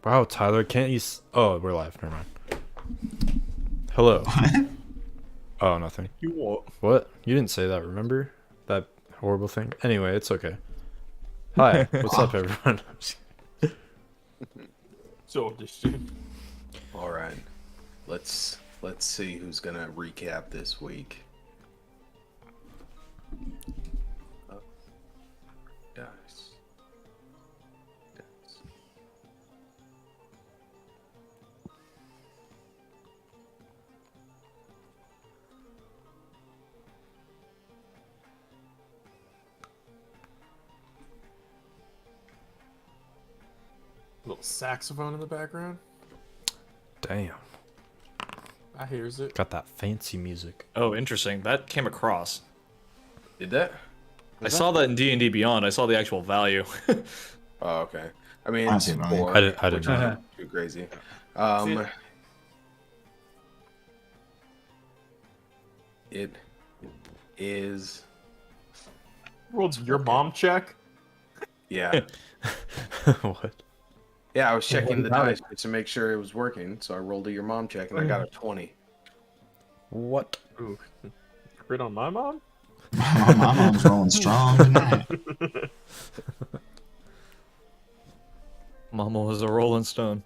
Wow, Tyler, can't you? Oh, we're live. Never mind. Hello. Oh, nothing. You what? What? You didn't say that. Remember that horrible thing? Anyway, it's okay. Hi. What's up, everyone? So distant. All right, let's see who's gonna recap this week. Oh, dice. Dice. Little saxophone in the background. Damn. I hears it. Got that fancy music. Oh, interesting. That came across. Did that? I saw that in D&D Beyond. I saw the actual value. Oh, okay. I mean, I it's see what I mean. 4, I didn't which know. isn't too crazy. It is. Rolled your mom check. Yeah, What? yeah. I was checking the about dice just to make sure it was working, so I rolled a your mom check and I got a 20. What? Ooh, crit on my mom. My mom's rolling strong tonight. Mama was a rolling stone.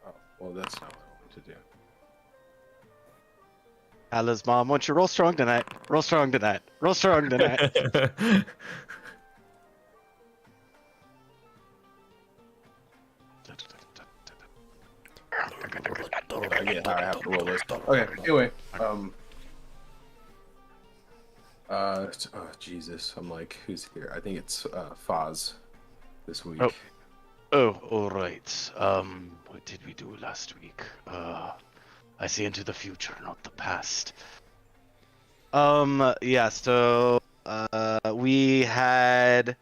Oh, well, that's not what I wanted to do. Alice, mom, won't you roll strong tonight? Roll strong tonight. Roll strong tonight. I get how I have to roll this. Okay. Anyway, oh, Jesus, I'm like, who's here? I think it's Foz this week. Oh. Oh, all right. What did we do last week? I see into the future, not the past. Yeah. So, we had.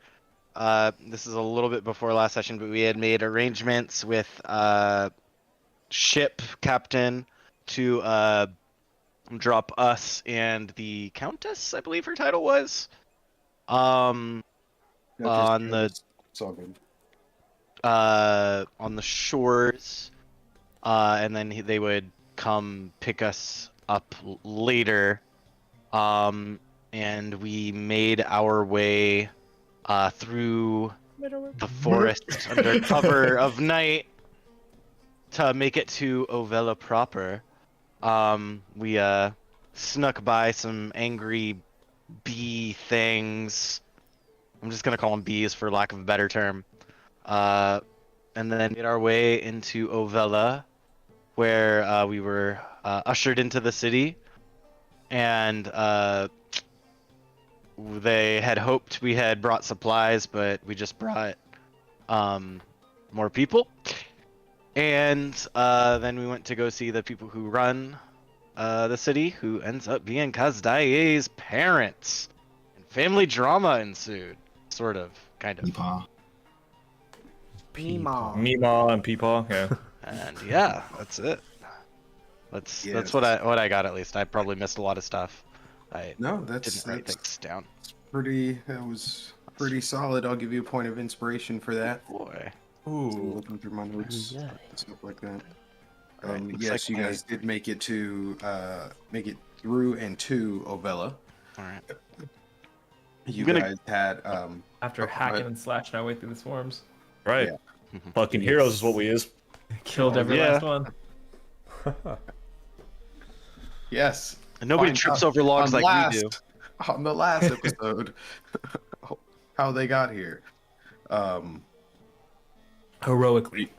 This is a little bit before last session, but we had made arrangements with ship captain to drop us and the Countess, I believe her title was, No, just- on the It's all good. on the shores, and then they would come pick us up later. And we made our way through the forest under cover of night to make it to Ovella proper. We snuck by some angry bee things. I'm just gonna call them bees for lack of a better term. And then made our way into Ovella, where we were ushered into the city, and they had hoped we had brought supplies, but we just brought more people. And then we went to go see the people who run the city, who ends up being Kazdaye's parents. And family drama ensued, sort of, kind of. Yeepaw. Meemaw and Peepaw, yeah. And yeah, that's it. That's Yes. what I got, at least. I probably missed a lot of stuff. I No, that's didn't write things down. that was pretty solid. I'll give you a point of inspiration for that. Boy. So Ooh. looking through my notes, Yeah. stuff like that. Alright, looks Yes, like you my- guys did make it through and to Ovella. All right. You gonna- guys had After Oh, hacking right. and slashing our way through the swarms. Right. Yeah. Fucking heroes is what we is. Killed every Yeah. last one. yes. And nobody Find trips out over logs on like we do. On the last episode, how they got here. Heroically.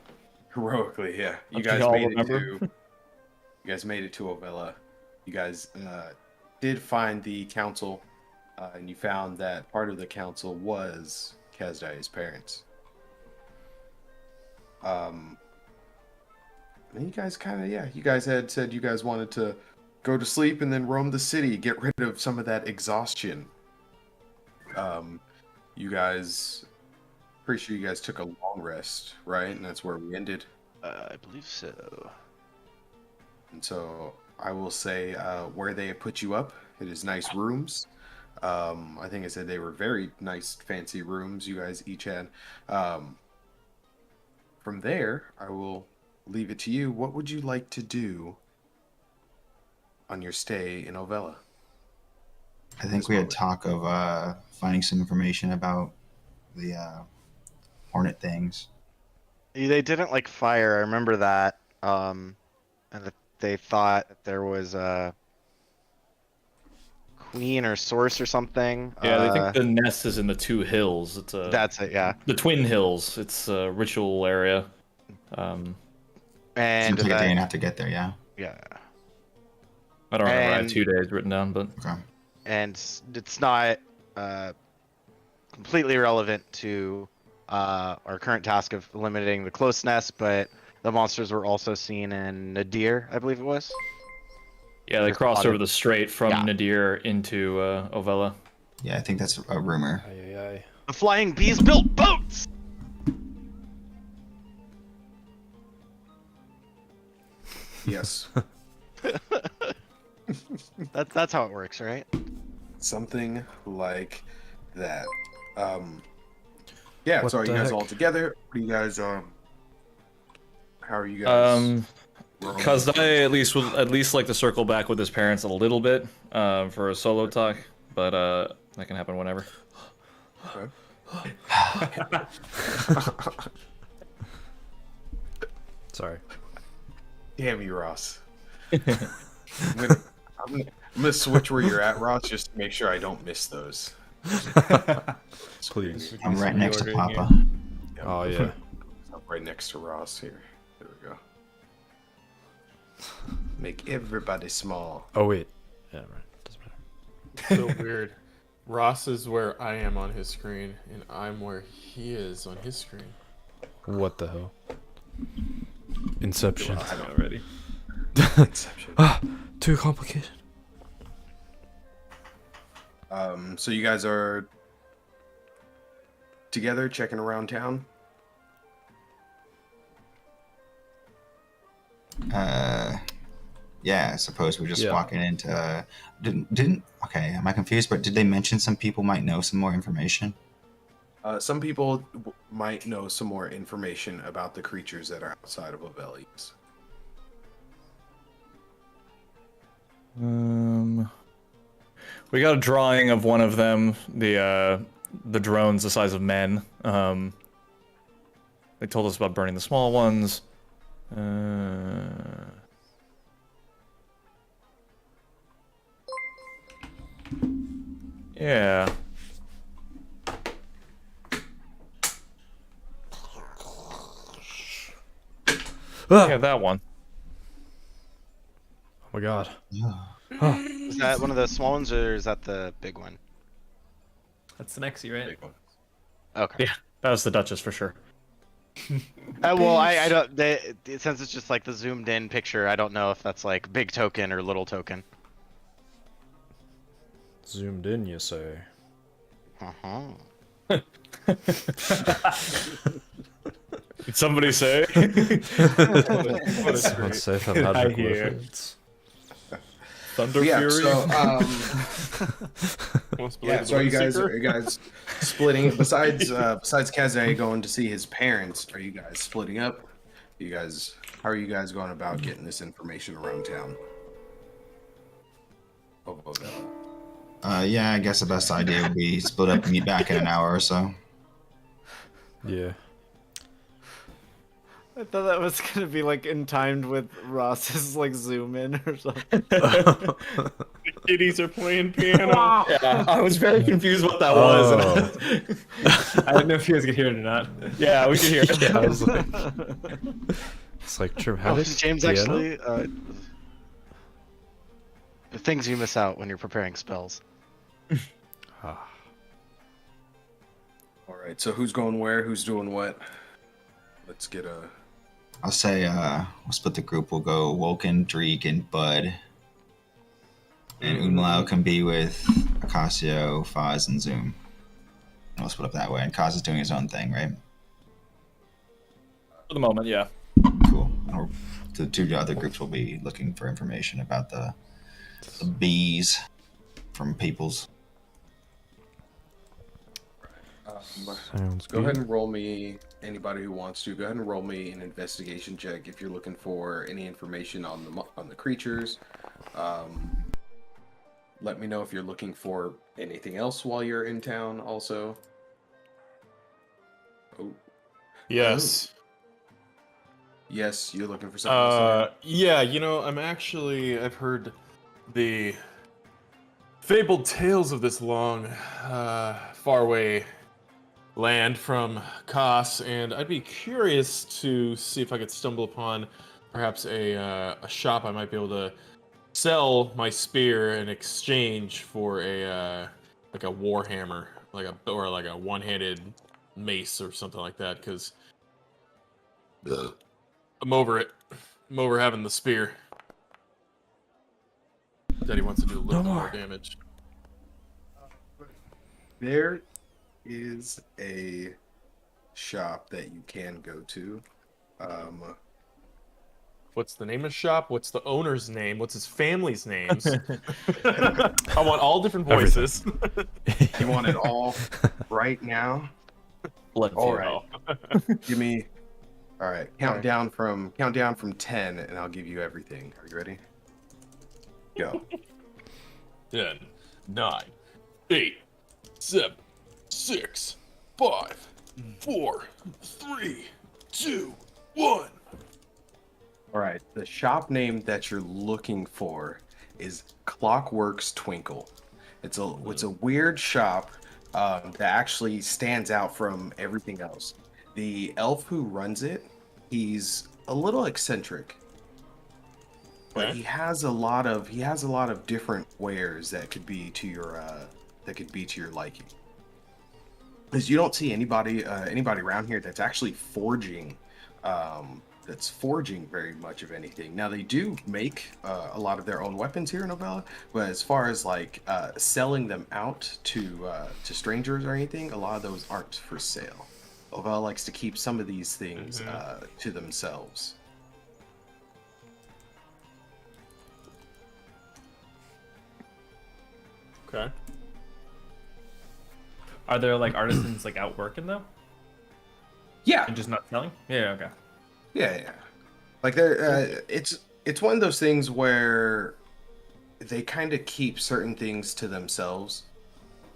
Heroically, yeah. You Don't you guys all made remember? it to. You guys made it to Ovella. You guys did find the council, and you found that part of the council was Kazdai's parents. And you guys you guys had said you guys wanted to go to sleep and then roam the city, get rid of some of that exhaustion. You guys, pretty sure you guys took a long rest, right? And that's where we ended. I believe so. And so I will say where they put you up, it is nice rooms. I think I said they were very nice, fancy rooms you guys each had. Um, from there, I will leave it to you. What would you like to do on your stay in Ovella? I think we had talk of finding some information about the hornet things. They didn't like fire. I remember that. And that they thought there was a queen or source or something. Yeah, they think the nest is in the two hills. It's That's it. Yeah. the Twin Hills. It's a ritual area. And Seems like a day that- and a half to get there. Yeah. yeah. I don't remember. I have And- 2 days written down, but Okay. And it's not completely relevant to our current task of eliminating the close nest, but the monsters were also seen in Nadir, I believe it was. yeah, they Just crossed spotted. over the strait from Yeah. Nadir into Ovella. Yeah, I think that's a rumor. Aye, aye, aye. The flying bees built boats. Yes. That's how it works, right? Something like that. Yeah, What so are you the guys heck? all together? What do you guys how are you guys Kazai at least would at least like to circle back with his parents a little bit for a solo talk, but that can happen whenever. Okay. Sorry. Damn you, Ross. I'm gonna switch where you're at, Ross, just to make sure I don't miss those. Please. I'm right next to Reordering Papa. Oh yeah. Up right next to Ross here. There we go. Make everybody small. Oh wait. Yeah, right. Doesn't matter. So weird. Ross is where I am on his screen, and I'm where he is on his screen. What the hell? Inception. Already. Inception. Too complicated. So you guys are together checking around town? Yeah, I suppose we're just Yeah. walking into. Didn't. Okay, am I confused? But did they mention some people might know some more information? Some people might know some more information about the creatures that are outside of Ovelli's. We got a drawing of one of them, the drones the size of men. They told us about burning the small ones. Yeah. Ah! Yeah, that one. Oh my god. Is that one of the small ones, or is that the big one? That's the Nexie, right? Big one. Okay. Yeah, that was the Duchess for sure. Well, I don't. Since it's just like the zoomed in picture, I don't know if that's like big token or little token. Zoomed in, you say. Uh-huh. Did somebody say? Someone say that I magic hear. reference. Thunder Yeah, Fury? so Most yeah, believable so are you seeker. guys splitting besides Kaze going to see his parents, are you guys splitting up? How are you guys going about getting this information around town? Yeah, I guess the best idea would be split up and meet back in an hour or so. Yeah. I thought that was gonna be like in timed with Ross's like zoom in or something. The kitties are playing piano. Yeah, I was very confused what that Oh. was. I don't know if you guys could hear it or not. Yeah, we could hear it. Yeah, I was like, it's like, Trim, how Oh, did James piano? actually. The things you miss out when you're preparing spells. Ah, All right, so who's going where? Who's doing what? Let's get a. I'll say we'll split the group. We'll go Woken, Dreek, and Bud. And Umlau can be with Acasio, Faz, and Zoom. We'll split up that way. And Kaz is doing his own thing, right? For the moment, yeah. Cool. And the two other groups will be looking for information about the bees from peoples. Sounds Go good. ahead and roll me, anybody who wants to, go ahead and roll me an investigation check if you're looking for any information on the creatures. Let me know if you're looking for anything else while you're in town also. Oh, Yes. yes, you're looking for something else. Yeah, I've heard the fabled tales of this long, faraway land from Kos, and I'd be curious to see if I could stumble upon perhaps a shop I might be able to sell my spear in exchange for like a warhammer, or like a one-handed mace or something like that. Because I'm over it. I'm over having the spear. Daddy wants to do a little bit more damage. There is a shop that you can go to. What's the name of the shop? What's the owner's name? What's his family's names? I want all different voices. You want it all right now? Let's All see. right. Give me. All right. Count down from 10, and I'll give you everything. Are you ready? Go. 10, 9, 8, 7, 6, 5, 4, 3, 2, 1. All right. The shop name that you're looking for is Clockworks Twinkle. It's a weird shop that actually stands out from everything else. The elf who runs it, he's a little eccentric, but Okay. he has a lot of different wares that could be to your liking. Because you don't see anybody around here that's actually forging. That's forging very much of anything. Now they do make a lot of their own weapons here in Novella, but as far as like selling them out to strangers or anything, a lot of those aren't for sale. Novella likes to keep some of these things to themselves. Okay. Are there like artisans like out working though, Yeah, and just not selling? Yeah. Okay. yeah. Like it's one of those things where they kind of keep certain things to themselves.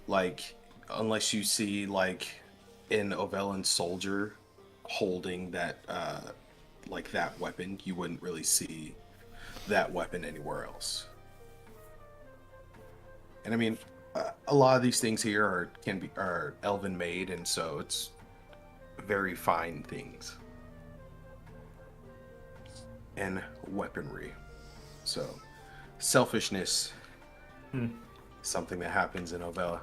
Like unless you see like an Ovellan soldier holding that like that weapon, you wouldn't really see that weapon anywhere else. And I mean, a lot of these things here are elven made, and so it's very fine things and weaponry. So selfishness, something that happens in Ovella.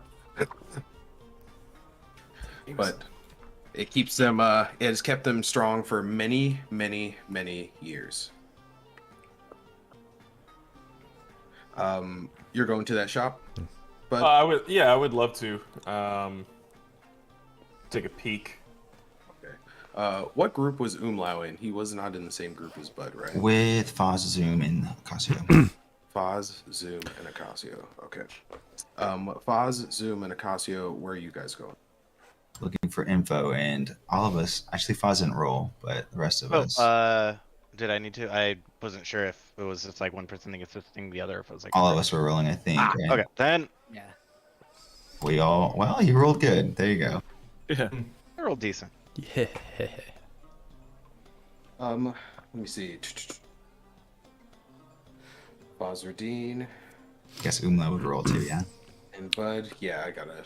But it keeps them it has kept them strong for many years. You're going to that shop, but I would love to take a peek. okay. What group was Umlau in? He was not in the same group as Bud, right? With Faz, Zoom, and Casio. Faz, Zoom, and Acasio. Okay. Faz, Zoom, and Acasio, where are you guys going? Looking for info, and all of us, actually Faz didn't roll, but the rest of us, Did I need to? I wasn't sure if it was just like one person assisting the other, if it was like all of us were rolling, I think. Right? Okay, then Yeah. We all, well, you rolled good. There you go. Yeah. I rolled decent. Yeah. Let me see. Fazardine I guess Umla would roll too, yeah? and Bud. Yeah, I got a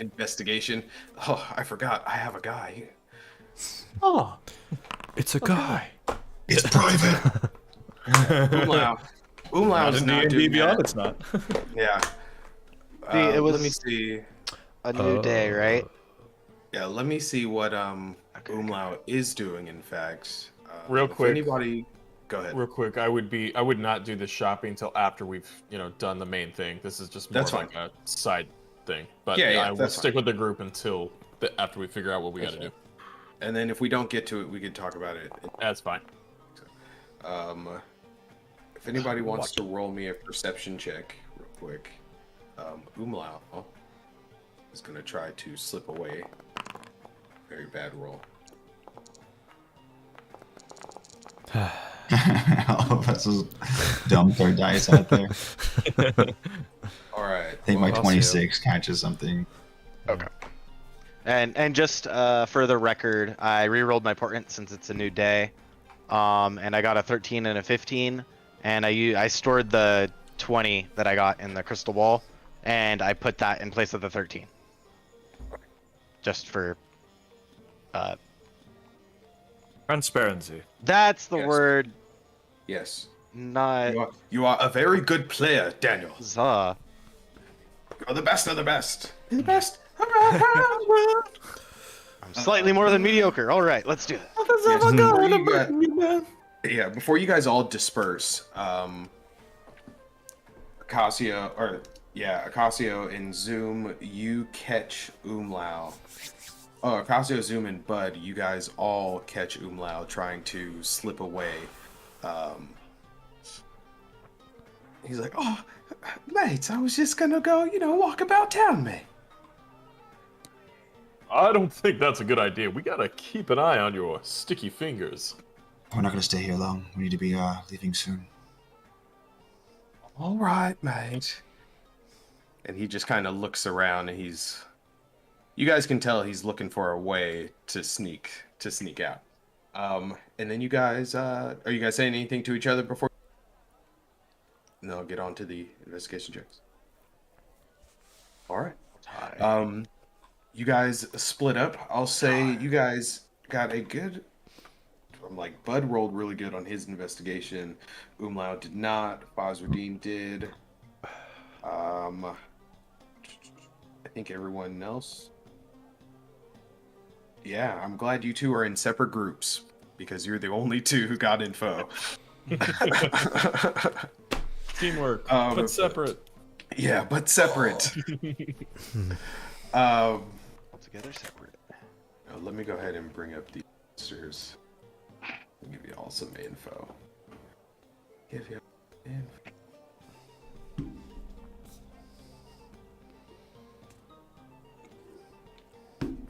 investigation. Oh, I forgot. I have a guy. Oh. It's a guy. It's private! Umlau. Umlau's in not D&D doing Beyond, that. it's not. Yeah. See, it Let me was- see. A new day, right? Yeah, let me see what Umlau is doing. In fact, Real if quick. Anybody, go ahead. Real quick, I would not do the shopping until after we've done the main thing. This is just more That's like a side thing. But Yeah, I will that's stick with the group until after we figure out what we got to do. And then if we don't get to it, we can talk about it. That's fine. If anybody wants to roll me a perception check, real quick, Umlau is gonna try to slip away. Very bad roll. All of us just dumped our dice out there. All right. I think my I'll see 26 catches something. Okay. And just for the record, I re-rolled my portent since it's a new day, and I got a 13 and a 15, and I stored the 20 that I got in the crystal ball, and I put that in place of the 13. Just for Transparency. that's the Yes. word, Yes. not You are a very good player, Daniel. za. You're the best of the best. The best. I'm slightly more than mediocre. All right, let's do this. Yeah, before you guys all disperse, Acasio and Zoom, you catch Umlau. Oh, Acasio, Zoom, and Bud, you guys all catch Umlau trying to slip away. He's like, oh, mate, I was just gonna go, walk about town, mate. I don't think that's a good idea. We gotta keep an eye on your sticky fingers. We're not going to stay here long. We need to be leaving soon. All right, mate. And he just kind of looks around, and you guys can tell he's looking for a way to sneak out. And then you guys, are you guys saying anything to each other before? And I'll get on to the investigation checks. All right. You guys split up. I'll say you guys got a good. Bud rolled really good on his investigation. Umlau did not. Fazradine did. I think everyone else. Yeah, I'm glad you two are in separate groups because you're the only two who got info. Teamwork, but separate. Yeah, but separate. Together, separate. Let me go ahead and bring up the answers. I'll give you all some info. Give you info.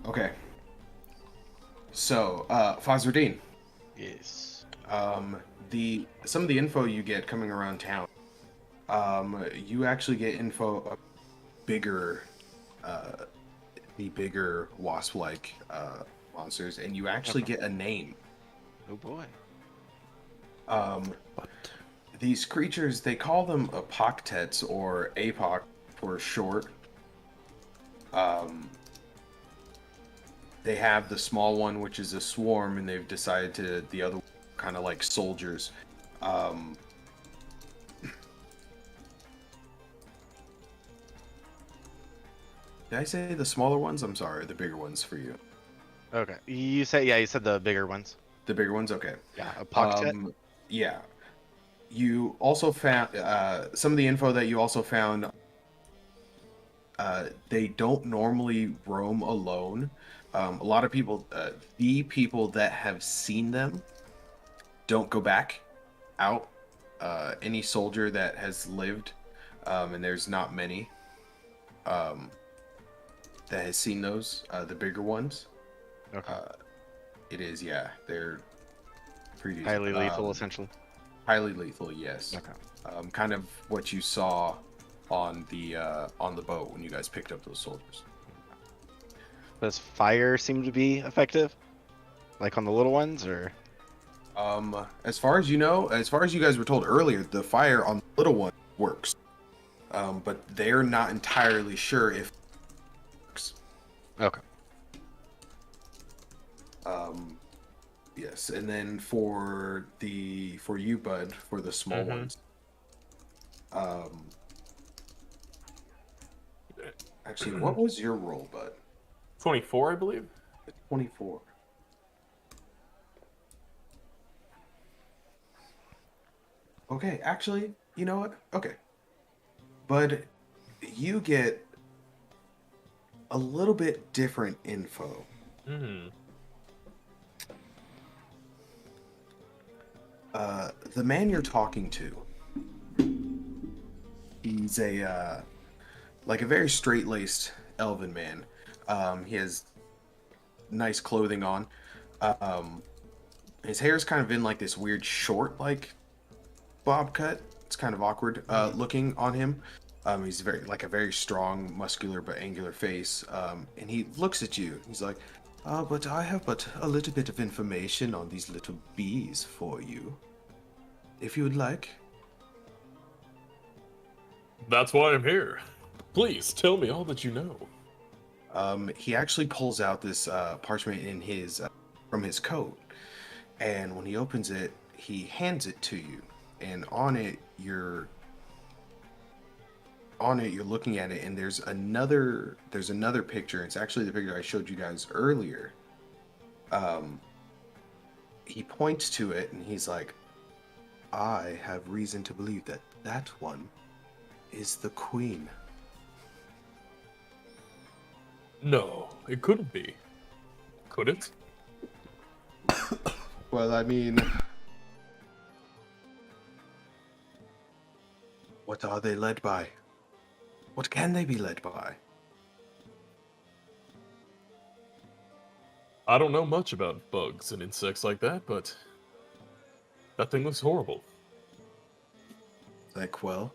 Okay. So, Fazradine. Yes. Some of the info you get coming around town, you actually get info of the bigger wasp-like monsters, and you actually get a name. Oh boy. These creatures, they call them Apoctets, or APOC for short. They have the small one, which is a swarm, and they've decided to the other kind of like soldiers. Did I say the smaller ones? I'm sorry, the bigger ones for you. Okay. You said the bigger ones. The bigger ones, okay. Yeah. A pocket. Yeah. You also found some of the info that you also found. They don't normally roam alone. A lot of people, the people that have seen them, don't go back out. Any soldier that has lived, and there's not many, that has seen those, the bigger ones. Okay. It is, yeah. They're pretty Highly lethal, essentially. highly lethal. Yes. Okay. Kind of what you saw on the boat when you guys picked up those soldiers. Does fire seem to be effective? Like on the little ones, or? As far as you know, as far as you guys were told earlier, the fire on the little one works. But they're not entirely sure if it works. Okay. Yes, and then for you, Bud, for the small ones. Actually, what was your roll, Bud? 24, I believe. 24. Okay, actually, you know what? Okay. Bud, you get a little bit different info. The man you're talking to, he's a very straight-laced elven man. He has nice clothing on. His hair is kind of in like this weird short like bob cut. It's kind of awkward looking on him. He's a very strong, muscular but angular face. And he looks at you. He's like, but I have but a little bit of information on these little bees for you. If you would like. That's why I'm here. Please tell me all that you know. He actually pulls out this parchment in his from his coat, and when he opens it, he hands it to you. And on it, you're looking at it, and there's another picture. It's actually the picture I showed you guys earlier. He points to it, and he's like, I have reason to believe that that one is the queen. No, it couldn't be. Could it? Well, I mean, what are they led by? What can they be led by? I don't know much about bugs and insects like that, but that thing looks horrible. Like, well,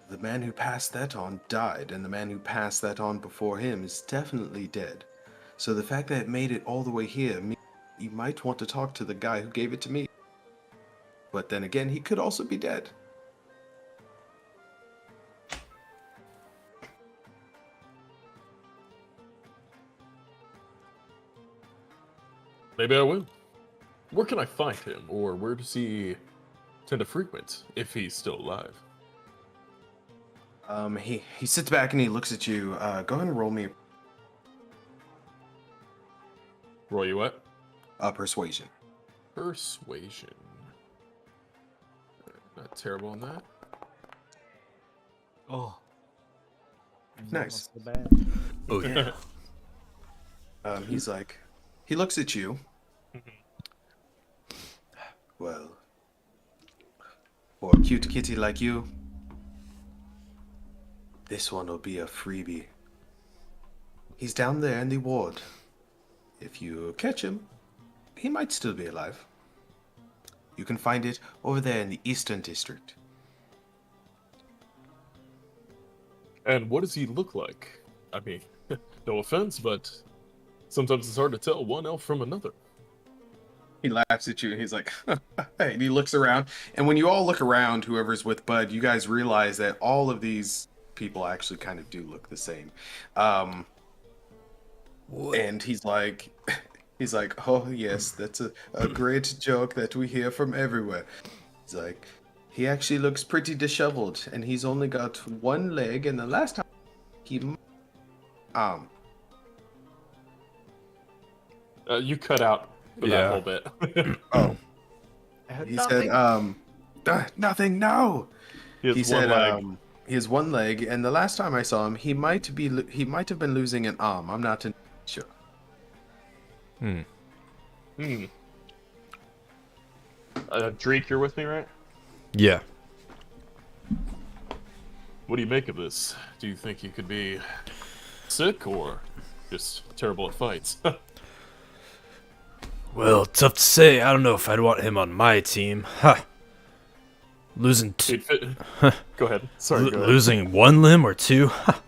the man who passed that on died, and the man who passed that on before him is definitely dead. So the fact that it made it all the way here means you might want to talk to the guy who gave it to me. But then again, he could also be dead. Maybe I will. Where can I find him, or where does he tend to frequent, if he's still alive? He sits back and he looks at you. Go ahead and roll me Roll you what? a persuasion. Persuasion. Not terrible on that. Oh. Nice. So bad. Oh yeah. He's like, he looks at you. Well, for a cute kitty like you, this one will be a freebie. He's down there in the ward. If you catch him, he might still be alive. You can find it over there in the Eastern District. And what does he look like? I mean, no offense, but sometimes it's hard to tell one elf from another. He laughs at you and he's like, hey, and he looks around. And when you all look around, whoever's with Bud, you guys realize that all of these people actually kind of do look the same. And he's like, oh yes, that's a great joke that we hear from everywhere. He's like, he actually looks pretty disheveled, and he's only got one leg, and the last time he You cut out for that whole bit. oh, I had he nothing. said nothing, no. He has He one said leg. he has one leg, and the last time I saw him, he might have been losing an arm. I'm not sure. Drake, you're with me, right? Yeah. What do you make of this? Do you think he could be sick or just terrible at fights? Well, tough to say. I don't know if I'd want him on my team. Ha. Losing He'd fit- Go ahead. Sorry, go ahead. losing one limb or two. Ha.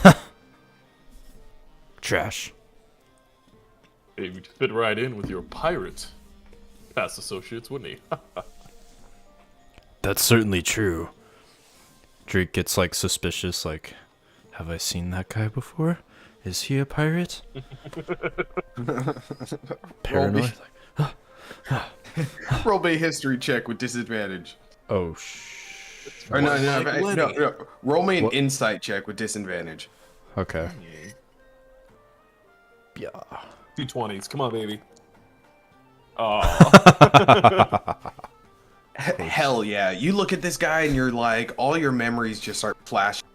Ha. Trash. He'd fit right in with your pirate past associates, wouldn't he? That's certainly true. Drake gets like suspicious, like, have I seen that guy before? Is he a pirate? Paranoid. Like, Roll me a history check with disadvantage. oh Or no. Roll me an What? insight check with disadvantage. Okay. Yeah. 220s. Come on, baby. Oh. Hell yeah. You look at this guy and you're like, all your memories just start flashing.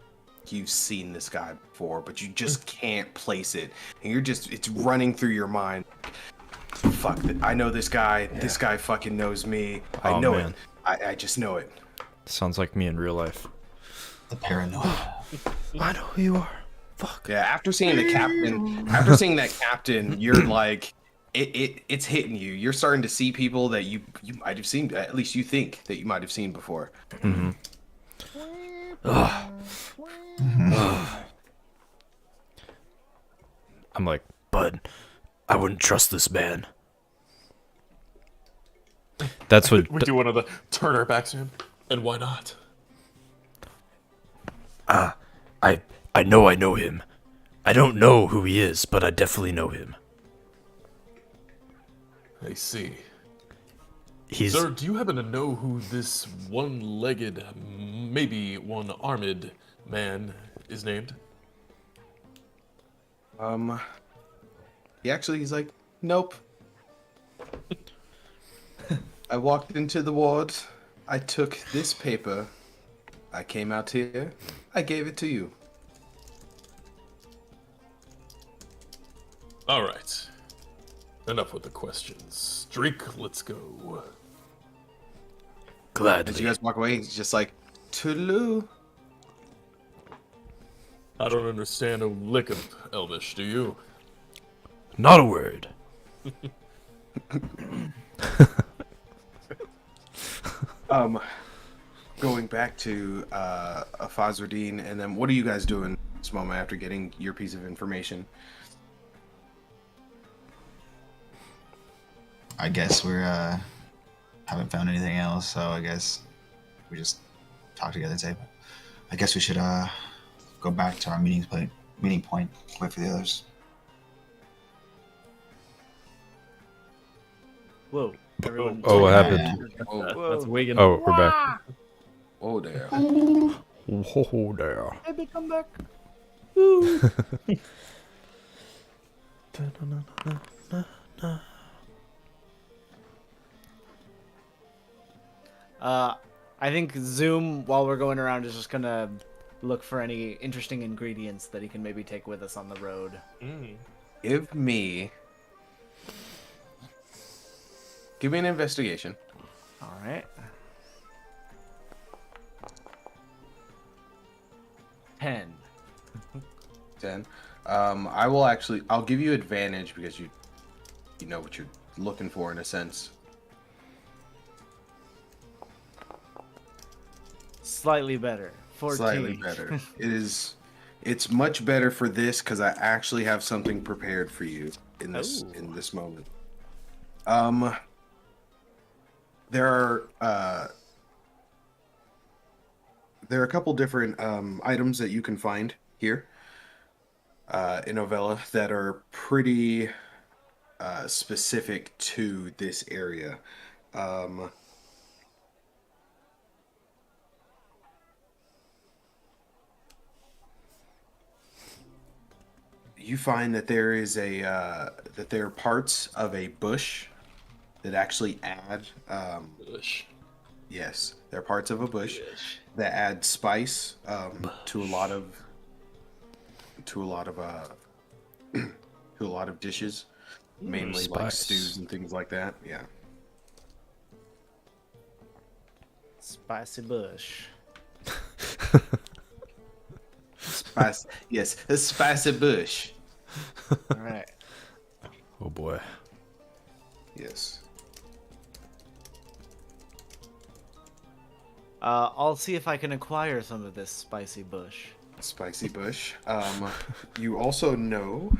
You've seen this guy before, but you just can't place it. And it's running through your mind. Fuck, I know this guy. Yeah. This guy fucking knows me. I Oh, know man. it. I just know it. Sounds like me in real life. The paranoia. I know who you are. Fuck. Yeah, after seeing that captain, you're like, it's hitting you. You're starting to see people that you might have seen, at least you think that you might have seen before. Mm-hmm. I'm like, Bud, I wouldn't trust this man. That's what. We do one of the turn our backs to him, and why not? I know him. I don't know who he is, but I definitely know him. I see. He's Sir, do you happen to know who this one-legged, maybe one-armed man is named? He's like, nope. I walked into the ward. I took this paper. I came out here. I gave it to you. All right. Enough with the questions. Drake, let's go. gladly. As you guys walk away, he's just like, toodaloo. I don't understand a lick of Elvish, do you? Not a word. Going back to Fazradine, and then what are you guys doing this moment after getting your piece of information? I guess we're haven't found anything else, so I guess we just talk together at the table. I guess we should go back to our meeting point, wait for the others. Whoa. Everyone. Oh, what happened? Oh, That's Wigan. Oh, we're back. oh there. Oh, there. Baby, come back. I think Zoom, while we're going around, is just gonna look for any interesting ingredients that he can maybe take with us on the road. Give me an investigation. All right. 10. 10. I'll give you advantage because you know what you're looking for in a sense. Slightly better. 14. Slightly better. It's much better for this because I actually have something prepared for you in this moment. There are a couple different items that you can find here in Ovella that are pretty specific to this area. You find that there is that there are parts of a bush that actually add Bush. yes, they're parts of a bush that add spice to a lot of to a lot of dishes, mainly like Spice. stews and things like that. Yeah. Spicy bush. Spice. Yes, a spicy bush. All right. Oh boy. Yes. I'll see if I can acquire some of this spicy bush. Spicy bush. You also know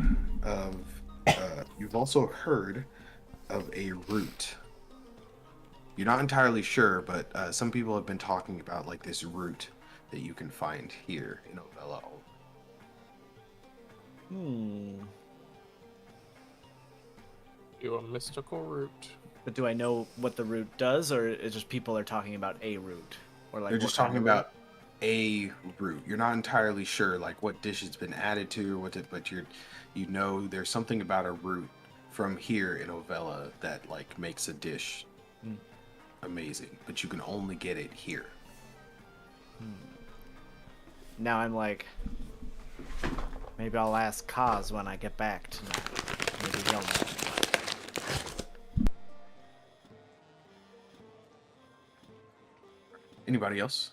of. You've also heard of a root. You're not entirely sure, but some people have been talking about like this root that you can find here in Ovella. You're a mystical root. But do I know what the root does, or is just people are talking about a root? Or like They're what just kind talking of root? about a root. You're not entirely sure like what dish it's been added to or what it, but you know there's something about a root from here in Ovella that like makes a dish amazing, but you can only get it here. Now I'm like, maybe I'll ask Kaz when I get back tonight. Maybe he'll know. Anybody else?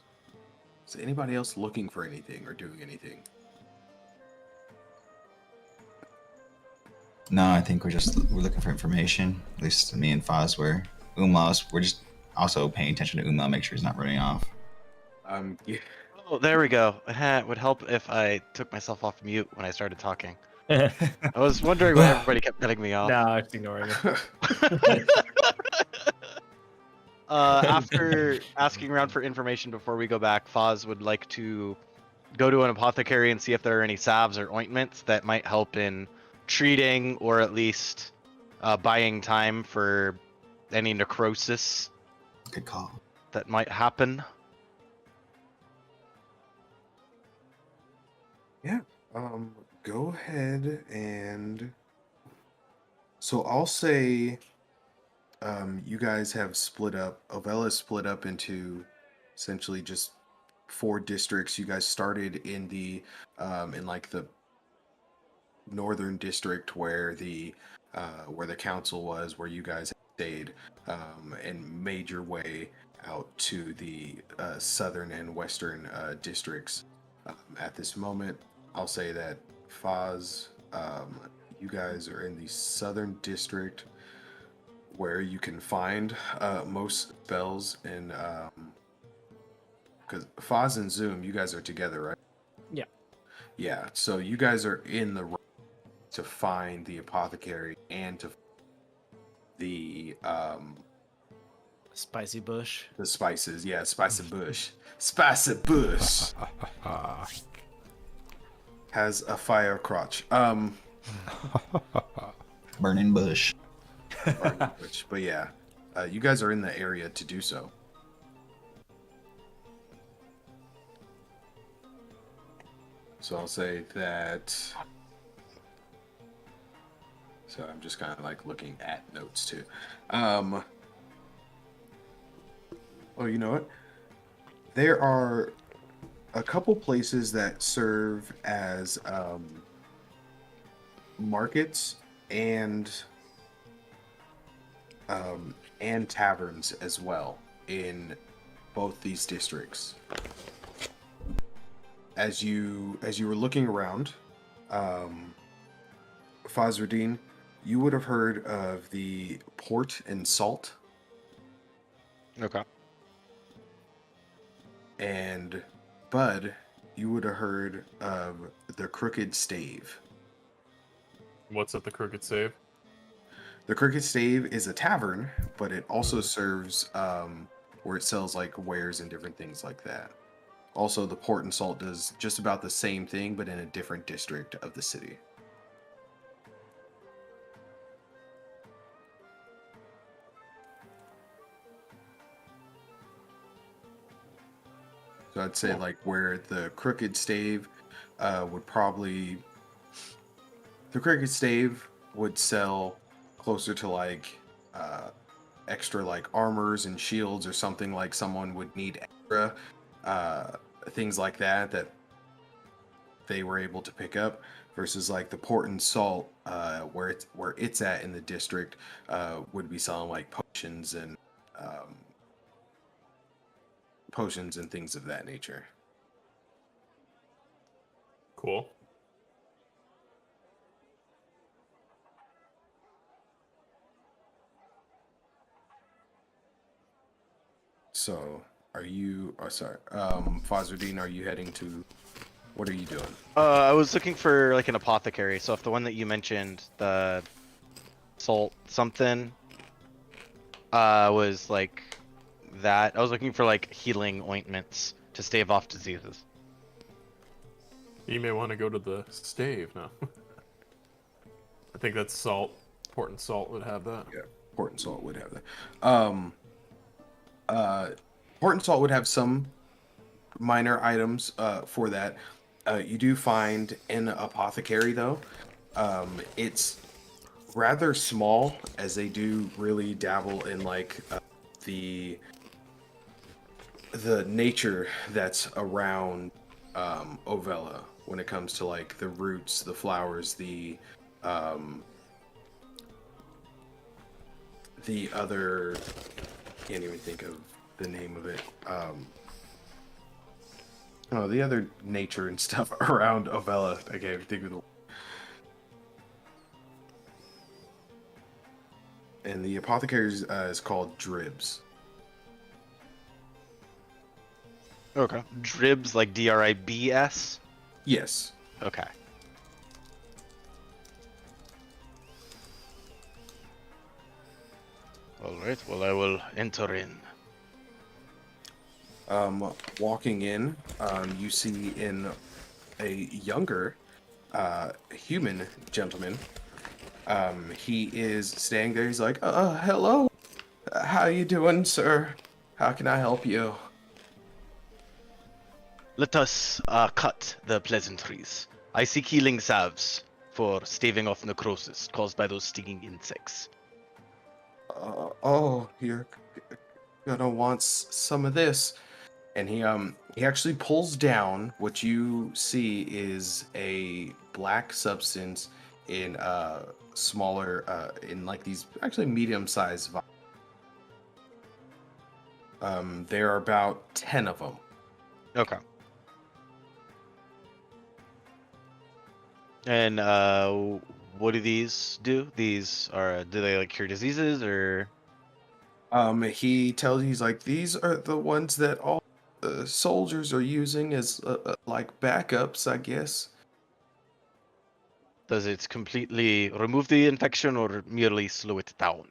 Is anybody else looking for anything or doing anything? No, I think we're looking for information. At least me and Foz were. We're just also paying attention to Umlau, make sure he's not running off. Yeah, Oh, there we go. It would help if I took myself off mute when I started talking. I was wondering why everybody kept cutting me off. Nah, it's ignoring you. After asking around for information before we go back, Foz would like to go to an apothecary and see if there are any salves or ointments that might help in treating or at least buying time for any necrosis Good call. that might happen. yeah. Go ahead and. So I'll say, you guys have split up. Ovella is split up into essentially just 4 districts. You guys started in the, in like the northern district where the council was, where you guys stayed, and made your way out to the southern and western districts. At this moment, I'll say that Foz, you guys are in the southern district where you can find most spells in, because Foz and Zoom, you guys are together, right? Yeah. Yeah, so you guys are in the to find the apothecary and to the Spicy bush. the spices. Yeah, spicy bush. Spicy bush has a fire crotch. Burning bush. Burning bush. But yeah, you guys are in the area to do so. So I'll say that. So I'm just kind of like looking at notes too. Oh, you know what? There are a couple places that serve as markets and taverns as well in both these districts. As you were looking around, Fazradin, you would have heard of the Port and Salt. Okay. And Bud, you would have heard of the Crooked Stave. What's at the Crooked Save? The Crooked Stave is a tavern, but it also serves where it sells like wares and different things like that. Also, the Port and Salt does just about the same thing, but in a different district of the city. So I'd say like where the Crooked Stave would probably... The Crooked Stave would sell closer to like extra like armors and shields or something, like someone would need extra things like that that they were able to pick up, versus like the Port and Salt where it's at in the district would be selling like potions and things of that nature. Cool. So are you sorry, Fazradin, are you heading to, what are you doing? I was looking for like an apothecary. So if the one that you mentioned, the salt something, was like that, I was looking for like healing ointments to stave off diseases. You may want to go to the Stave now. I think that's Salt. Port and Salt would have that. Yeah, Port and Salt would have that. Port and Salt would have some minor items for that. You do find an apothecary though. It's rather small, as they do really dabble in like the nature that's around Ovella when it comes to like the roots, the flowers, the other, can't even think of the name of it. The other nature and stuff around Ovella. I can't even think of the. And the apothecary's is called Dribs. Okay. Dribs, like Dribs? Yes. Okay. Alright, well, I will enter in. Walking in, you see in a younger human gentleman. He is standing there. He's like, hello. How you doing, sir? How can I help you? Let us cut the pleasantries. I seek healing salves for staving off necrosis caused by those stinging insects. Oh, you're gonna want some of this. And he actually pulls down what you see is a black substance in smaller in like these actually medium-sized vials. There are about 10 of them. Okay. And what do these do? These are, do they like cure diseases or? He tells you, he's like, these are the ones that all soldiers are using as like backups, I guess. Does it completely remove the infection or merely slow it down?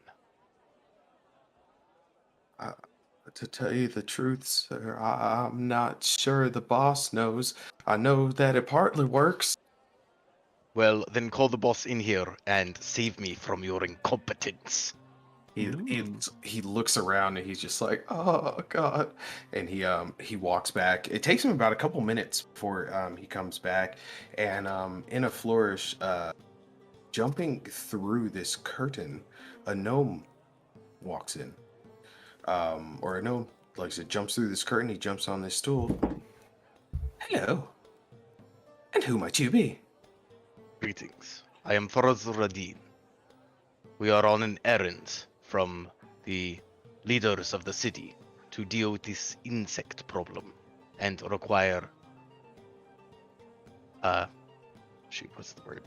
To tell you the truth, sir, I'm not sure the boss knows. I know that it partly works. Well, then call the boss in here and save me from your incompetence. He looks around and he's just like, oh god, and he walks back. It takes him about a couple minutes before he comes back, and in a flourish, jumping through this curtain, a gnome walks in. Or a gnome, like I said, jumps through this curtain. He jumps on this stool. Hello, and who might you be? Greetings. I am Faraz Radin. We are on an errand from the leaders of the city to deal with this insect problem and require what's the word?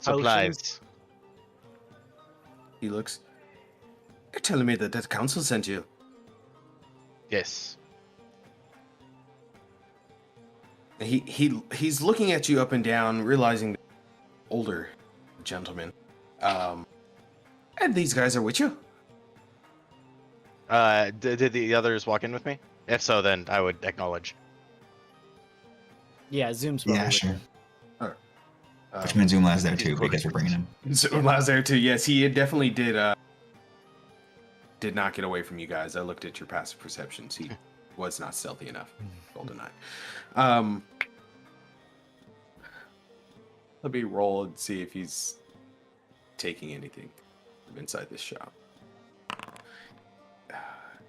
Supplies. He looks. You're telling me that council sent you? Yes. He's looking at you up and down, realizing older gentleman. And these guys are with you? Did the others walk in with me? If so, then I would acknowledge. Yeah, Zoom's probably Yeah, with sure. you. Which means Umla's there too, he's because we're bringing him. So Umla's there too. Yes, he definitely did not get away from you guys. I looked at your passive perceptions. He was not stealthy enough. Golden Eye. Let me roll and see if he's taking anything from inside this shop.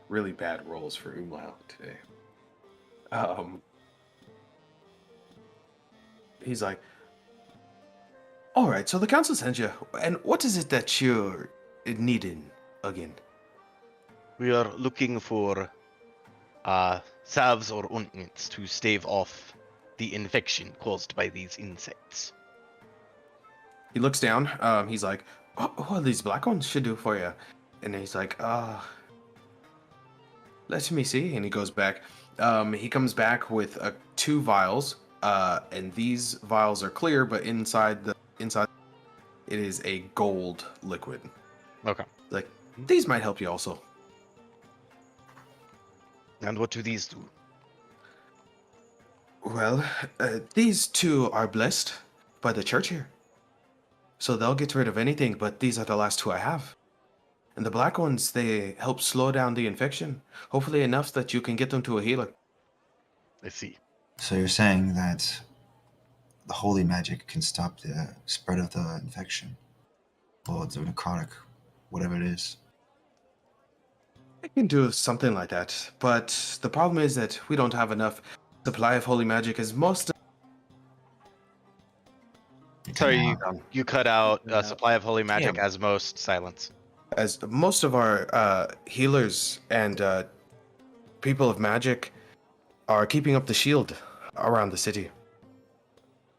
Really bad rolls for Umlau today. He's like, all right, so the council sent you, and what is it that you're needing again? We are looking for salves or ointments to stave off the infection caused by these insects. He looks down. He's like, what these black ones should do for you? And he's like, let me see. And he goes back. He comes back with 2 vials. And these vials are clear, but inside it is a gold liquid. Okay. Like, these might help you also. And what do these do? Well, these 2 are blessed by the church here. So they'll get rid of anything, but these are the last 2 I have. And the black ones, they help slow down the infection. Hopefully enough that you can get them to a healer. I see. So you're saying that the holy magic can stop the spread of the infection, or the necrotic, whatever it is. I can do something like that, but the problem is that we don't have enough supply of holy magic, as most of Sorry, you cut out Yeah. supply of holy magic Damn. as most silence. our healers and people of magic are keeping up the shield around the city.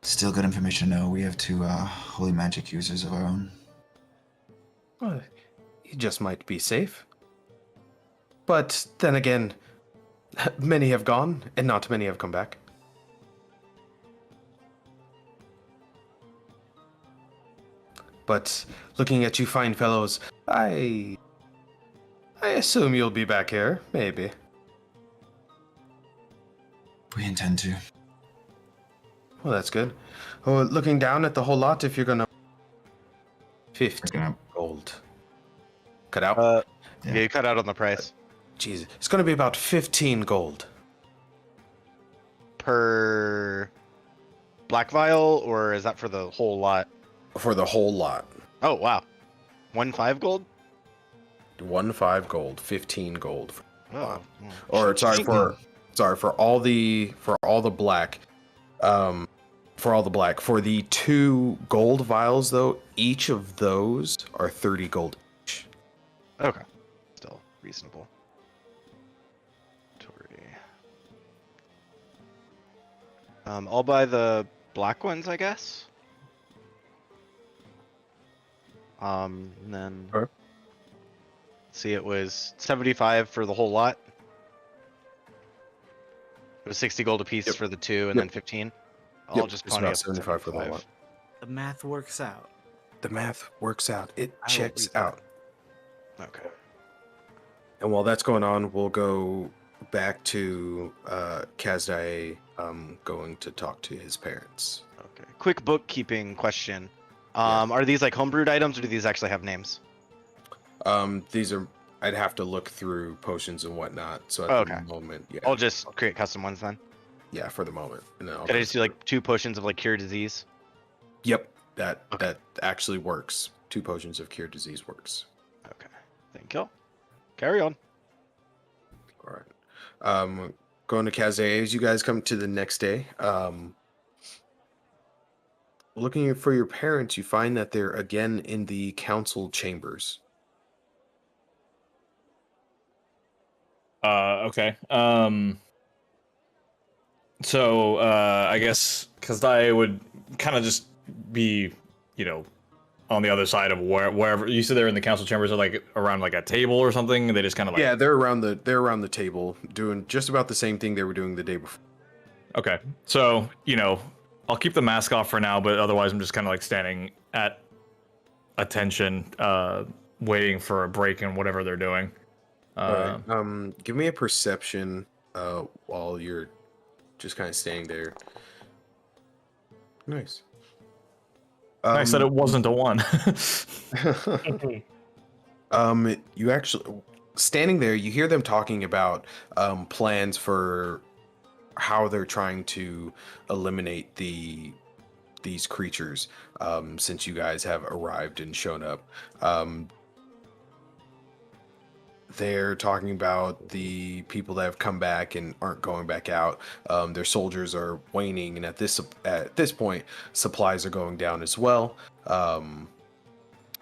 Still good information to know. We have 2 holy magic users of our own. Well, you just might be safe. But then again, many have gone, and not many have come back. But looking at you fine fellows, I assume you'll be back here, maybe. We intend to. Well, that's good. Oh, looking down at the whole lot, if you're gonna 50 Gonna- gold. Cut out. Yeah, you cut out on the price Jesus, it's gonna be about 15 gold. per black vial, or is that for the whole lot? For the whole lot. Oh wow, 1.5 gold. 1.5 gold, 15 gold. Oh, Or for all the black. For the 2 gold vials though, each of those are 30 gold each. okay, still reasonable. Tory. I'll buy the black ones, I guess. And then Sure. see, it was 75 for the whole lot. It was 60 gold apiece Yep. for the 2, and Yep. then 15. I'll Yep, just it's pony about up 75 for the whole lot. The math works out. The math works out. It I will checks beat that. out. Okay. And while that's going on, we'll go back to Kazdae going to talk to his parents. Okay. Quick bookkeeping question. Are these like homebrewed items, or do these actually have names? These are I'd have to look through potions and whatnot. So at Okay. the moment, yeah. I'll just create custom ones then. Yeah, for the moment. And then I'll Could I just do like 2 potions of like cure disease? Yep, that Okay. that actually works. 2 potions of cure disease works. Okay. Thank you. Carry on. All right. Going to Kazdae as you guys come to the next day. Looking for your parents, you find that they're again in the council chambers. Okay. So I guess I would kind of just be, on the other side of wherever you said they're in the council chambers, or like around like a table or something. And they just kind of like Yeah, they're around the table doing just about the same thing they were doing the day before. Okay. So I'll keep the mask off for now, but otherwise I'm just kind of like standing at attention, waiting for a break in whatever they're doing. All right. Give me a perception while you're just kind of standing there. Nice. I said it wasn't a 1. You actually standing there, you hear them talking about plans for how they're trying to eliminate these creatures since you guys have arrived and shown up. They're talking about the people that have come back and aren't going back out. Their soldiers are waning, and at this point, supplies are going down as well.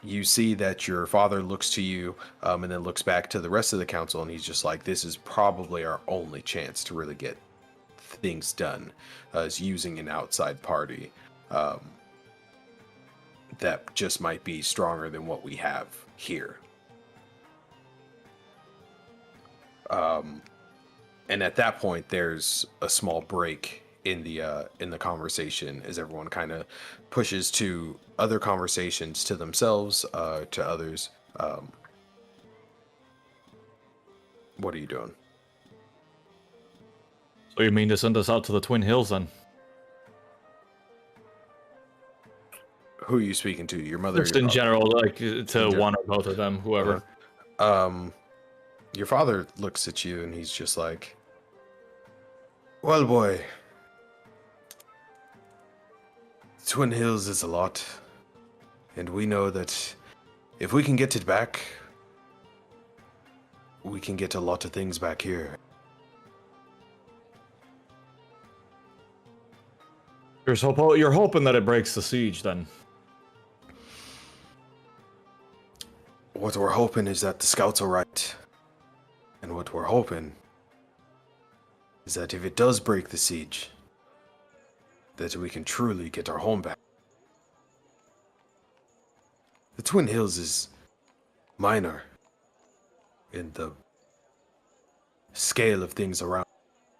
You see that your father looks to you and then looks back to the rest of the council, and he's just like, "This is probably our only chance to really get things done, is using an outside party that just might be stronger than what we have here." And at that point, there's a small break in the conversation as everyone kind of pushes to other conversations, to themselves, to others. What are you doing? So you mean to send us out to the Twin Hills then? Who are you speaking to? Your mother? or Just your in father? general, like to general. one or both of them, whoever. Your father looks at you and he's just like, "Well, boy, Twin Hills is a lot, and we know that if we can get it back, we can get a lot of things back here." You're hoping that it breaks the siege then. What we're hoping is that the scouts are right. And what we're hoping is that if it does break the siege, that we can truly get our home back. The Twin Hills is minor in the scale of things around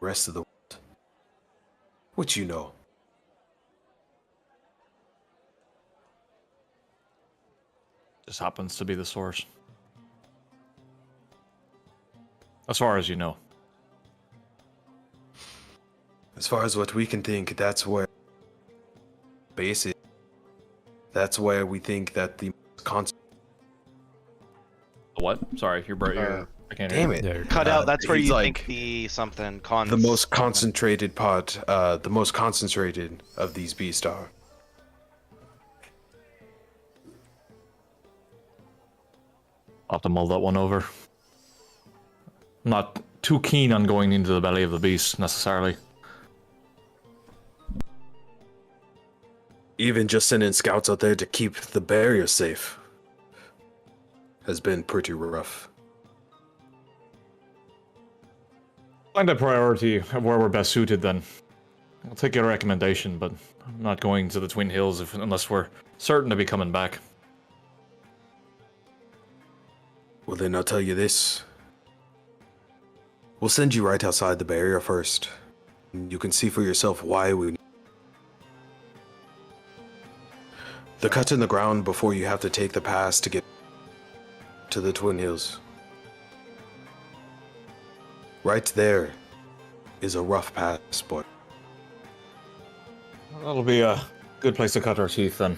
the rest of the world. Which you know. Just happens to be the source. As far as you know. As far as what we can think, that's where base is. That's where we think that the What? Sorry, you're I can't hear damn you. it. Yeah, you're Cut out. That's where he's you like think the something the most concentrated part, the most concentrated of these beasts are. I'll have to mull that one over. I'm not too keen on going into the belly of the beast, necessarily. Even just sending scouts out there to keep the barrier safe has been pretty rough. Find a priority of where we're best suited, then. I'll take your recommendation, but I'm not going to the Twin Hills unless we're certain to be coming back. Well, then I'll tell you this. We'll send you right outside the barrier first. You can see for yourself why we... The cut in the ground before you have to take the pass to get to the Twin Hills. Right there is a rough pass, but That'll be a good place to cut our teeth, then.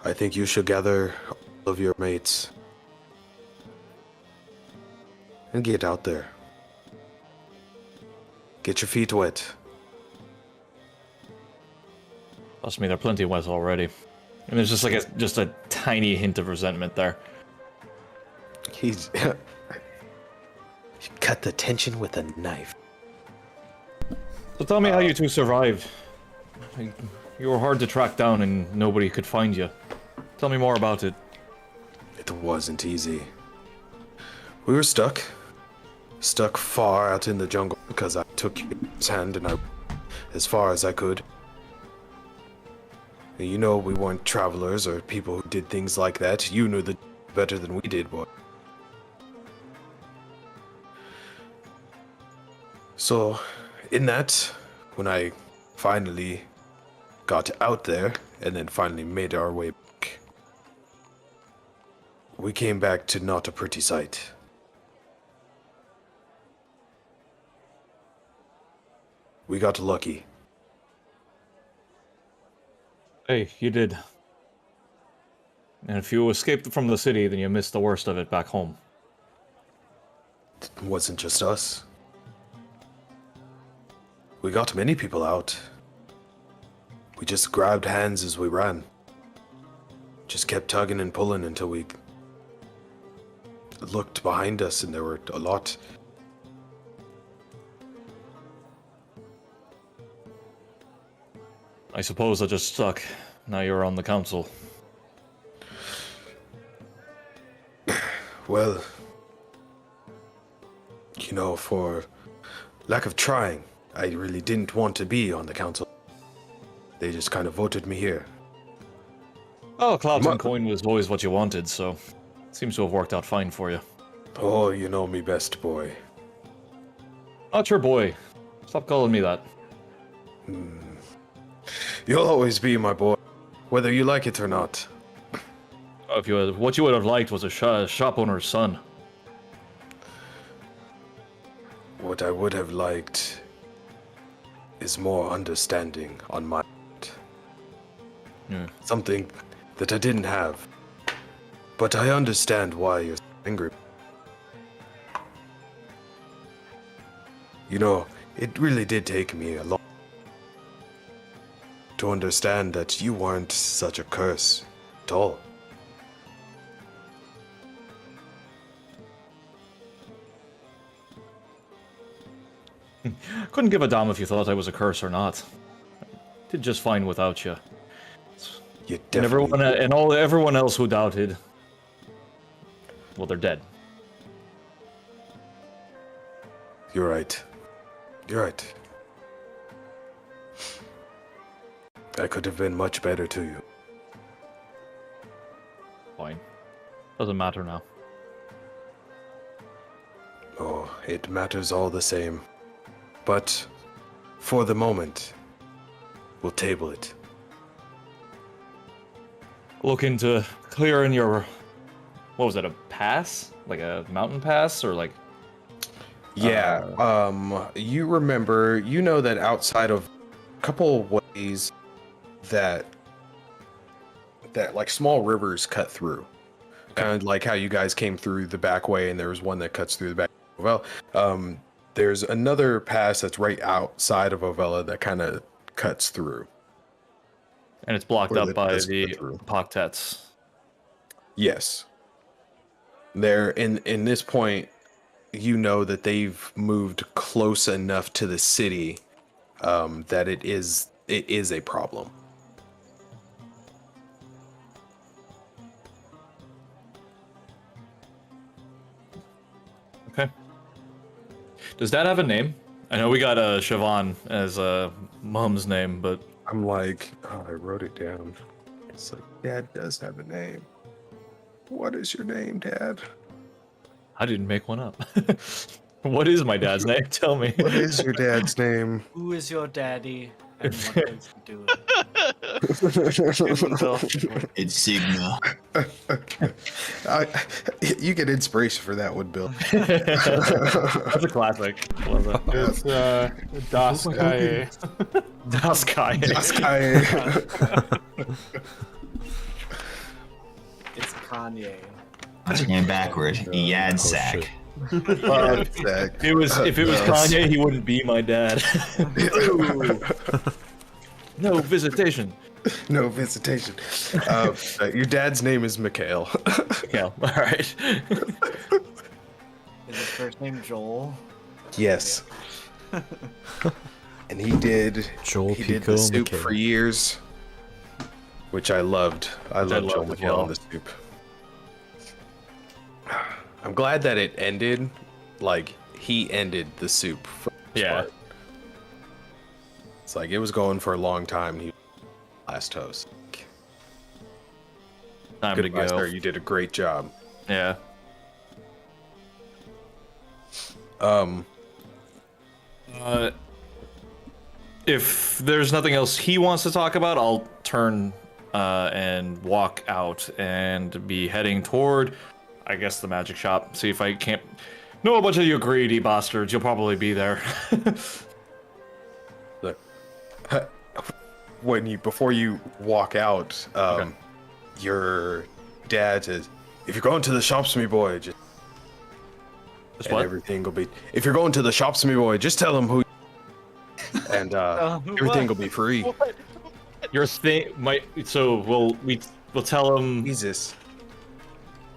I think you should gather all of your mates and get out there. Get your feet wet. Trust me, they're plenty wet already. And there's just like a tiny hint of resentment there. He's... cut the tension with a knife. So tell me how you two survived. You were hard to track down and nobody could find you. Tell me more about it. It wasn't easy. We were stuck. Stuck far out in the jungle because I took his hand and I as far as I could. And you know we weren't travelers or people who did things like that. You knew the better than we did, boy. So, in that, when I finally got out there and then finally made our way back, we came back to not a pretty sight. We got lucky. Hey, you did. And if you escaped from the city, then you missed the worst of it back home. It wasn't just us. We got many people out. We just grabbed hands as we ran. Just kept tugging and pulling until we looked behind us and there were a lot. I suppose I just stuck. Now you're on the council. Well, you know, for lack of trying, I really didn't want to be on the council. They just kind of voted me here. Oh, Clouds and Coin was always what you wanted, so it seems to have worked out fine for you. Oh, you know me best, boy. Not your boy. Stop calling me that. You'll always be my boy, whether you like it or not. If you had, what you would have liked was a shop owner's son. What I would have liked is more understanding on my part. Yeah. Something that I didn't have. But I understand why you're so angry. You know, it really did take me a long to understand that you weren't such a curse at all. Couldn't give a damn if you thought I was a curse or not. Did just fine without you. You And everyone else who doubted, well, they're dead. You're right. You're right. I could have been much better to you. point. Doesn't matter now. Oh, it matters all the same. But for the moment, we'll table it. Look into clearing your, what was it, a pass? Like a mountain pass, or like? Yeah, you remember, you know that outside of a couple of ways that like small rivers cut through. Kind of like how you guys came through the back way and there was one that cuts through the back. Well, there's another pass that's right outside of Ovella that kind of cuts through. And it's blocked Where up the by does the cut through. Poktets. Yes. There in this point, you know that they've moved close enough to the city that it is a problem. Okay. Does Dad have a name? I know we got Siobhan as Mom's name, but I'm like, oh, I wrote it down. It's like, Dad does have a name. What is your name, Dad? I didn't make one up. What is my dad's name? Tell me. What is your dad's name? Who is your daddy, and what does he do? It's Sigma. You get inspiration for that one, Bill. That's a classic. Love it. It's Das Kai. Das Guy. Das guy. It's Kanye. That's your name backward. Yadsack. It was if it was Kanye, he wouldn't be my dad. No visitation. No visitation. Your dad's name is Mikhail. Yeah. All right. Is his first name Joel? Yes. And he did Joel he did Pico the soup Mikhail. for years, which I loved. I loved Joel loved as Mikhail well. in the soup. I'm glad that it ended. Like he ended the soup. For the most Yeah. part. It's like it was going for a long time. He was last host. Time to Goodbye, go. sir. You did a great job. Yeah. If there's nothing else he wants to talk about, I'll turn and walk out and be heading toward, I guess, the magic shop. See if I can't. No, a bunch of you greedy bastards. You'll probably be there. Look, before you walk out, Okay. your dad says, "If you're going to the shops, me boy, just and what? everything will be. If you're going to the shops, me boy, just tell them who, and everything will be free." Your thing might. So we'll tell him Jesus,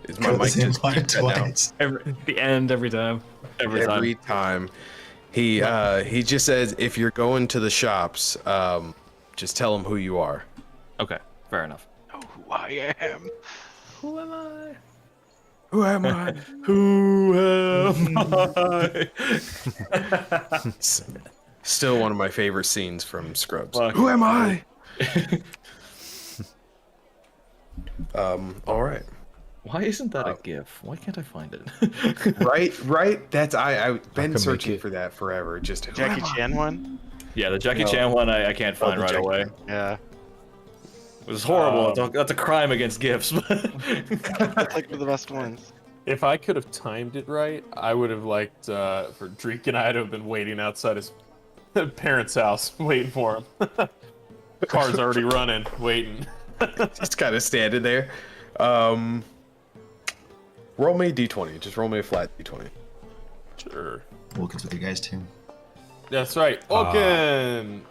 is my mic just keep that down? The end every time. every time. Every time. He just says, if you're going to the shops, just tell them who you are. Okay, fair enough. Know who I am. Who am I? Who am I? Who am I? Still one of my favorite scenes from Scrubs. Fuck. Who am I? All right. Why isn't that a GIF? Why can't I find it? Right. That's I've been can searching make it. for that forever. Just who Jackie am I? Chan one? Yeah, the Jackie No. Chan one I can't find the right Jackie away. Chan. Yeah. It was horrible. That's a crime against GIFs. That's like one of the best ones. If I could have timed it right, I would have liked for Dreek and I to have been waiting outside his parents' house, waiting for him. The car's already running, waiting. Just kind of standing there. Roll me a d20. Just roll me a flat d20. Sure. Wilkins with you guys too. That's right. Vulcan.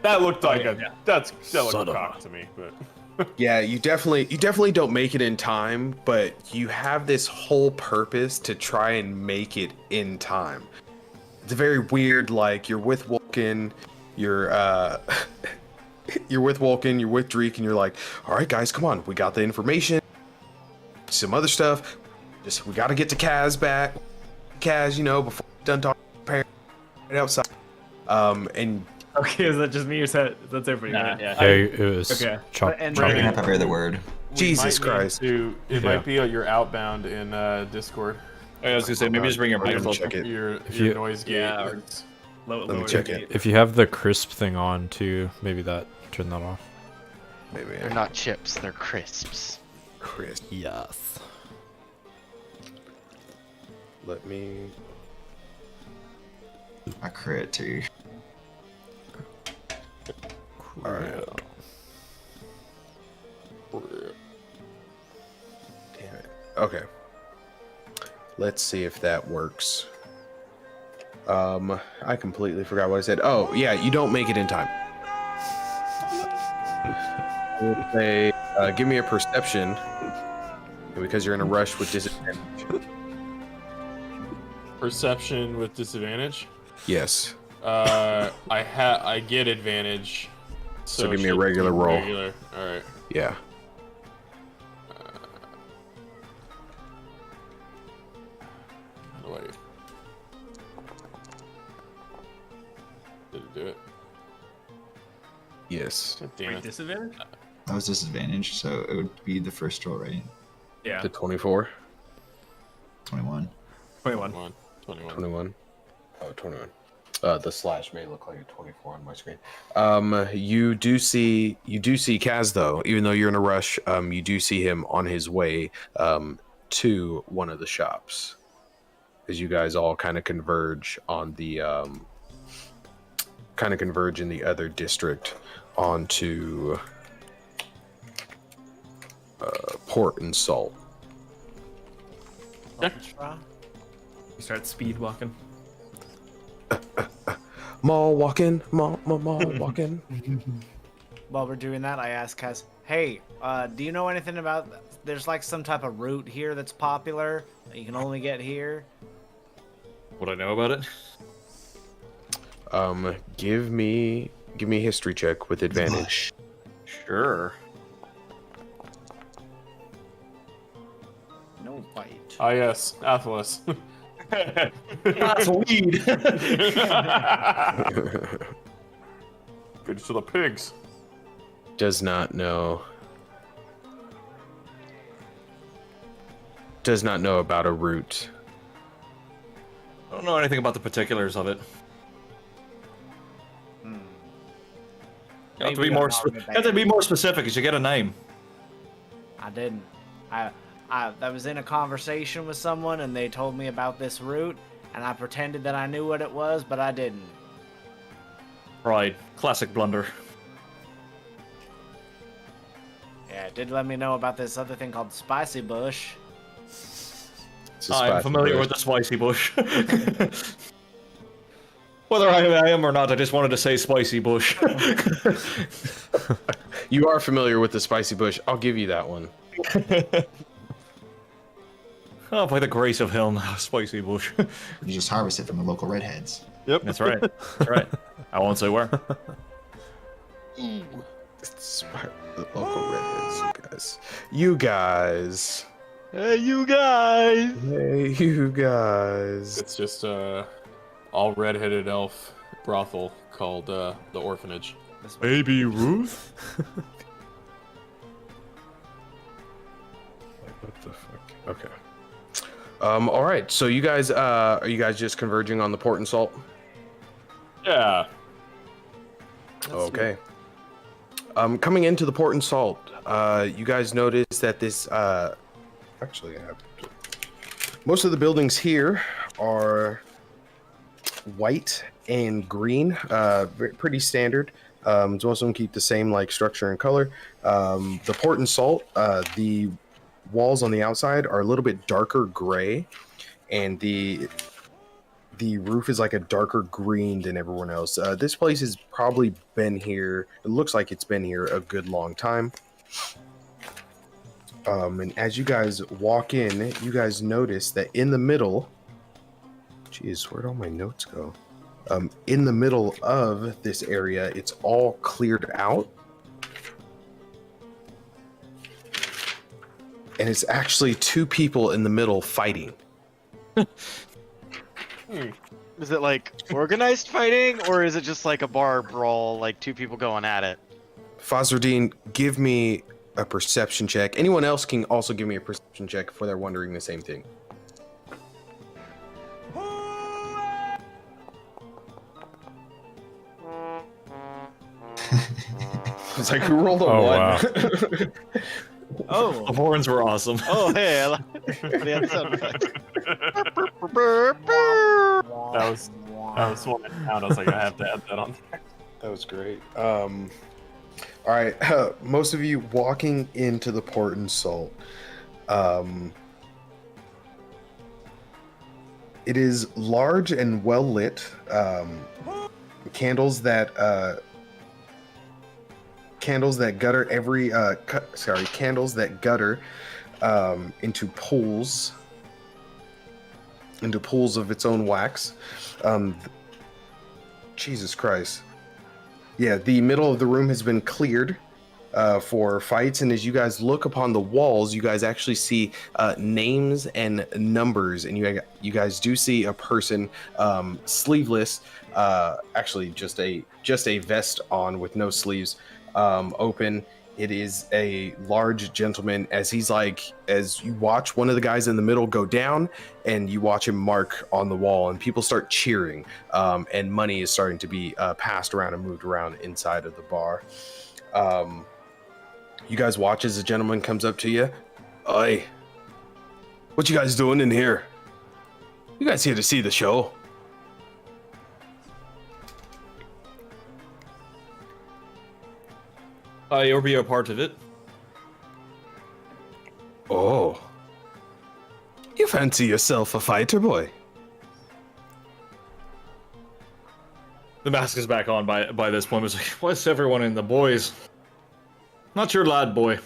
That looked like that looked Son of a- cock to me, but Yeah, you definitely don't make it in time, but you have this whole purpose to try and make it in time. It's very weird. Like you're with Vulcan, you're with Vulcan, you're with Dreek, and you're like, all right, guys, come on, we got the information, some other stuff. Just we got to get to Kaz back, before we're done talking to parents right outside. And Okay, is that just me or is that's everybody? Nah, right? yeah. Yeah, it was Okay. chop. And Try chop. to prepare the word. Jesus might need Christ. It Yeah. might be your outbound in Discord. I was gonna say maybe just bring your Go ahead and microphone. check it. Your you- noise gate. Yeah, or- is- Low, me lower check the it. gate. If you have the crisp thing on too, maybe turn that off. Maybe. They're not chips, they're crisps. Chris. Yes. Let me. I crit too. All right. Damn it. Okay. Let's see if that works. I completely forgot what I said. Oh, yeah, you don't make it in time. We'll say, give me a perception. Because you're in a rush with disadvantage. Perception with disadvantage. Yes. I get advantage. So give it me a should regular be roll. Regular. All right. Yeah. How do I? Did it do it? Yes. God damn Wait, it. disadvantage? That was disadvantage, so it would be the first roll, right? Yeah. The 24. 21. 21. 21. 21. Oh, 21. The slash may look like a 24 on my screen. You do see Kaz though, even though you're in a rush. You do see him on his way to one of the shops, as you guys all kind of converge on the in the other district onto Port and Salt. You start speed walking. Mall walking, mall walking. While we're doing that, I ask Kaz, hey, do you know anything about... There's like some type of route here that's popular that you can only get here? Would I know about it? Give me a history check with advantage. Sure. No bite. Ah, yes, Athelas. That's weed. Good to the pigs. Does not know about a route. I don't know anything about the particulars of it. You have to be Maybe more. I'm not You have to be more specific, as you get a name. I didn't. I was in a conversation with someone and they told me about this route and I pretended that I knew what it was, but I didn't. Pride, classic blunder. Yeah, it did let me know about this other thing called Spicy Bush. It's a I'm spicy familiar bush. with the spicy bush. Whether I am or not, I just wanted to say spicy bush. You are familiar with the spicy bush. I'll give you that one. Oh, by the grace of him, spicy bush. You just harvest it from the local redheads. Yep, that's right. That's right. I won't say where. It's the local redheads, you guys. Hey, you guys! Hey, you guys. It's just all redheaded elf brothel called the Orphanage. Baby Ruth? What the fuck? Okay. All right. So you guys, are you guys just converging on the Port and Salt? Yeah. Okay. Coming into the Port and Salt, you guys notice that this, actually, most of the buildings here are white and green, pretty standard. Most of them keep the same like structure and color. The Port and Salt, the walls on the outside are a little bit darker gray, and the roof is like a darker green than everyone else. This place has probably been here. It looks like it's been here a good long time. And as you guys walk in, you guys notice that in the middle, geez, where'd all my notes go? In the middle of this area, it's all cleared out. And it's actually two people in the middle fighting. Is it like organized fighting, or is it just like a bar brawl, like two people going at it? Fazardine, give me a perception check. Anyone else can also give me a perception check if they're wondering the same thing. It's like, who rolled a Oh, one? wow. Oh. The horns were awesome. Oh, hey. The other sound effects. That was one down. I was like, I have to add that on there. That was great. All right, most of you walking into the port and salt. It is large and well lit. Candles that gutter every candles that gutter into pools of its own wax. Jesus Christ. Yeah, the middle of the room has been cleared for fights, and as you guys look upon the walls, you guys actually see names and numbers, and you guys do see a person sleeveless, actually just a vest on with no sleeves, open. It is a large gentleman, as you watch one of the guys in the middle go down, and you watch him mark on the wall, and people start cheering, and money is starting to be passed around and moved around inside of the bar. You guys watch as the gentleman comes up to you. Oi, what you guys doing in here? You guys here to see the show? You'll be a part of it. Oh, you fancy yourself a fighter, boy? The mask is back on by this point. It's like, what's everyone in the boys? Not your lad, boy.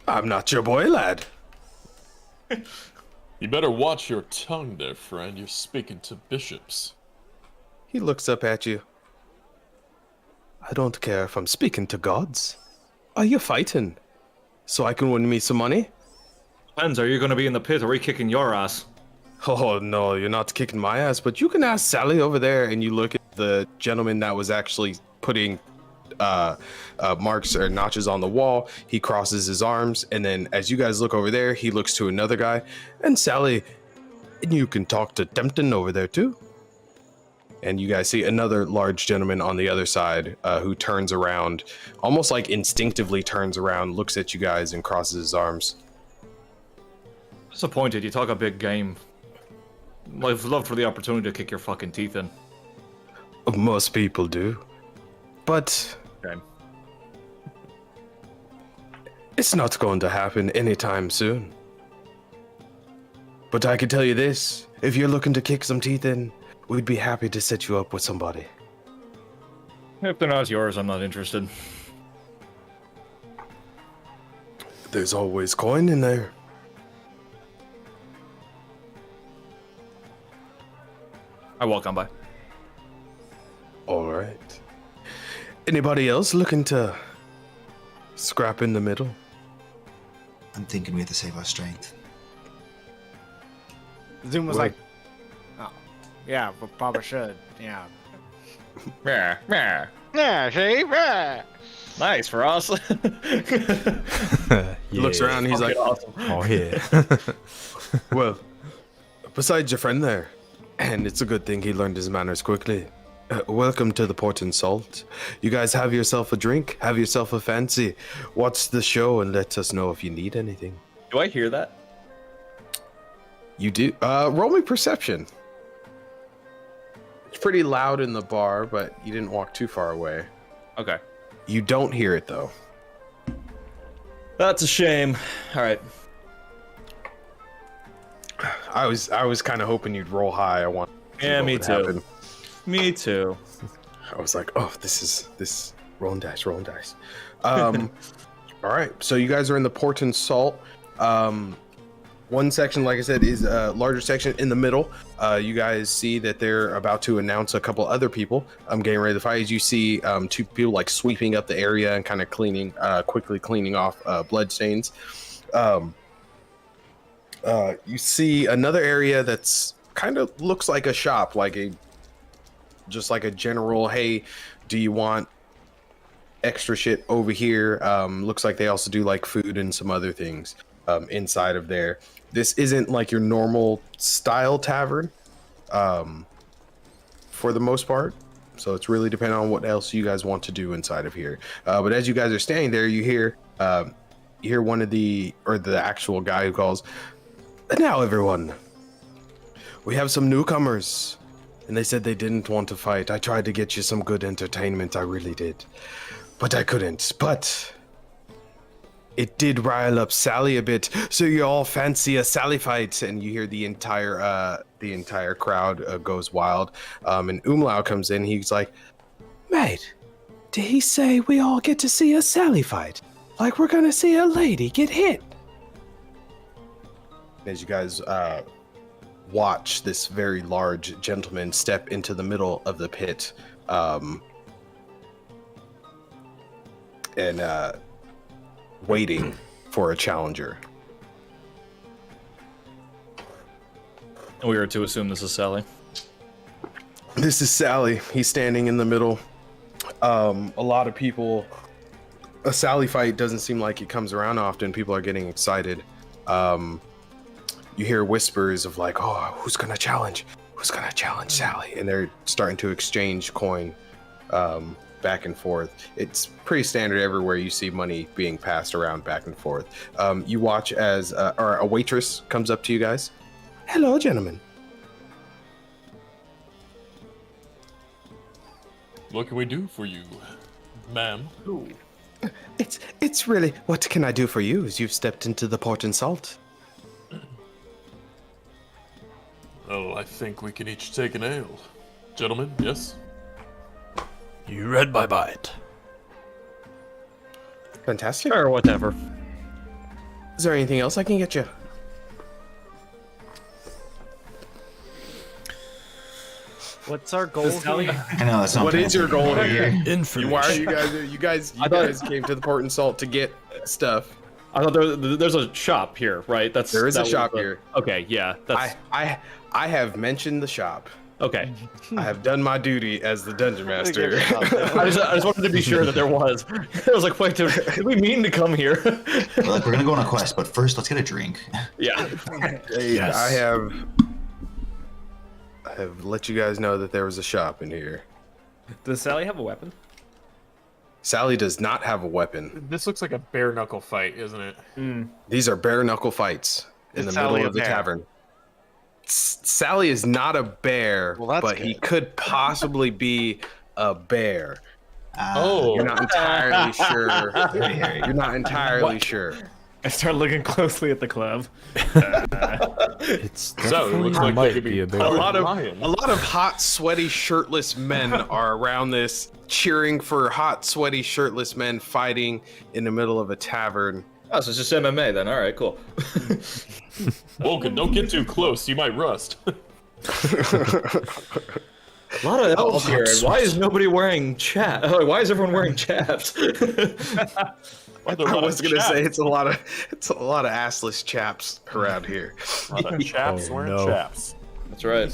I'm not your boy, lad. You better watch your tongue there, friend. You're speaking to bishops. He looks up at you. I don't care if I'm speaking to gods. Are you fighting? So I can win me some money? Depends, are you gonna be in the pit or are we kicking your ass? Oh, no, you're not kicking my ass, but you can ask Sally over there, and you look at the gentleman that was actually putting marks or notches on the wall. He crosses his arms, and then as you guys look over there, he looks to another guy, and Sally, and you can talk to Tempton over there too. And you guys see another large gentleman on the other side who turns around, almost like instinctively turns around, looks at you guys, and crosses his arms. Disappointed, you talk a big game. I've loved for the opportunity to kick your fucking teeth in. Most people do. But Okay. it's not going to happen anytime soon. But I can tell you this, if you're looking to kick some teeth in, we'd be happy to set you up with somebody. If they're not yours, I'm not interested. There's always coin in there. I walk on by. All right. Anybody else looking to scrap in the middle? I'm thinking we have to save our strength. Zoom was Well- like, oh, yeah, we probably should. Yeah. Yeah, see? Yeah. Nice for us. He looks around and he's like, awesome. Oh yeah. well, besides your friend there, and it's a good thing he learned his manners quickly. Welcome to the Port and Salt. You guys have yourself a drink, have yourself a fancy. Watch the show and let us know if you need anything. Do I hear that? You do. Roll me perception. It's pretty loud in the bar, but you didn't walk too far away. Okay. You don't hear it though. That's a shame. All right. I was kind of hoping you'd roll high. I want. to see Yeah, what me would too. happen. Me too. I was like, oh, this rolling dice. All right, so you guys are in the Port and Salt. One section, like I said, is a larger section in the middle. You guys see that they're about to announce a couple other people. I'm getting ready to fight. As you see, two people like sweeping up the area and kind of quickly cleaning off blood stains. You see another area that's kind of looks like a shop, just like a general, hey, do you want extra shit over here. Looks like they also do like food and some other things inside of there. This isn't like your normal style tavern, for the most part. So it's really dependent on what else you guys want to do inside of here. But as you guys are standing there, you hear one of the actual guy who calls, "Now everyone, we have some newcomers." And they said they didn't want to fight. I tried to get you some good entertainment, I really did. But I couldn't. But it did rile up Sally a bit. So you all fancy a Sally fight? And you hear the entire crowd goes wild. And Umlau comes in. He's like, "Mate, did he say we all get to see a Sally fight? Like we're gonna see a lady get hit?" As you guys watch this very large gentleman step into the middle of the pit, and waiting for a challenger. We are to assume this is Sally. This is Sally. He's standing in the middle. A lot of people. A Sally fight doesn't seem like it comes around often. People are getting excited. You hear whispers of like, "Oh, who's gonna challenge? Who's gonna challenge Sally?" And they're starting to exchange coin back and forth. It's pretty standard everywhere you see money being passed around back and forth. You watch as or a waitress comes up to you guys. "Hello, gentlemen." What can we do for you, ma'am? It's really, what can I do for you as you've stepped into the port and salt? Oh, I think we can each take an ale. Gentlemen, yes? You read my mind. Fantastic. Or whatever. Is there anything else I can get you? What's our goal here? I know that's not. What is your goal here? Information. Why are you guys came to the port and salt to get stuff. I thought there's a shop here, right? There is a shop here. Okay, yeah. That's I have mentioned the shop. okay. I have done my duty as the dungeon master. I just wanted to be sure that there was. I was like, wait, did we mean to come here? Look, we're gonna go on a quest, but first let's get a drink. Yeah. Yes. I have let you guys know that there was a shop in here. Does Sally have a weapon? Sally does not have a weapon. This looks like a bare knuckle fight, isn't it? These are bare knuckle fights in the Sally middle a of the bear? tavern. Sally is not a bear, Well, that's but he good. could possibly be a bear. Oh. You're not entirely sure. Very hairy. You're not entirely sure. I start looking closely at the club. It's So, it looks like might it could be be a a bear. lot A Lion. lot of hot, sweaty, shirtless men are around this, cheering for hot, sweaty, shirtless men fighting in the middle of a tavern. Oh, so it's just MMA then. All right, cool. Vulcan, don't get too close. You might rust. A lot of elves here. And why is nobody wearing why is everyone wearing chaps? I was gonna say it's a lot of assless chaps around here. A lot of chaps Oh, wearing no. chaps. That's right.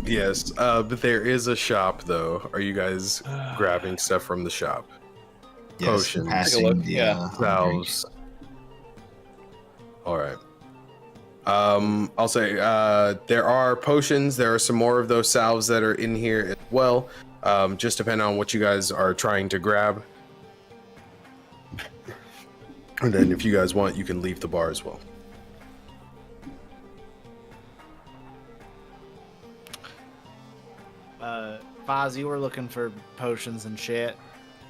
Yes, but there is a shop though. Are you guys grabbing stuff from the shop? Yes, Potions. passing Take a look, the yeah. Valves. All right. I'll say there are potions. There are some more of those salves that are in here as well. Just depending on what you guys are trying to grab. And then if you guys want, you can leave the bar as well. Foz, you were looking for potions and shit.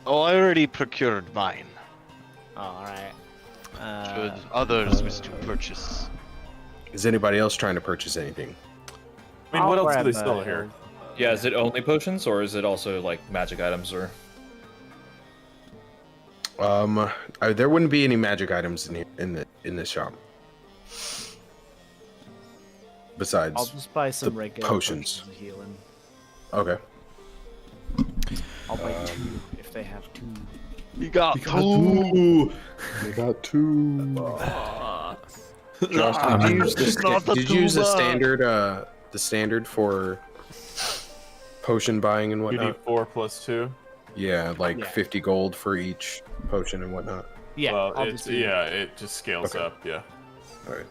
Oh, I already procured mine. Oh, alright. Should others wish to purchase? Is anybody else trying to purchase anything? I mean, what I'll else do grab they sell a- here? Yeah, is it only potions or is it also like magic items or? There wouldn't be any magic items in here in this shop. Besides, I'll just buy some the regular potions. and healing. okay. I'll buy two if they have two. You got We got two. Josh, did you use did you use the standard for potion buying and You need whatnot? 4 plus 2. Yeah, like Yeah. 50 gold for each potion and whatnot. Yeah. Well, I'll it's just do yeah, it just scales Okay. up. Yeah. All right.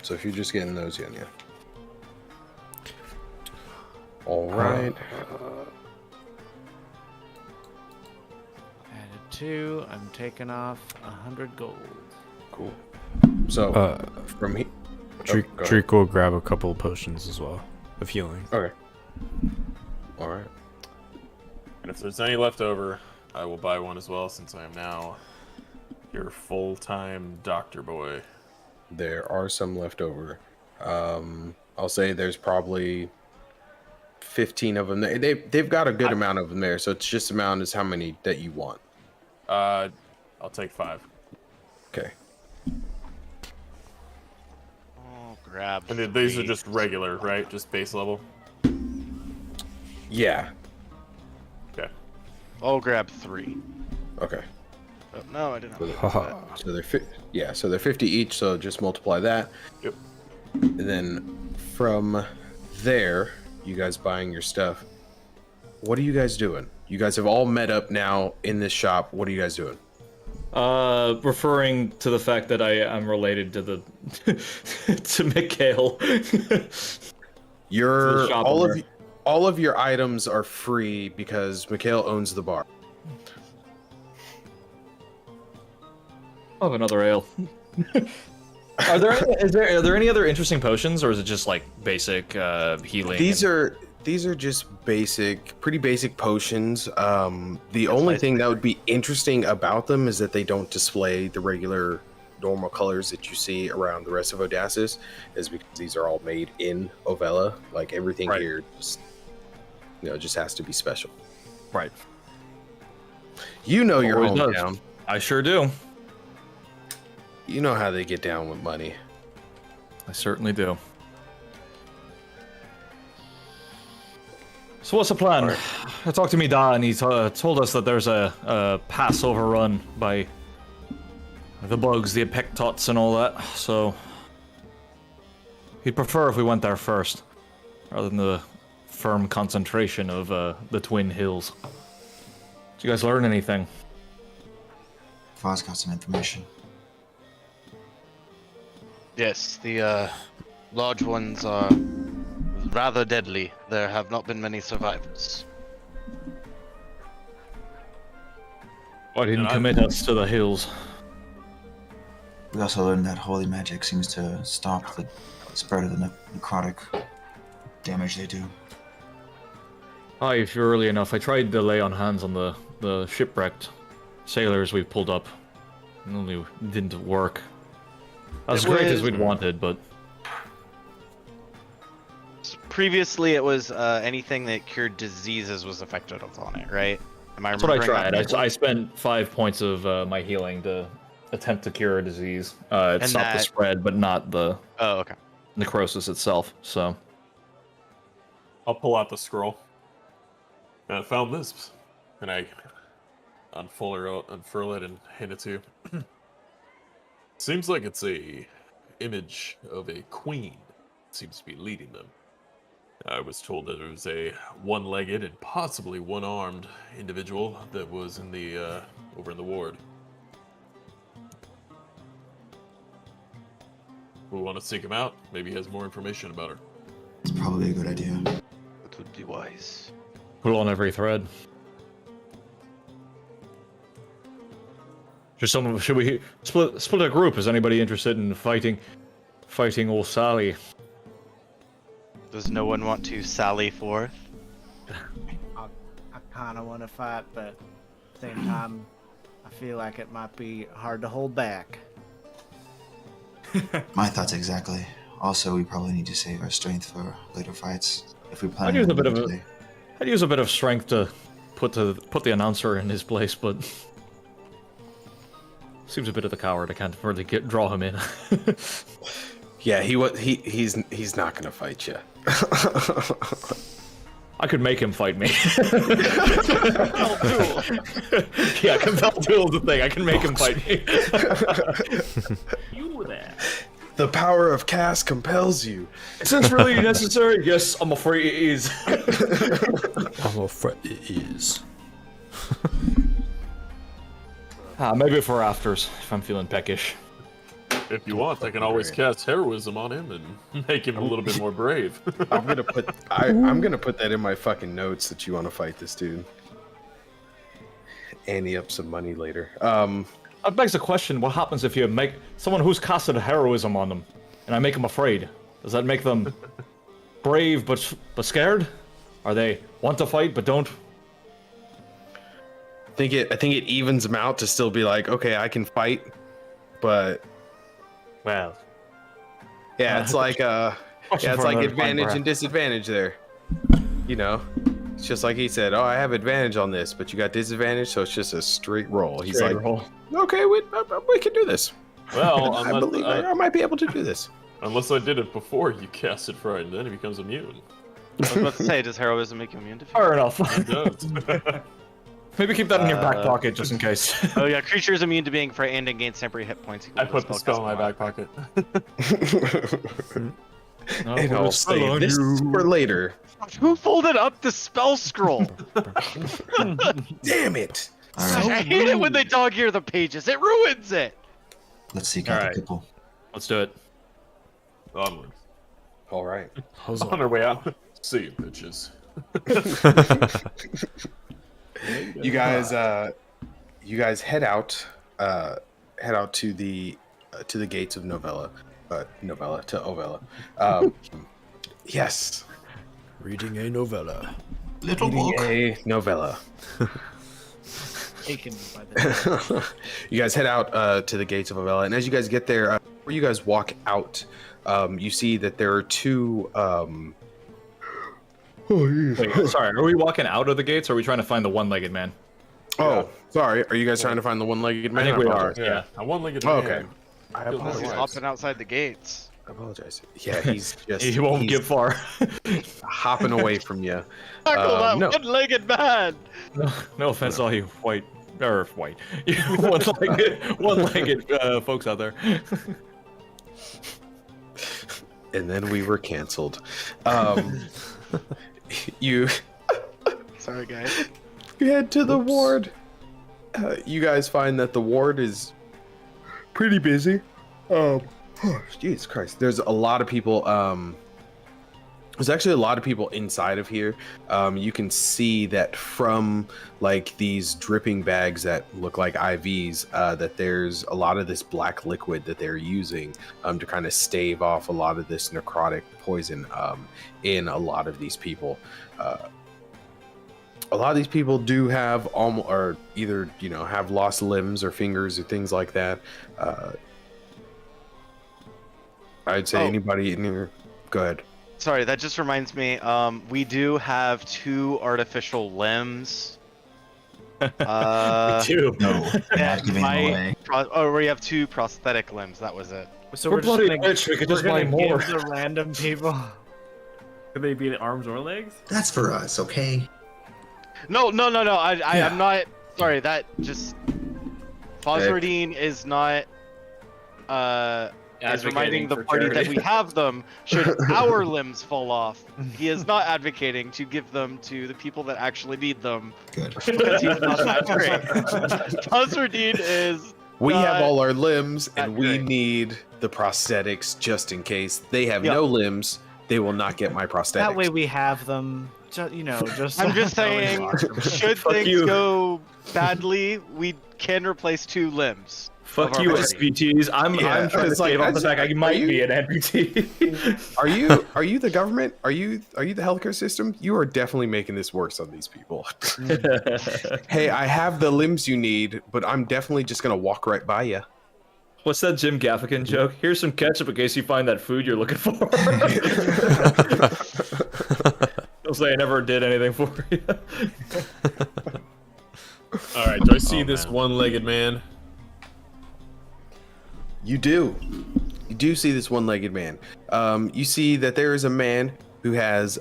So if you're just getting those in, yeah. All right. Added 2. I'm taking off 100 gold. Cool. So from here. Dreek will grab a couple of potions as well of healing. Okay. All right. And if there's any left over, I will buy one as well, since I am now your full-time doctor boy. There are some left over. I'll say there's probably 15 of them. They've got a good amount of them there, so it's just amount is how many that you want. I'll take 5. Okay. Oh, grab. And these are 3. just regular, right? Just base level. Yeah. Okay. I'll grab 3. Okay. Oh, no, I didn't. So Haha. So they're 50 each, so just multiply that. Yep. And then from there, you guys buying your stuff. What are you guys doing? You guys have all met up now in this shop. What are you guys doing? Referring to the fact that I am related to the to Mikhail. Your shop all owner. of all of your items are free because Mikhail owns the bar. I'll have another ale. Are there any other interesting potions, or is it just like basic healing? These are just pretty basic potions. The only thing that would be interesting about them is that they don't display the regular normal colors that you see around the rest of Odasses, is because these are all made in Ovella. Like everything Right. here just has to be special. Right. You know your Always does. hometown. I sure do. You know how they get down with money. I certainly do. So what's the plan? I talked to Mida, and he told us that there's a pass overrun by the bugs, the Epectots, and all that. So he'd prefer if we went there first, rather than the firm concentration of the Twin Hills. Did you guys learn anything? Foz got some information. Yes, the large ones are rather deadly. There have not been many survivors. Why didn't And I- commit us to the hills? We also learned that holy magic seems to stop the spread of the necrotic damage they do. Aye, if you're early enough. I tried to lay on hands on the shipwrecked sailors we pulled up. It only didn't work. As It great as was- we'd wanted, but Previously, it was anything that cured diseases was affected on it, right? Am I that's what I remembering that tried. correctly? I spent 5 points of my healing to attempt to cure a disease. It And stopped the that- spread, but not the Oh, okay. necrosis itself. So I'll pull out the scroll. And I found this, and I unfurl it and hand it to you. Seems like it's a image of a queen. Seems to be leading them. I was told that it was a one-legged and possibly one-armed individual that was in the over in the ward. We want to seek him out. Maybe he has more information about her. It's probably a good idea. That would be wise. pull on every thread. Should we split a group? Is anybody interested in fighting old Sally? Does no one want to sally forth? I kind of want to fight, but at the same time, I feel like it might be hard to hold back. My thoughts exactly. Also, we probably need to save our strength for later fights. If we plan I'd use on a bit of today. I'd use a bit of strength to put the announcer in his place, but seems a bit of the coward. I can't really draw him in. Yeah, he's not gonna fight you. I could make him fight me. Yeah, compel duel is the thing. I can make him fight me. You there. The power of cast compels you. Since really necessary, yes, I'm afraid it is. I'm afraid it is. Maybe for afters, if I'm feeling peckish. If you want, I can always cast heroism on him and make him a little bit more brave. I'm gonna put that in my fucking notes that you want to fight this dude. Ante up some money later. That begs the question: what happens if you make someone who's casted heroism on them, and I make them afraid? Does that make them brave but scared? Are they want to fight but don't? I think it evens them out to still be like, okay, I can fight, but Well, yeah, it's like question it's for like another time, advantage perhaps. and disadvantage there. You know, it's just like he said. Oh, I have advantage on this, but you got disadvantage, so it's just a straight roll. He's Straight like, roll. okay, we can do this. Well, I believe I might be able to do this. unless I did it before you casted Fright, and then he becomes immune. I was about to say, does heroism make you immune to fear? Fair enough. It does. Maybe keep that in your back pocket just in case. Oh yeah, creatures immune to being frightened and gain temporary hit points. I put the spell in my back pocket. No, And we'll I'll spell save on this you. for later. Who folded up the spell scroll? Damn it! All I right, hate it when they dog ear the pages. It ruins it. let's seek out Alright. the people. Let's do it. Onward. All right. On our way out. See you, bitches. You guys head out to the gates of Novella to Ovella. Yes, Reading a novella. Little reading book. a novella. Taken by the You guys head out to the gates of Ovella, and as you guys get there, where you guys walk out, you see that there are two. Wait, sorry, are we walking out of the gates, or are we trying to find the one-legged man? Oh, sorry. Are you guys trying to find the one-legged man? I think we are. apologize. Yeah. A one-legged Oh, man. okay. I Feels apologize. He's nice. hopping outside the gates. I apologize. Yeah, he's just He won't he's get far. hopping away from you. Tackle that no. one-legged man. No offense, all you white you one-legged folks out there. And then we were canceled. You Sorry, guys. head to the ward. You guys find that the ward is pretty busy. Jesus Christ. There's a lot of people. There's actually a lot of people inside of here. You can see that from like these dripping bags that look like IVs, that there's a lot of this black liquid that they're using to kind of stave off a lot of this necrotic poison in a lot of these people. A lot of these people do have or either have lost limbs or fingers or things like that. I'd say anybody in here. Go ahead. Sorry, that just reminds me. We do have 2 artificial limbs. Two. No, Yeah, not giving them away. we have 2 prosthetic limbs. That was it. So We're we're just bloody gonna, rich, we could we're just buy gonna more. give the random people. Could they be arms or legs? That's for us, okay? No. Yeah. I'm not. Sorry, that just. Fosfordine is not. Is reminding Advocating the for party that charity. we have them should our limbs fall off. He is not advocating to give them to the people that actually need them Good. because he's not that great. Fosfordine is. We have not all our limbs, and that we great. need the prosthetics just in case they have Yeah. no limbs. They will not get my prosthetics. That way we have them. Just I'm just saying, should Fuck things you. go badly, we can replace 2 limbs. Fuck of our you, party. SPTs. I'm Yeah, trying to it's like, save off the fact I might you- be an amputee. Are you the government? Are you the healthcare system? You are definitely making this worse on these people. Hey, I have the limbs you need, but I'm definitely just gonna walk right by you. What's that Jim Gaffigan joke? Here's some ketchup in case you find that food you're looking for. Don't say I never did anything for you. All right, do I see Oh, this man. one-legged man? You do. You do see this one-legged man. You see that there is a man who has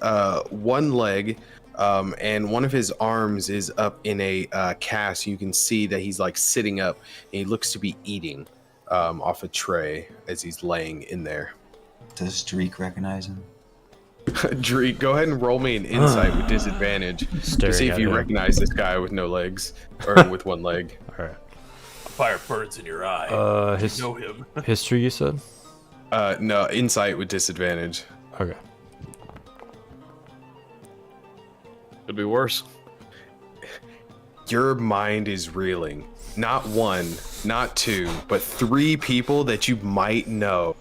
one leg, and one of his arms is up in a cast. You can see that he's like sitting up, and he looks to be eating off a tray as he's laying in there. Does Streak recognize him? Dreek, go ahead and roll me an insight with disadvantage to Staring see if at you him. recognize this guy with no legs or with one leg. All right. Fire burns in your eye. His Know him. history, you said? No, insight with disadvantage. Okay. Could be worse. Your mind is reeling. Not one, not two, but 3 people that you might know.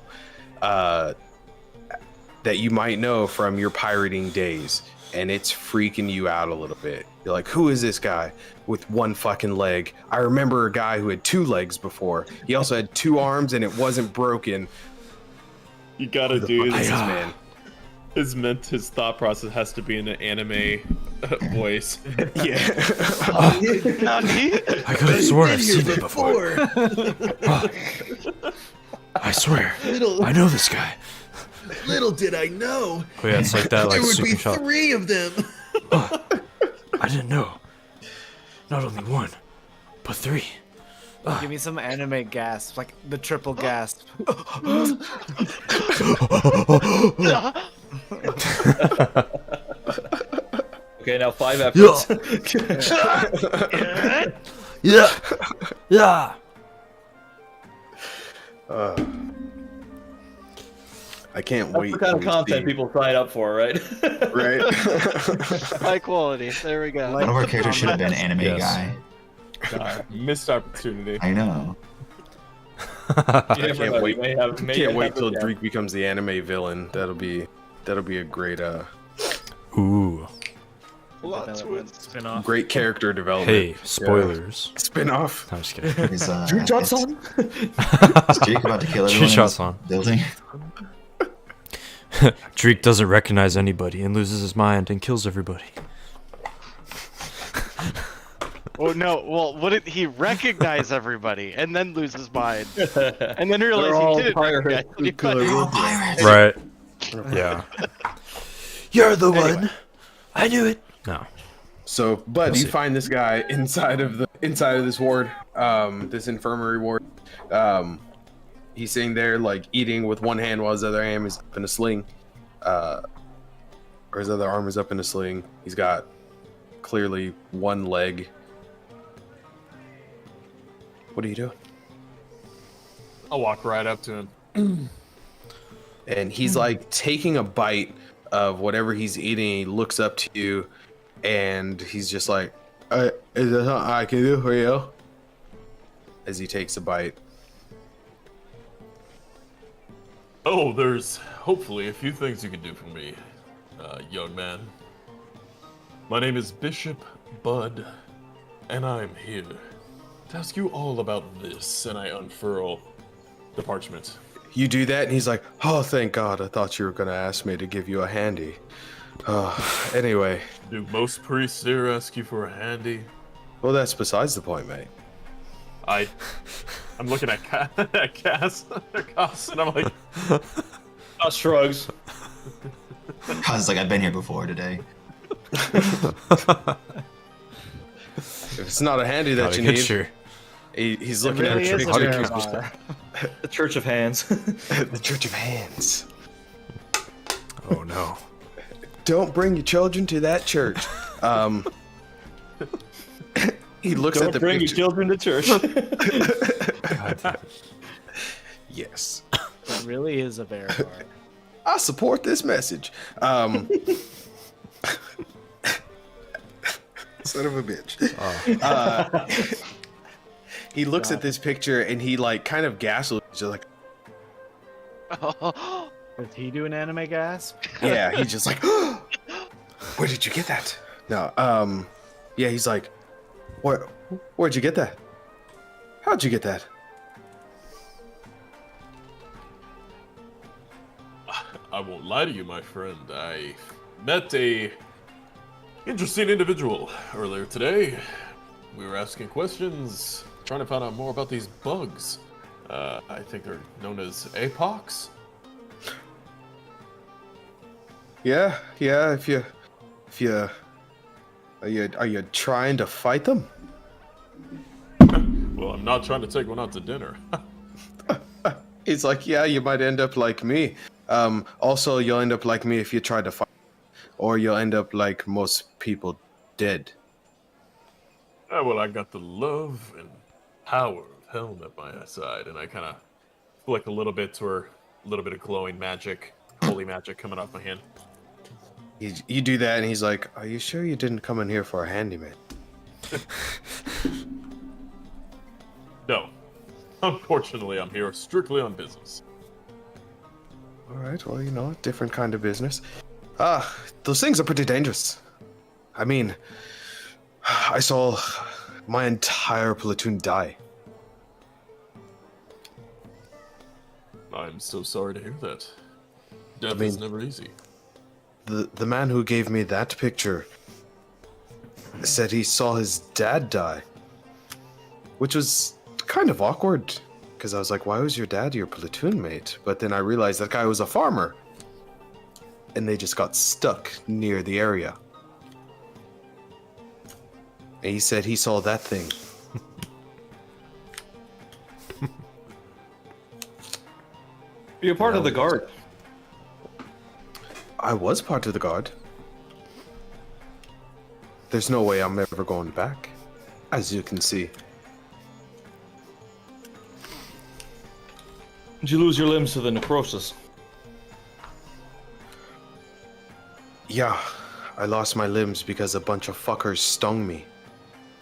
That you might know from your pirating days, and it's freaking you out a little bit. You're like, who is this guy with one fucking leg? I remember a guy who had 2 legs before. He also had 2 arms, and it wasn't broken. You gotta Who the do fuck is this. this man? His thought process has to be in an anime voice. Yeah. Nani? I could have sworn I've seen it before. I swear. I know this guy. Little did I know Oh yeah, it's like that, like there would super be shot. 3 of them. I didn't know. Not only 1, but 3. Give me some anime gasp, like the triple gasp. Okay, now 5 efforts. Yeah. Yeah. I can't That's wait. the kind of till we content see- people sign up for, right? Right? High quality. There we go. One of our characters should have been anime Yes. guy. Missed opportunity. I know. I can't wait. Can't Can't wait till Dreek becomes the anime villain. That'll be a great Ooh. Spin off. great character development. Hey, spoilers. Spin-off. No, I'm just kidding. Is, shots is on? Drake about to kill Two everyone in shots his on. building? Dreek doesn't recognize anybody and loses his mind and kills everybody. Oh no! Well, wouldn't he recognize everybody and then lose his mind, and then realize he didn't recognize anybody? They're all pirates. Right. Yeah. You're the one. I knew it. No. So, but you see. find this guy inside of this ward, this infirmary ward. He's sitting there like eating with one hand while his other hand is up in a sling, or his other arm is up in a sling. He's got clearly one leg. What are you doing? I'll walk right up to him. And he's like taking a bite of whatever he's eating. He looks up to you, and he's just like, "Is there something I can do for you?" As he takes a bite. Oh, there's hopefully a few things you can do for me, young man. My name is Bishop Bud, and I'm here to ask you all about this. And I unfurl the parchment. You do that, and he's like, "Oh, thank God! I thought you were gonna ask me to give you a handy." Anyway, Do most priests here ask you for a handy? well, that's besides the point, mate. I'm looking at Cass, and I'm like, Shrugs. I was like, I've been here before today. If it's not a handy that Got a you good need, shirt. he's looking Really at is your a picture. Jeremiah. The Church of Hands. The Church of Hands. Oh no. Don't bring your children to that church. He looks at Don't the bring your picture. children to church. Yes, It really is a bear bar. I support this message. Son of a bitch. He looks at this picture and he like kind of gasps. He's just like, Did he do an anime gasp? yeah. He's just like, where did you get that? No. Yeah. He's like, where'd you get that? How'd you get that? I won't lie to you, my friend. I met a interesting individual earlier today. We were asking questions, trying to find out more about these bugs. I think they're known as apox. Yeah. If you, are you trying to fight them? Well, I'm not trying to take one out to dinner. He's like, yeah, you might end up like me. Also, you'll end up like me if you try to fight, or you'll end up like most people dead. Well, I got the love and power of Helm at my side, and I kind of flick a little bit to her, a little bit of glowing magic, holy magic coming off my hand. You do that, and he's like, "Are you sure you didn't come in here for a handyman?" No. Unfortunately, I'm here strictly on business. All right, well, you know, different kind of business. Those things are pretty dangerous. I mean, I saw my entire platoon die. I'm so sorry to hear that. Death mean- is never easy. The man who gave me that picture said he saw his dad die, which was kind of awkward, because I was like, why was your dad your platoon mate? But then I realized that guy was a farmer, and they just got stuck near the area. And he said he saw that thing. You're part of the guard. I was part of the guard. There's no way I'm ever going back, as you can see. Did you lose your limbs to the necrosis? Yeah, I lost my limbs because a bunch of fuckers stung me.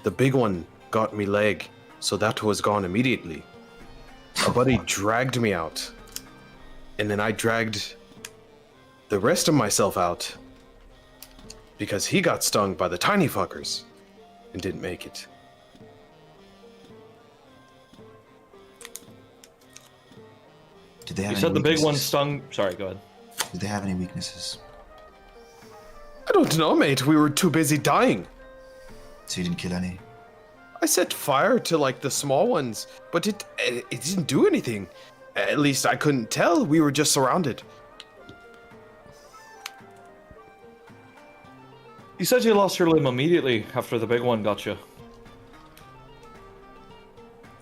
The big one got me leg, so that was gone immediately. A buddy dragged me out, and then I dragged the rest of myself out because he got stung by the tiny fuckers and didn't make it. Did they have You any said the big one weaknesses? stung. Sorry, go ahead. Did they have any weaknesses? I don't know, mate. We were too busy dying. So you didn't kill any? I set fire to like the small ones, but it didn't do anything. At least I couldn't tell. We were just surrounded. You said you lost your limb immediately after the big one got you.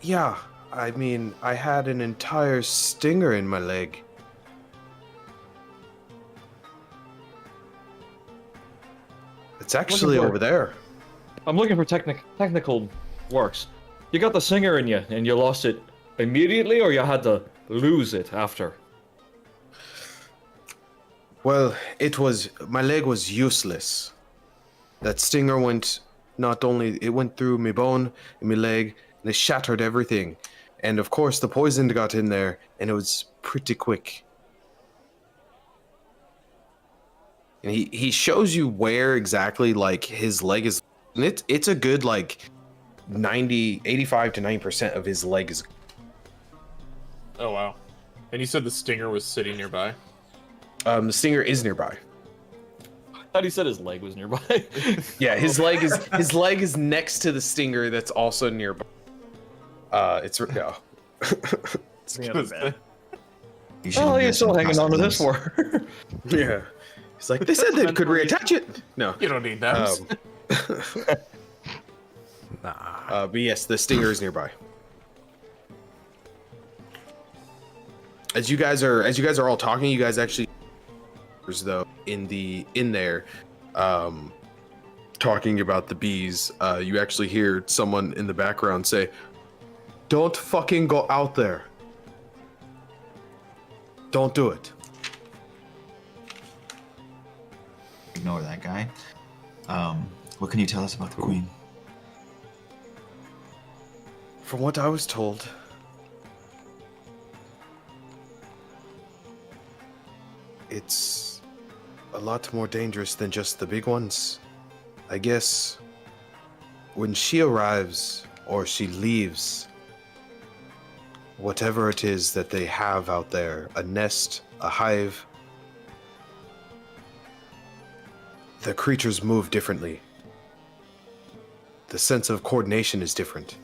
Yeah, I mean, I had an entire stinger in my leg. It's actually for- over there. I'm looking for technical works. You got the singer in you, and you lost it immediately, or you had to lose it after? Well, my leg was useless. That stinger went, not only, it went through my bone and my leg, and it shattered everything. And of course, the poison got in there, and it was pretty quick. And he shows you where exactly, like, his leg is, and it's a good, like, 85 to 90% of his leg is. Oh, wow. And you said the stinger was sitting nearby? The stinger is nearby. I thought he said his leg was nearby. Yeah, his leg is next to the stinger that's also nearby. It's no. You should Oh, you're invest still in hanging on to this prosthetics. for. Yeah. He's like, they said they could reattach it. No. You don't need that. But yes, the stinger is nearby. As you guys are all talking, you guys actually, though, in there, talking about the bees. You actually hear someone in the background say, "Don't fucking go out there. Don't do it." Ignore that guy. What can you tell us about the queen? From what I was told, it's a lot more dangerous than just the big ones. I guess when she arrives or she leaves, whatever it is that they have out there, a nest, a hive, the creatures move differently. The sense of coordination is different.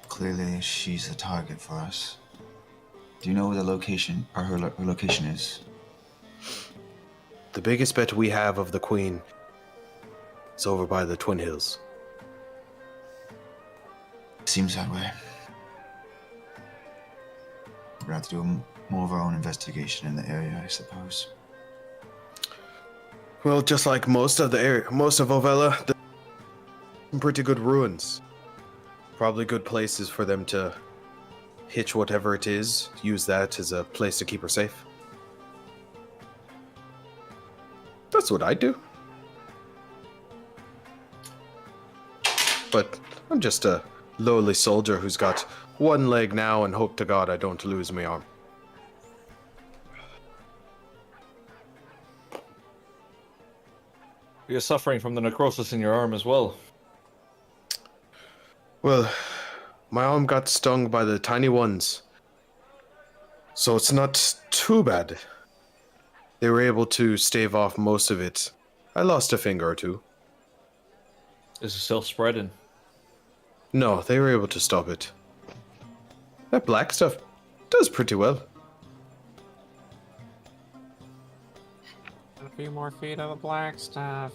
Clearly, she's the target for us. Do you know where the location, or her location is? The biggest bet we have of the Queen is over by the Twin Hills. Seems that way. We'll have to do more of our own investigation in the area, I suppose. Well, just like most of the area, most of Ovella, there's some pretty good ruins. Probably good places for them to hitch whatever it is. Use that as a place to keep her safe. That's what I do. But I'm just a lowly soldier who's got one leg now and hope to God I don't lose my arm. You're suffering from the necrosis in your arm as well. Well, my arm got stung by the tiny ones. So it's not too bad. They were able to stave off most of it. I lost a finger or two. Is it still spreading? No, they were able to stop it. That black stuff does pretty well. A few more feet of the black stuff.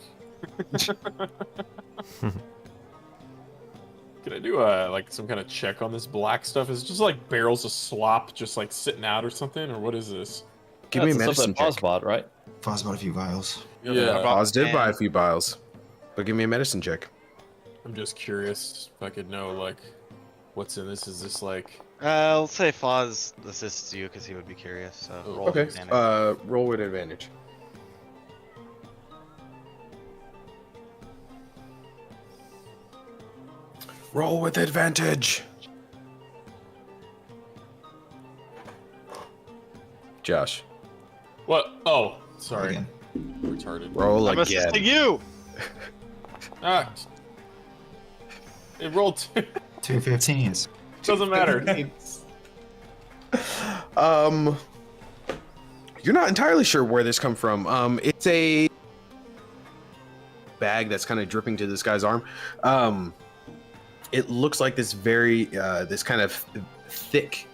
Can I do like some kind of check on this black stuff? Is it just like barrels of slop just like sitting out or something, or what is this? Give me a medicine check. Phosbot, right? Foz bought a few vials. Yeah, Oz did buy a few vials, but give me a medicine check. I'm just curious if I could know like what's in this. Is this like I'll say Foz assists you because he would be curious. So Oh, roll Okay, advantage. roll with advantage. Roll with advantage. Josh, what? Oh, sorry, Again. retarded. roll I'm again. assisting you. Ah, it rolled. Two 15s. Doesn't matter. You're not entirely sure where this come from. It's a bag that's kind of dripping to this guy's arm. It looks like this very this kind of thick,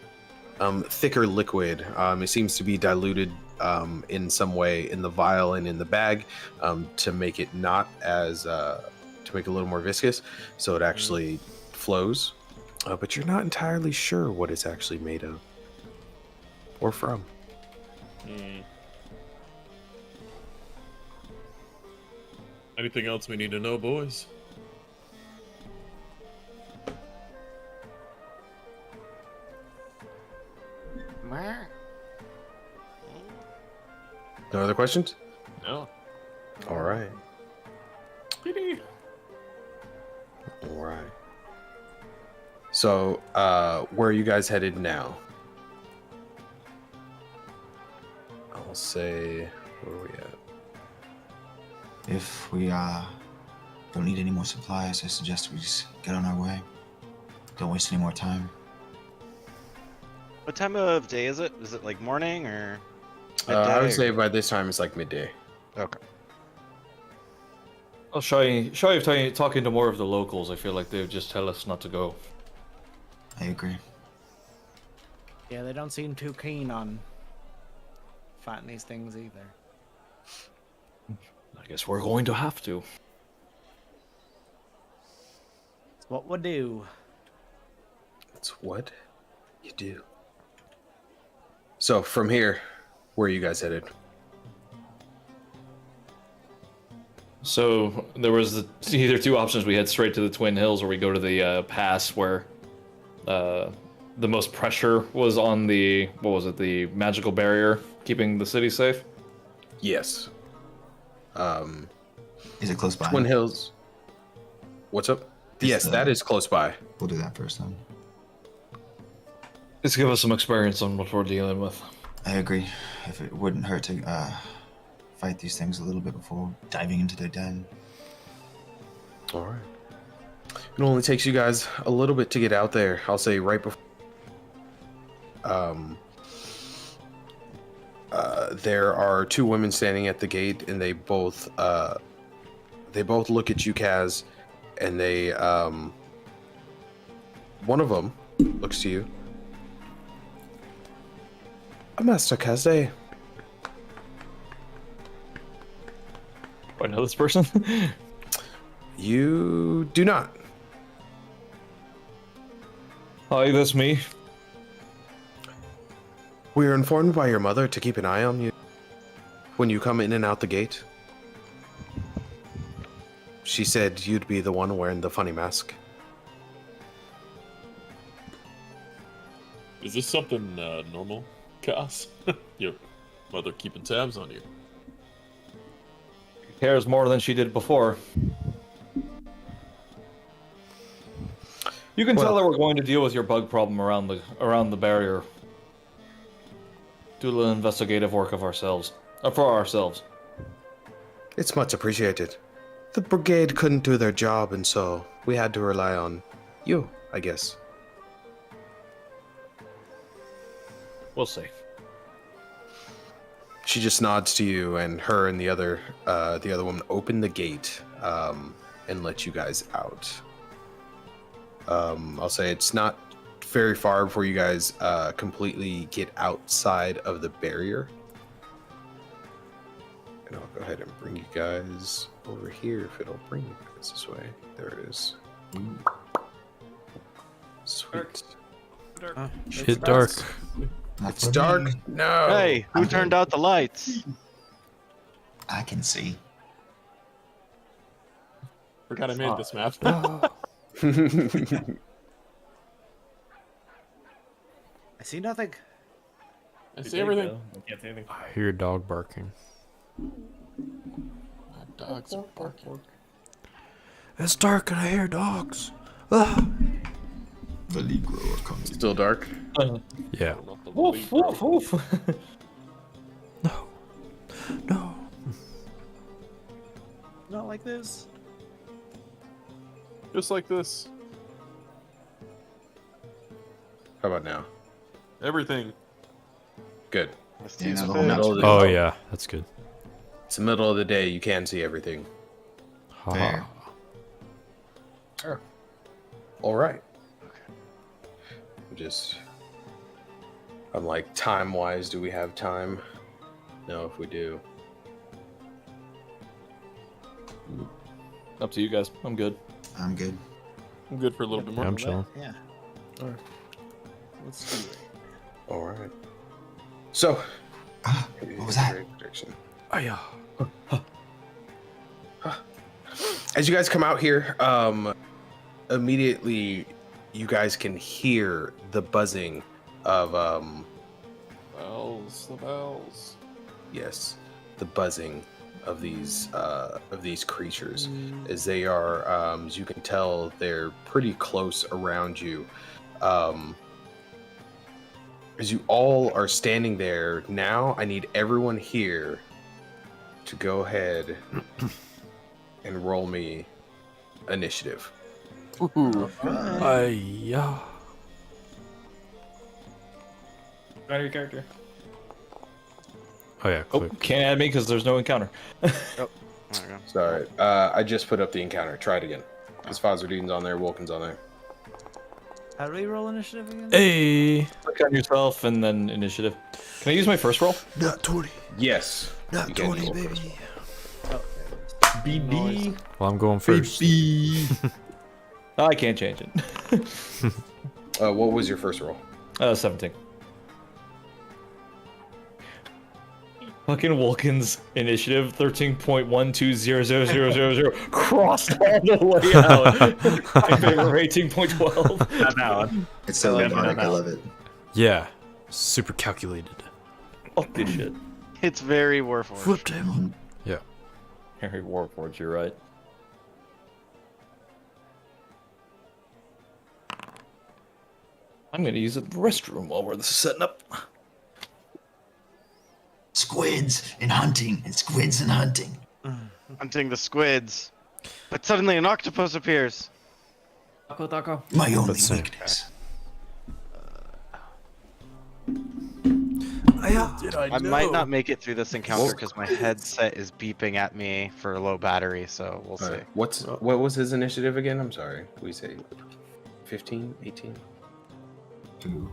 thicker liquid. It seems to be diluted in some way in the vial and in the bag to make it not as to make it a little more viscous, so it actually flows. But you're not entirely sure what it's actually made of or from. Anything else we need to know, boys? No other questions? No. All right. Kitty. All right. So, where are you guys headed now? I'll say, where are we at? If we don't need any more supplies, I suggest we just get on our way. Don't waste any more time. What time of day is it? Is it like morning or? I midday, would or- say by this time it's like midday. Okay. I'll shy of talking to more of the locals. I feel like they would just tell us not to go. I agree. Yeah, they don't seem too keen on fighting these things either. I guess we're going to have to. It's what we do. That's what you do. So, from here, where are you guys headed? So there was either two options. We head straight to the Twin Hills, or we go to the pass where the most pressure was on the, what was it, the magical barrier keeping the city safe. Yes. Is it close by? Twin Hills. What's up? Yes, that is close by. We'll do that first then. Let's give us some experience on what we're dealing with. I agree. If it wouldn't hurt to fight these things a little bit before diving into their den. All right. It only takes you guys a little bit to get out there. I'll say right before. There are two women standing at the gate, and they both look at you, Kaz, and they one of them looks to you. Master Kazde. I know this person. You do not. Hi, that's me. We were informed by your mother to keep an eye on you when you come in and out the gate. She said you'd be the one wearing the funny mask. Is this something normal, Cass? Your mother keeping tabs on you. She cares more than she did before. You can tell that we're going to deal with your bug problem around the barrier. Do a little investigative work of ourselves, for ourselves. It's much appreciated. The brigade couldn't do their job, and so we had to rely on you, I guess. We'll see. She just nods to you, and her and the other woman open the gate and let you guys out. I'll say it's not very far before you guys completely get outside of the barrier. And I'll go ahead and bring you guys over here if it'll bring you guys this way. There it is. Sweet. Shit dark. It's dark. No. Hey, who turned out the lights? I can see. Forgot I made this map. I see nothing. I see everything. I can't see anything. I hear a dog barking. My dogs are barking. It's dark and I hear dogs. Ah. The lead grower comes in. Still dark. Yeah. Not the Woof, lead, woof, bro. woof. No. No. Not like this. Just like this. How about now? Everything. Good. Yeah, no, the Middle whole of the- Oh yeah, that's good. It's the middle of the day. You can see everything. Fair. All right. Just, I'm like, time-wise, do we have time? No, if we do. Up to you guys. I'm good. I'm good. I'm good for a little bit more. I'm chilling. Yeah. Alright. Let's do it. All right. So, What was that? prediction. Oh yeah. As you guys come out here, immediately you guys can hear the buzzing of Bells, the bells. yes, the buzzing of these creatures, as they are, as you can tell, they're pretty close around you. As you all are standing there now, I need everyone here to go ahead and roll me initiative. Yeah. Add your character. Oh yeah, Oh, click. can't add me because there's no encounter. There we go. Sorry, I just put up the encounter. Try it again. Because Fazerdine's on there, Wolken's on there. How do we roll initiative again? Hey. Click on yourself and then initiative. Can I use my first roll? Not 20. Yes. Not you can 20, roll baby. first. BB. Well, I'm going first. Oh, I can't change it. What was your first roll? 17. Fucking Vulcan's initiative 13.120000 crossed all the way out in favor of 18.12. Not that one. It's so Yeah, ironic. I no. love it. Yeah. Super calculated. Fuck this shit. It's very Warforged. Flip table. Yeah. Harry Warforged, you're right. I'm gonna use the restroom while we're setting up. Squids and hunting, and squids and hunting. Hunting the squids. But suddenly an octopus appears. Taco, taco. My only Let's see. weakness. I might not make it through this encounter because my headset is beeping at me for low battery, so we'll see. Alright, what was his initiative again? I'm sorry. We say 15, 18? Ooh.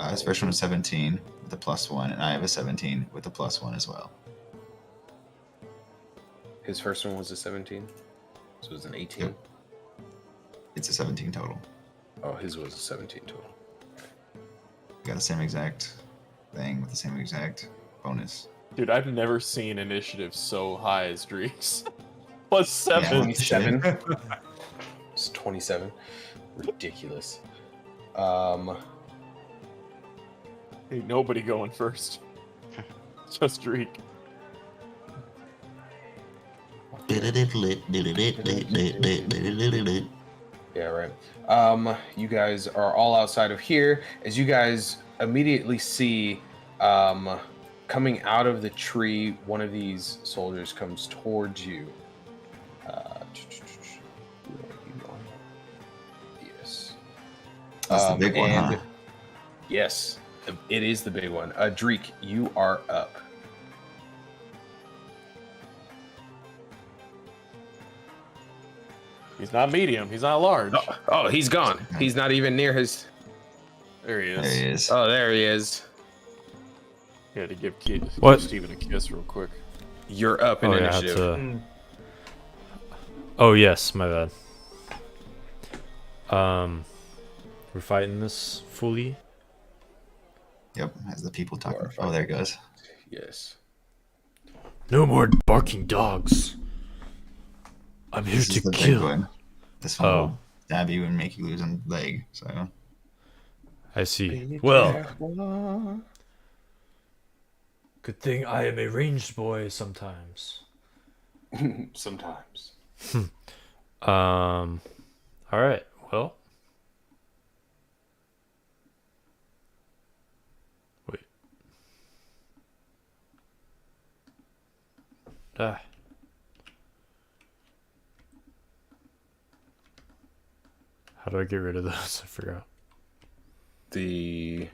His first one was 17 with a +1, and I have a 17 with a +1 as well. His first one was a 17, so it was an 18. Yep. It's a 17 total. Oh, his was a 17 total. Got the same exact thing with the same exact bonus. Dude, I've never seen initiative so high as Dreeks. +7. Yeah. 27. It's 27. Ridiculous. Ain't nobody going first. Just Dreek. Yeah, right. You guys are all outside of here as you guys immediately see coming out of the tree, one of these soldiers comes towards you. Yes. That's the big one, huh? Yes, it is the big one. Dreek, you are up. He's not medium. He's not large. Oh, he's gone. He's not even near his. There he is. There he is. Oh, there he is. He had to give What? Steven a kiss real quick. You're up in Oh, yeah, I had initiative. to... Oh, yes, my bad. We're fighting this fully. Yep, as the people talking. Or Oh, there it goes. Yes. No more barking dogs. I'm here This to is the big kill. one. This one Oh. will stab you and make you lose a leg. So I see. Well, good thing I am a ranged boy sometimes. Sometimes. All right. Well. Wait. Ah. How do I get rid of those? I forgot. The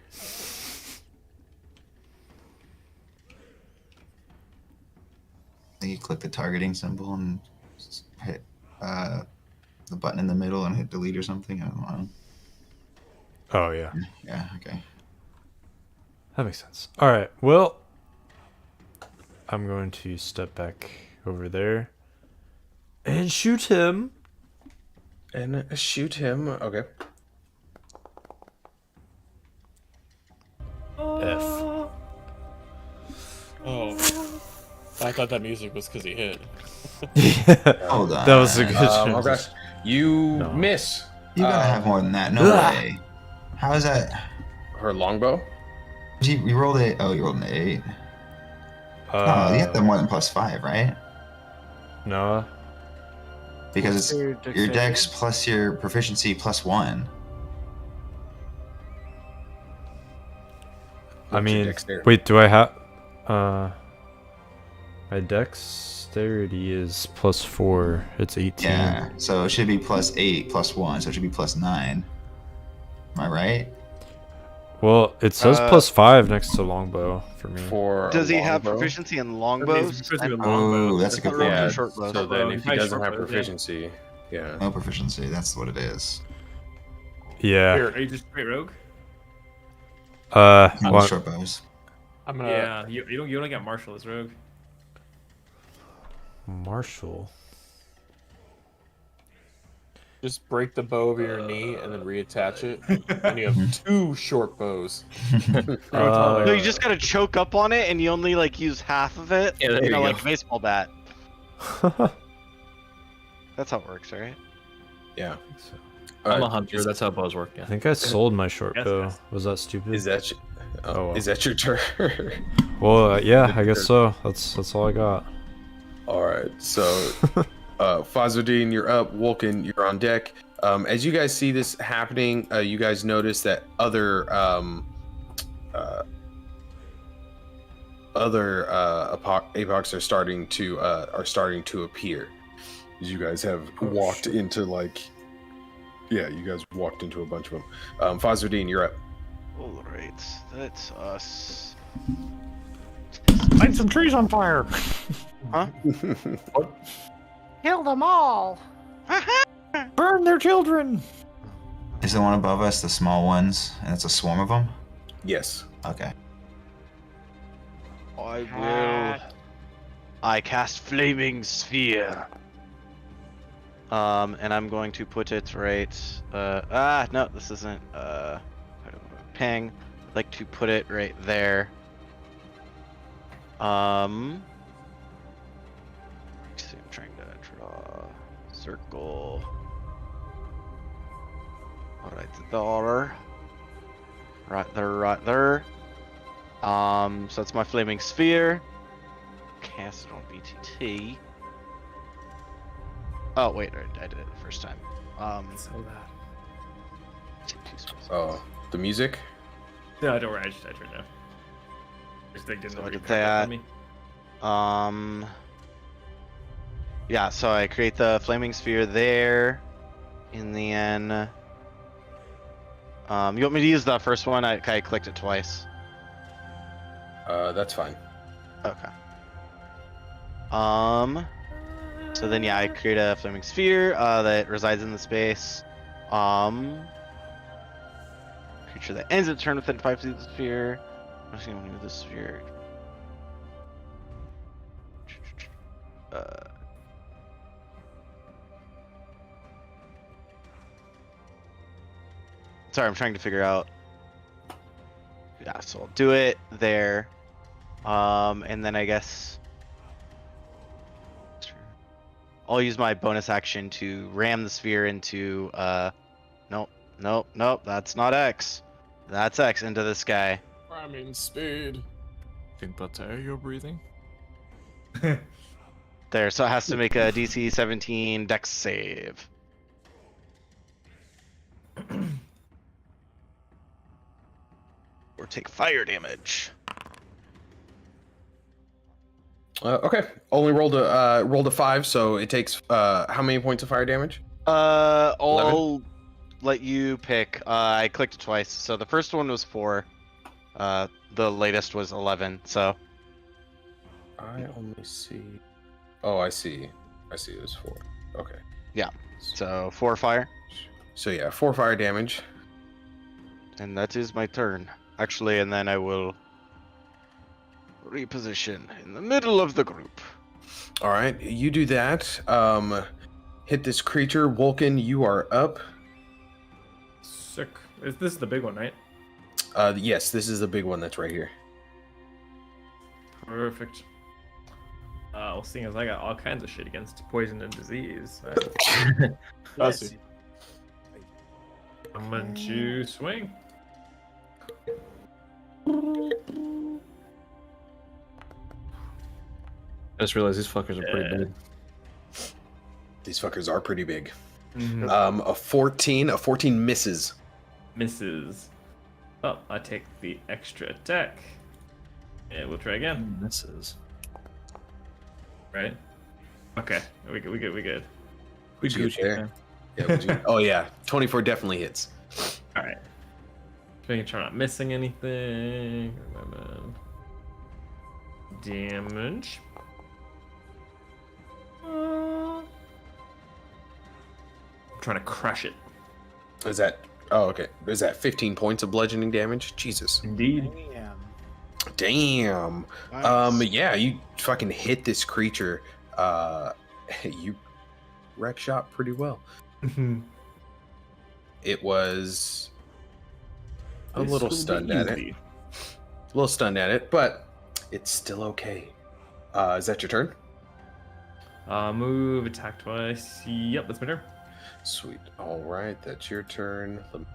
I think you click the targeting symbol and hit the button in the middle and hit delete or something. I don't know. Oh, yeah. Yeah. Okay. That makes sense. All right. Well, I'm going to step back over there and shoot him. and shoot him. Okay. F. Oh. I thought that music was because he hit. Hold on. That was a good Okay. transition. You No. Oh, miss. You gotta have more than that. No Ugh. way. How is that? Her longbow. You rolled it. Oh, you rolled an 8. Oh, you have to have more than +5, right? No. Because What's it's your your dex dexterity? plus your proficiency +1. I What's your mean, dexterity? wait, do I have... My dexterity is +4. It's 18. Yeah. So it should be +8 +1. So it should be +9. Am I right? Well, it says +5 next to longbow for me. For Does a he have longbow? proficiency in He's longbows? supposed to be a I'm- longbow. Oh, that's a good not rolling point. Yeah. for short bows. So then, He if he might doesn't short have bows, yeah. proficiency, yeah. No proficiency. That's what it is. Yeah. Here, Are you just straight rogue? Not Well, short bows. I'm gonna. Yeah, you only got martial as rogue. Marshall. Just break the bow over your knee and then reattach it. And you have 2 short bows. No, you just gotta choke up on it, and you only like use half of it. Yeah, there you know, you like go. a baseball bat. That's how it works, right? Yeah. I'm a hunter. That's how bows work. I Yeah. think I sold my short Yes, bow. yes. Was that stupid? Is that Oh, well. is that your turn? Well, yeah, I guess so. That's all I got. All right. So, Fazodine, you're up. Wolken, you're on deck. As you guys see this happening, you guys notice that other apocs are starting to appear. As you guys have walked into yeah, you guys walked into a bunch of them. Fazodine, you're up. All right, that's us. Light some trees on fire. Huh? Kill them all. Burn their children. Is the one above us the small ones, and it's a swarm of them? Yes. Okay. I cast Flaming Sphere. And I'm going to put it right. No, this isn't. Ping. like to put it right there. Let's see, I'm trying to draw a circle. Right there. Right there, right there. So that's my flaming sphere. Cast it on BTT. Oh wait, I did it the first time. So that. Take 2 spaces. Oh, the music. No, don't worry. I turned it down. Just they didn't So I already did pack that that. for me. Yeah, so I create the flaming sphere there. And then you want me to use the first one? I clicked it twice. That's fine. Okay. So then yeah, I create a flaming sphere that resides in the space. Creature that ends its turn within 5 feet of the sphere. I'm just gonna move the sphere. Sorry, I'm trying to figure out. Yeah, so I'll do it there. And then I guess I'll use my bonus action to ram the sphere into nope, that's not X. That's X into this guy. Ramming speed. Think that's air you're breathing? There, so it has to make a DC 17 Dex save. Or take fire damage. Okay. Only rolled a 5, so it takes how many points of fire damage? I'll let you pick. I clicked it twice, so the first one was 4. The latest was 11. So I only see. Oh, I see. I see. It was 4. Okay. yeah, so 4 fire, So yeah, 4 fire damage. and that is my turn. Actually, and then I will reposition in the middle of the group. All right, you do that. Hit this creature. Vulcan, you are up. Sick. This is the big one, right? Yes, this is the big one that's right here. Perfect. Well, seeing as I got all kinds of shit against poison and disease, I see. I'm going to swing. I just realized these fuckers are pretty big. These fuckers are pretty big. Mhm. A 14 misses. Misses. Oh, I take the extra attack. And we'll try again. Misses. Right? Okay. We good. What'd you get there? Yeah, oh yeah, 24 definitely hits. All right. Making sure I'm not missing anything. Damage. I'm trying to crush it. Is that? Oh, okay. Is that 15 points of bludgeoning damage? Jesus. Indeed. Damn. Nice. Yeah, you fucking hit this creature. You wreck shot pretty well. It was a little stunned at it. A little stunned at it, but it's still okay. Is that your turn? Move, attack twice. Yep, that's my turn. Sweet. All right, that's your turn. Let me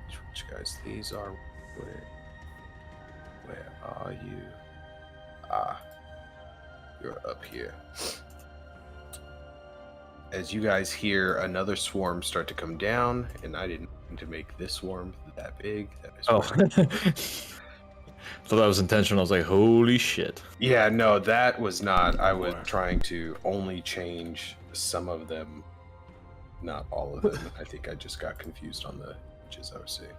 switch, guys. These are where are you? You're up here. As you guys hear another swarm start to come down, and I didn't mean to make this swarm that big. That is Oh. fine. Thought that was intentional. I was like, holy shit. Yeah, no, that was not. I was trying to only change some of them, not all of them. I think I just got confused on the images I was seeing.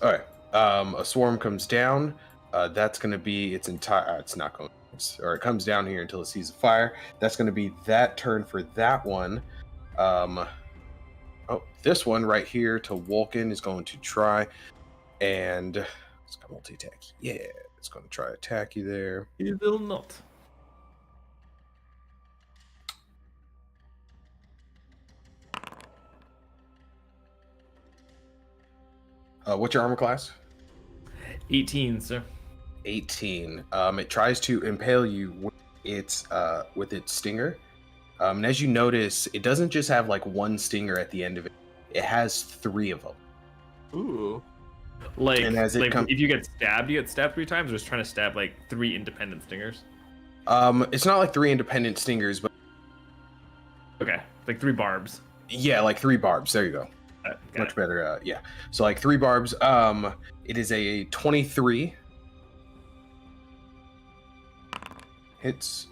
All right, a swarm comes down. That's going to be its entire. It's not going. Or it comes down here until it sees the fire. That's going to be that turn for that one. Oh, this one right here to Vulcan is going to try, and it's got multi-attack. Yeah, it's going to try to attack you there. He will not. What's your armor class? 18, sir. 18. It tries to impale you with its stinger. And as you notice, it doesn't just have like one stinger at the end of it. It has 3 of them. Ooh. Like, And as it if you get stabbed 3 times, or just trying to stab like 3 independent stingers? It's not like 3 independent stingers, but Okay, like 3 barbs. yeah, like 3 barbs. There you go. Got Much it. better. Yeah. So like 3 barbs. It is a 23 hits,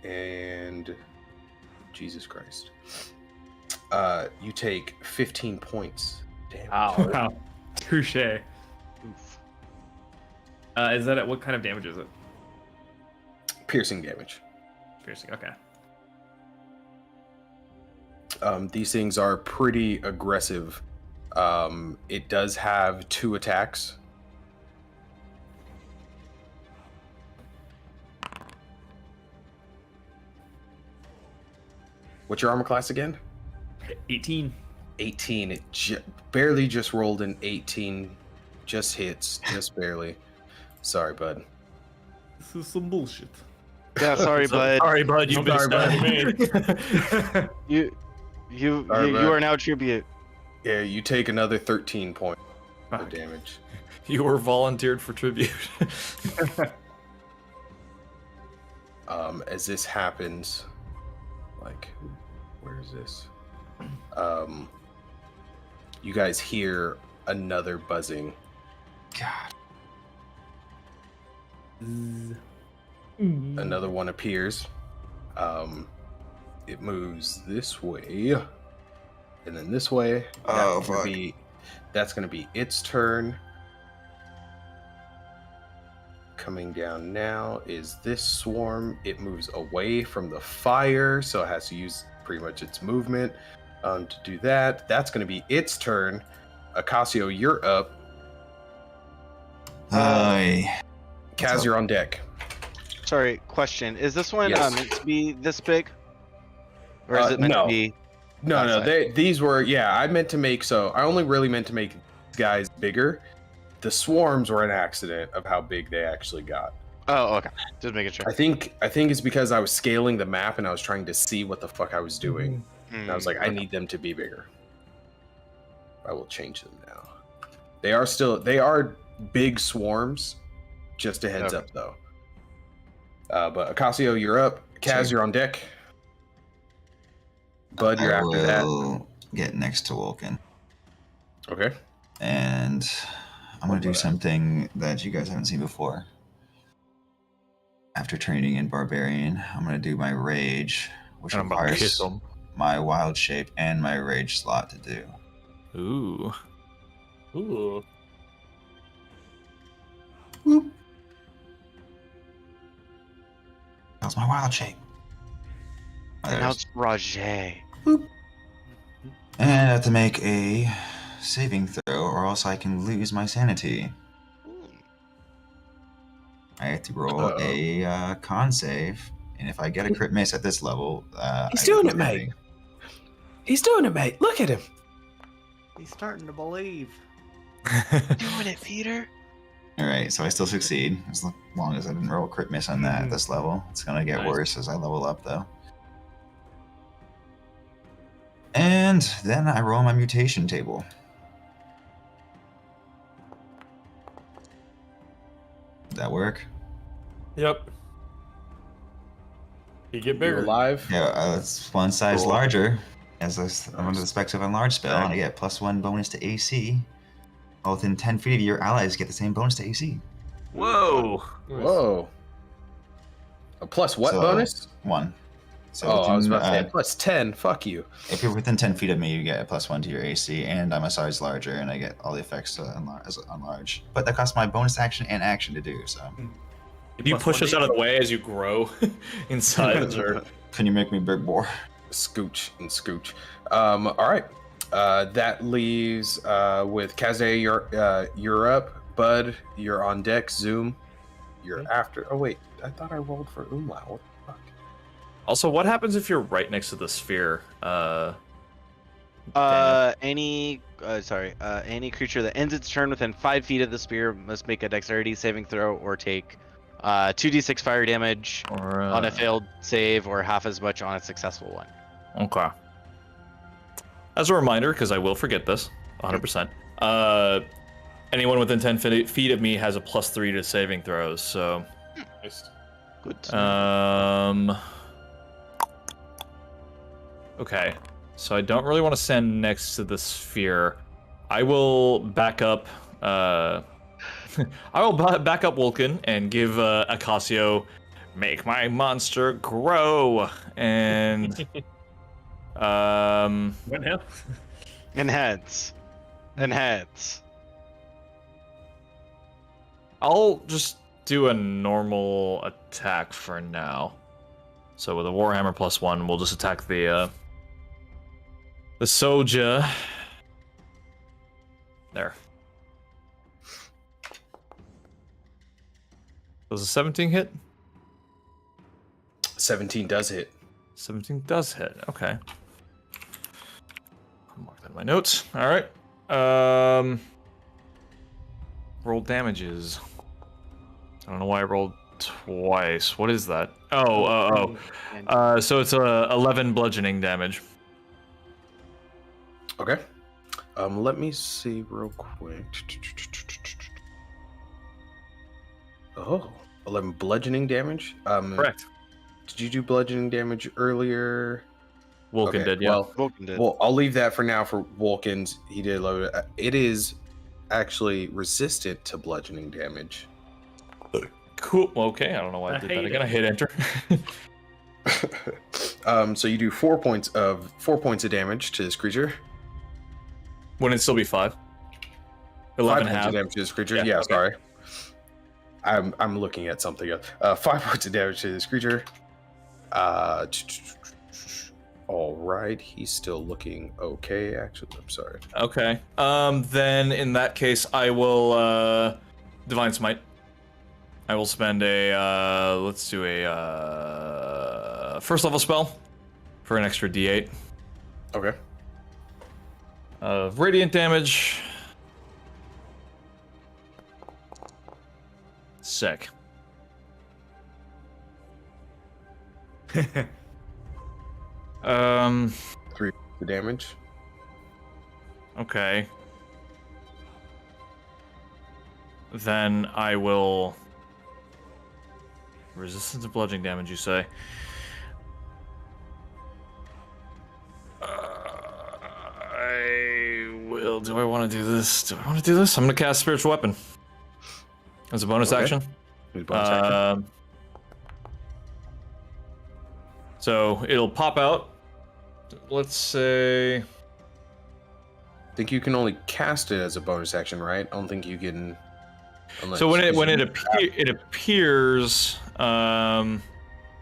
and Jesus Christ. You take 15 points. Damn. Wow. Touche. Is that it? What kind of damage is it? Piercing damage. Piercing. Okay. These things are pretty aggressive. It does have 2 attacks. What's your armor class again? 18. 18. It barely just rolled an 18. Just hits. Just barely. Sorry, bud. This is some bullshit. Yeah, sorry, bud. Sorry, bud. You've been Sorry, stabbed. You Sorry, bud. are now tribute. Yeah, you take another 13 points of Fuck. damage. You were volunteered for tribute. As this happens, like, where is this? You guys hear another buzzing. God. Another one appears. It moves this way, and then this way. Oh, gonna fuck. That's gonna be its turn. Coming down now is this swarm. It moves away from the fire, so it has to use pretty much its movement to do that. That's going to be its turn. Acasio, you're up. Hi. Kaz, you're on deck. Sorry, question. Is this one Yes. meant to be this big? Or is it meant no. to be... No, outside? these were, yeah, I only really meant to make these guys bigger. The swarms were an accident of how big they actually got. Oh, okay. Just making sure. I think it's because I was scaling the map and I was trying to see what the fuck I was doing. And I was like, I need them to be bigger. I will change them now. They are big swarms. Just a heads Okay. up though. But Acasio, you're up. Kaz, Sure. you're on deck. Bud, you're after that. I will get next to Vulcan. Okay. And I'm going to do something that you guys haven't seen before. After training in Barbarian, I'm going to do my Rage, which I'm about to requires kiss him. my Wild Shape and my Rage slot to do. Ooh. Ooh. Whoop. That's my Wild Shape. And now it's Rajay. And I have to make a saving throw, or else I can lose my sanity. I have to roll a con save, and if I get a crit miss at this level, He's I doing lose it, mate. everything. He's doing it, mate. Look at him. He's starting to believe. Doing it, Peter. All right, so I still succeed as long as I didn't roll a crit miss on that at this level. It's gonna get Nice. worse as I level up, though. And then I roll my mutation table. Did that work? Yep. You get You're bigger. alive. Yeah, it's one size Cool. larger. As I'm under the specs of enlarge spell, and I get +1 bonus to AC. All within 10 feet of your allies get the same bonus to AC. Whoa. Whoa. A plus what So, bonus? 1. So Oh, I was within, about to say plus 10. Fuck you. if you're within 10 feet of me, you get a +1 to your AC, and I'm a size larger, and I get all the effects to enlarge. But that costs my bonus action and action to do, so. If you push us out of the way as you grow in size, or Can you make me big boar? Scooch and scooch. All right. That leaves with Kaze, you're up. Bud, you're on deck. Zoom, you're after. Oh wait, I thought I rolled for Umlau. What the fuck? also, what happens if you're right next to the sphere? Any creature that ends its turn within 5 feet of the spear must make a dexterity saving throw or take 2d6 fire damage on a failed save, or half as much on a successful one. Okay. As a reminder, because I will forget this, 100%. Anyone within 10 feet of me has a +3 to saving throws. So. Nice. Good. Okay. So I don't really want to stand next to the sphere. I will back up. I will back up Vulcan and give Acasio, make my monster grow, and What now? Enhance. I'll just do a normal attack for now. So with a Warhammer +1, we'll just attack the soldier. There. Does a 17 hit? 17 does hit. 17 does hit. Okay. I'll mark that in my notes. All right. Roll damages. I don't know why I rolled twice. What is that? So it's 11 bludgeoning damage. Okay. Let me see real quick. Oh, 11 bludgeoning damage? Correct. Did you do bludgeoning damage earlier? Vulcan Okay, did, yeah. Well, Vulcan did. well, I'll leave that for now for Vulcan's. He did load it. It is actually resistant to bludgeoning damage. Cool. Okay, I don't know why I did that again. I hit enter. So you do 4 points of damage to this creature. Wouldn't it still be 5? 11 5 points of half. damage to this creature. Yeah, Yeah, okay. sorry. I'm looking at something else. 5 points of damage to this creature. All right, he's still looking okay. Actually, I'm sorry. Okay. Then in that case, I will Divine Smite. I will spend a let's do a first level spell for an extra D8 Okay. of radiant damage. Sick. Um. 3 the damage. Okay. Then I will. Resistance to bludgeoning damage, you say? I will. Do I want to do this? I'm gonna cast Spiritual Weapon as a bonus Okay. action. Who's bonus action? So it'll pop out. Let's say. I think you can only cast it as a bonus action, right? I don't think you can. So when it appears, when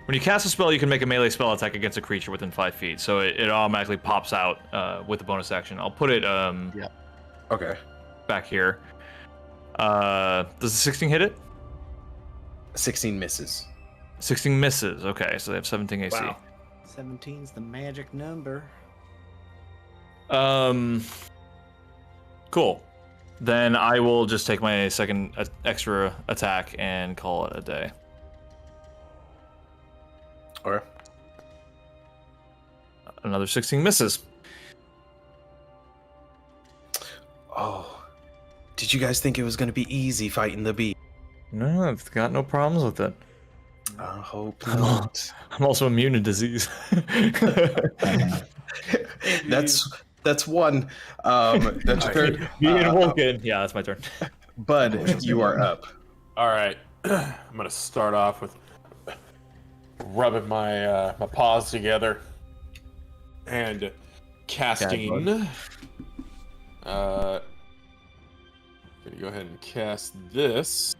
you cast a spell, you can make a melee spell attack against a creature within 5 feet. So it automatically pops out with the bonus action. I'll put it Okay. back here. Does the 16 hit it? 16 misses. 16 misses. Okay, so they have 17 AC. Wow. 17's the magic number. Cool. Then I will just take my second extra attack and call it a day. Okay. Another 16 misses. Oh. Did you guys think it was going to be easy fighting the bee? No, I've got no problems with it. I hope not. I'm also immune to disease. That's one. That's your turn. Being Vulcan. Yeah, that's my turn. Bud, you are up. All right. I'm gonna start off with rubbing my my paws together and casting. Gonna go ahead and cast this.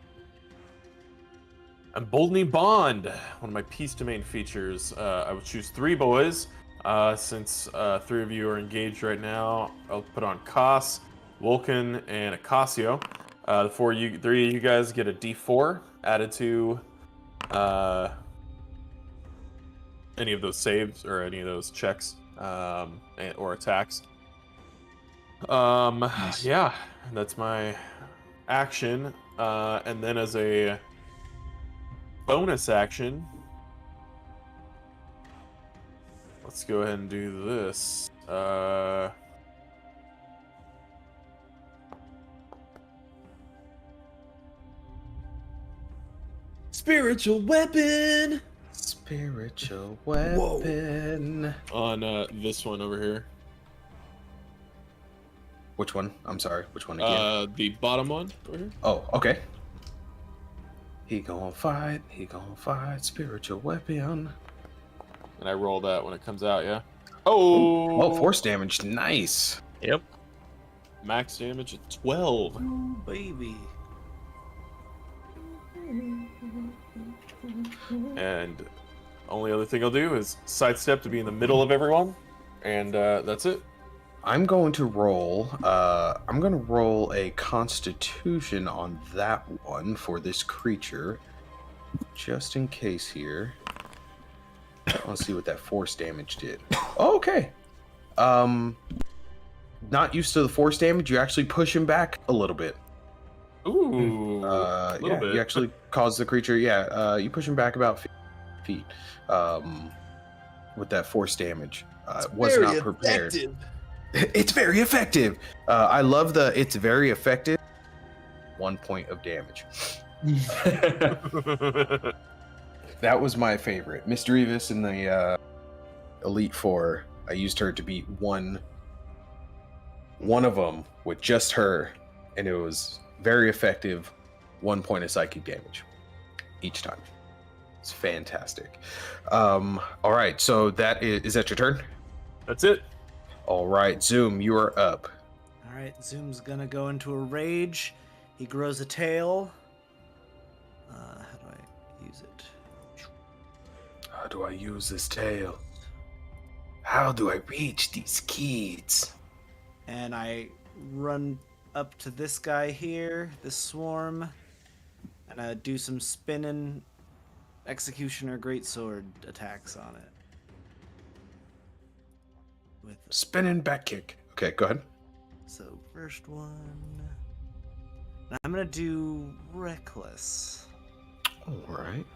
Emboldening Bond, one of my Peace Domain features. I would choose 3 boys. Since 3 of you are engaged right now, I'll put on Kos, Vulcan, and Acasio. The 3 of you guys get a D4 added to any of those saves or any of those checks or attacks. Nice. Yeah, that's my action. And then as a bonus action, let's go ahead and do this. Spiritual weapon. Spiritual weapon. On this one over here. Which one? I'm sorry. Which one again? The bottom one over here. Oh, okay. He gonna fight. He gonna fight. Spiritual weapon. And I roll that when it comes out, yeah? Oh! Oh, force damage. Nice. Yep. Max damage at 12. Baby. And only other thing I'll do is sidestep to be in the middle of everyone. And that's it. I'm going to roll. I'm going to roll a Constitution on that one for this creature, just in case here. I want to see what that force damage did. Oh, okay. Not used to the force damage. You actually push him back a little bit. Ooh. A little bit. You actually cause the creature. Yeah, you push him back about 50 feet. With that force damage. Was Very not prepared. effective. It's very effective. I love the. It's very effective. 1 point of damage. That was my favorite. Miss Drevis in the Elite Four. I used her to beat one of them with just her, and it was very effective. 1 point of psychic damage each time. It's fantastic. All right, so that is that your turn? That's it. All right, Zoom, you are up. All right, Zoom's gonna go into a rage. He grows a tail. How do I use it? How do I use this tail? How do I reach these kids? And I run up to this guy here, this swarm, and I do some spinning executioner greatsword attacks on it. With Spinning back kick. Okay, go ahead. so first one, and I'm gonna do reckless. All right.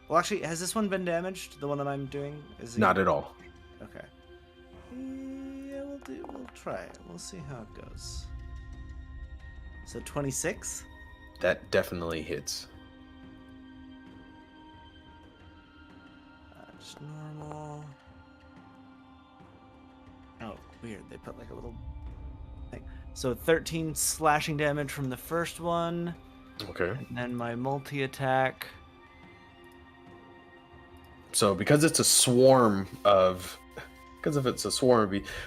Well, actually, has this one been damaged? The one that I'm doing is Not at all. Okay. Yeah, we'll try it. We'll see how it goes. So 26. That definitely hits. Just normal. Oh, weird. They put like a little thing. So 13 slashing damage from the first one, Okay. and then my multi-attack. So because it's a swarm of bees,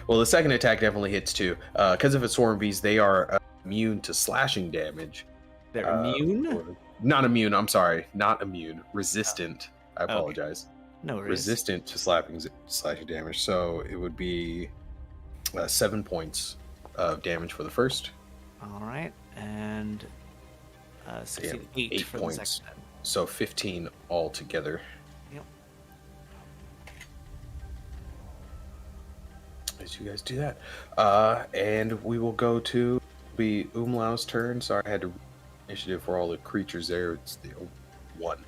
well, the second attack definitely hits too. Because if it's swarm bees, they are immune to slashing damage. They're immune? Not immune. I'm sorry, not immune. Resistant. I apologize. No worries. Resistant to slashing damage. So it would be 7 points of damage for the first. All right, and 8 8 for points. the second time. So 15 altogether. Yep. As you guys do that, and we will go to be Umlau's turn. Sorry, I had to initiative for all the creatures there. It's the one.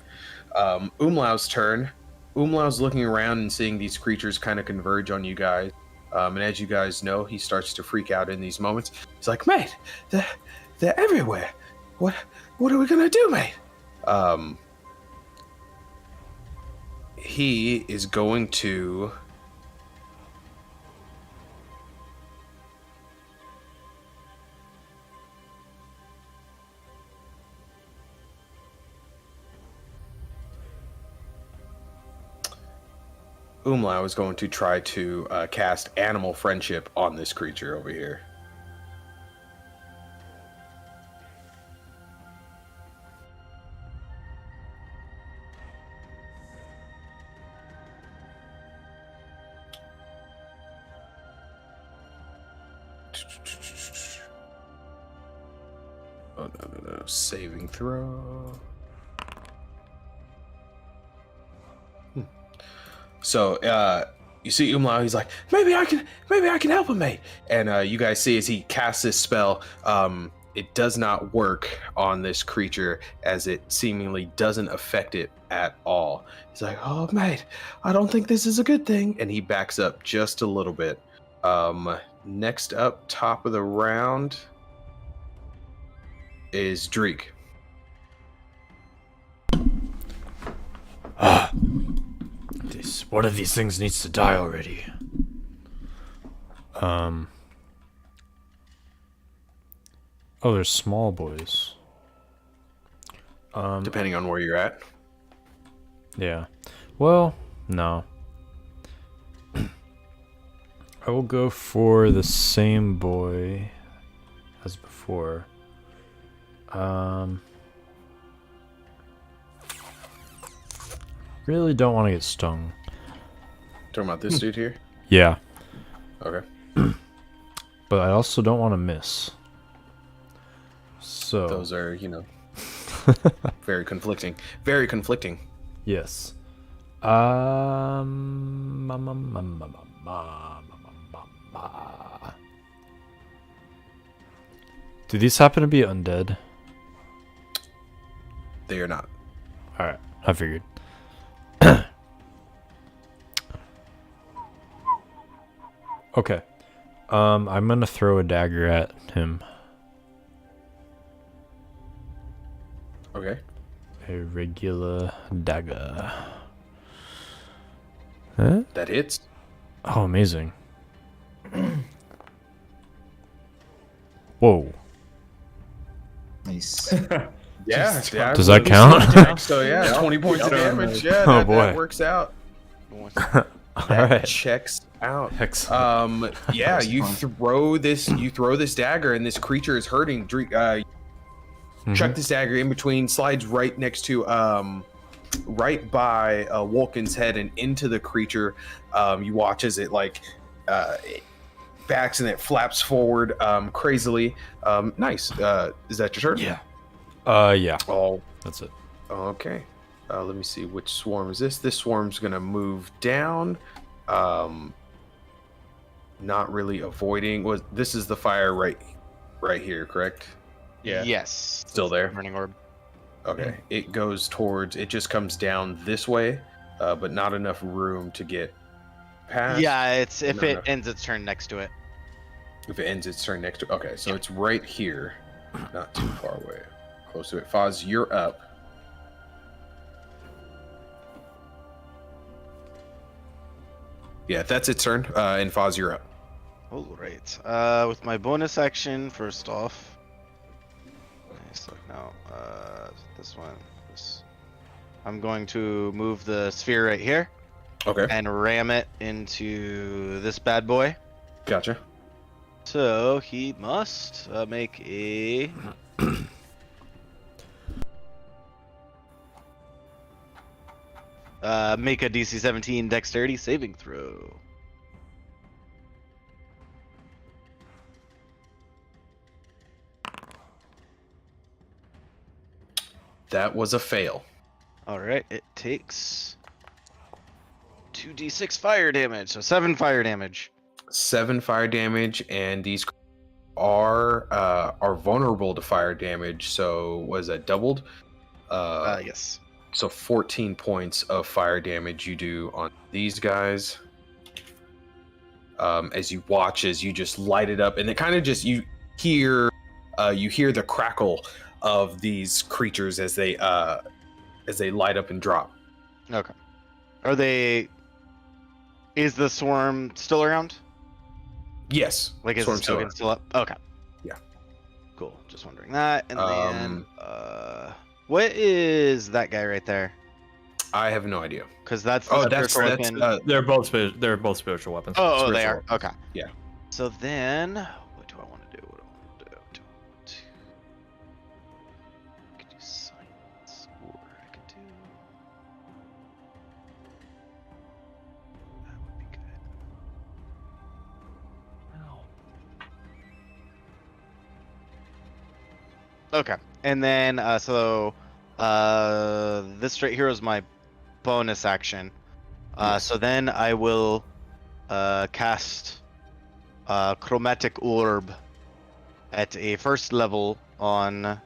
Umlau's turn. Umlau's looking around and seeing these creatures kind of converge on you guys. And as you guys know, he starts to freak out in these moments. He's like, "Mate, they're everywhere. What are we gonna do, mate?" He is going to. Umlau is going to try to cast Animal Friendship on this creature over here. Oh, no. Saving throw. So, you see Umlau. He's like, maybe I can help him, mate. And you guys see as he casts this spell, it does not work on this creature, as it seemingly doesn't affect it at all. He's like, oh, mate, I don't think this is a good thing. And he backs up just a little bit. Next up, top of the round, is Dreek. One of these things needs to die already. Oh, there's small boys. Depending on where you're at. Yeah. Well, no. I will go for the same boy as before. Really don't want to get stung. Talking about this dude here? Yeah. Okay. But I also don't want to miss. So Those are, very conflicting. Very conflicting. yes. Do these happen to be undead? They are not. Alright, I figured. Okay. I'm gonna throw a dagger at him. Okay. A regular dagger. Huh? That hits. Oh, amazing. Whoa. Nice. Yeah. Does that count? So yeah, 20 points of damage. Yeah, Oh, that boy. works out. Alright. Checks out. Excellent. Yeah, you throw this dagger, and this creature is hurting. Chuck this dagger in between, slides right next to right by Wolken's head and into the creature. You watch as it it backs and it flaps forward crazily. Nice. Is that your turn? Yeah. Yeah. Oh, That's it. okay. Let me see, which swarm is this? This swarm's gonna move down. Not really avoiding. This is the fire right here, correct? Yeah. Yes. Still there? Burning orb. Okay. It goes towards. It just comes down this way, but not enough room to get past. Yeah, it's if No, it no. ends its turn next to it. If it ends its turn next to. Okay, so it's right here, not too far away, close to it. Foz, you're up. Yeah, that's its turn. And Foz, you're up. All right. With my bonus action, first off. Nice. No. This one. I'm going to move the sphere right here Okay. and ram it into this bad boy. Gotcha. So he must make a. Make a DC 17 Dexterity saving throw. That was a fail. All right, it takes 2d6 fire damage, so 7 fire damage. 7 fire damage, and these are vulnerable to fire damage. So was that doubled? Yes. So 14 points of fire damage you do on these guys. As you watch, as you just light it up, and it kind of just you hear the crackle of these creatures as they light up and drop. Okay. Are they? Is the swarm still around? Yes. Like is Swarm's the still token still up? Okay. Yeah. Cool. Just wondering that. And then, Um, what is that guy right there? I have no idea. Because that's the Oh, that's spiritual weapon. They're both spiritual weapons. Oh, they spiritual are. Okay. Yeah. So then, what do I want to do? I could do science, or I could do. That would be good. Okay, and then this right here is my bonus action. So then I will cast Chromatic Orb at a first level on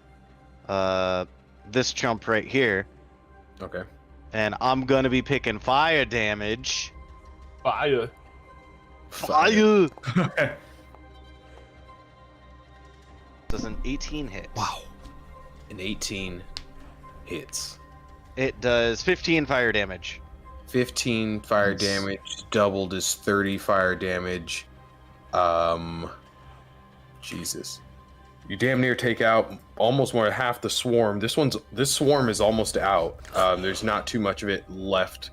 this chump right here. Okay. And I'm gonna be picking fire damage. Fire. Fire! Does an 18 hit? Wow. An 18 hits. It does 15 fire damage. 15 fire Nice. damage, doubled is 30 fire damage. Jesus. You damn near take out almost more than half the swarm. This swarm is almost out. There's not too much of it left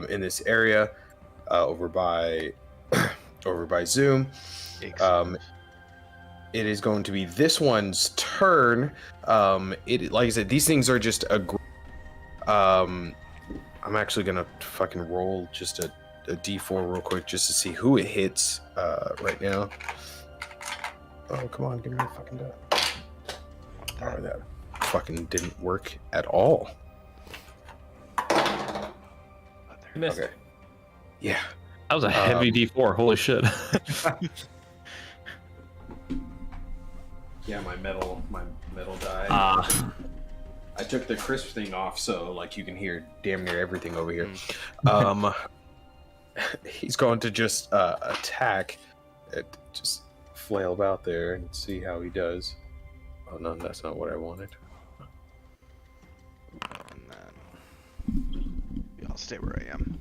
in this area over by Zoom. Excellent. It is going to be this one's turn. It, like I said, these things are just I'm actually gonna fucking roll just a d4 real quick just to see who it hits right now. Oh, come on, give me a fucking die. Oh, that fucking didn't work at all. You missed. Okay. Yeah. That was a heavy D4. Holy shit. Yeah, my metal die. I took the crisp thing off, so like you can hear damn near everything over here. He's going to just attack, just flail about there and see how he does. Oh no, that's not what I wanted. And then I'll stay where I am.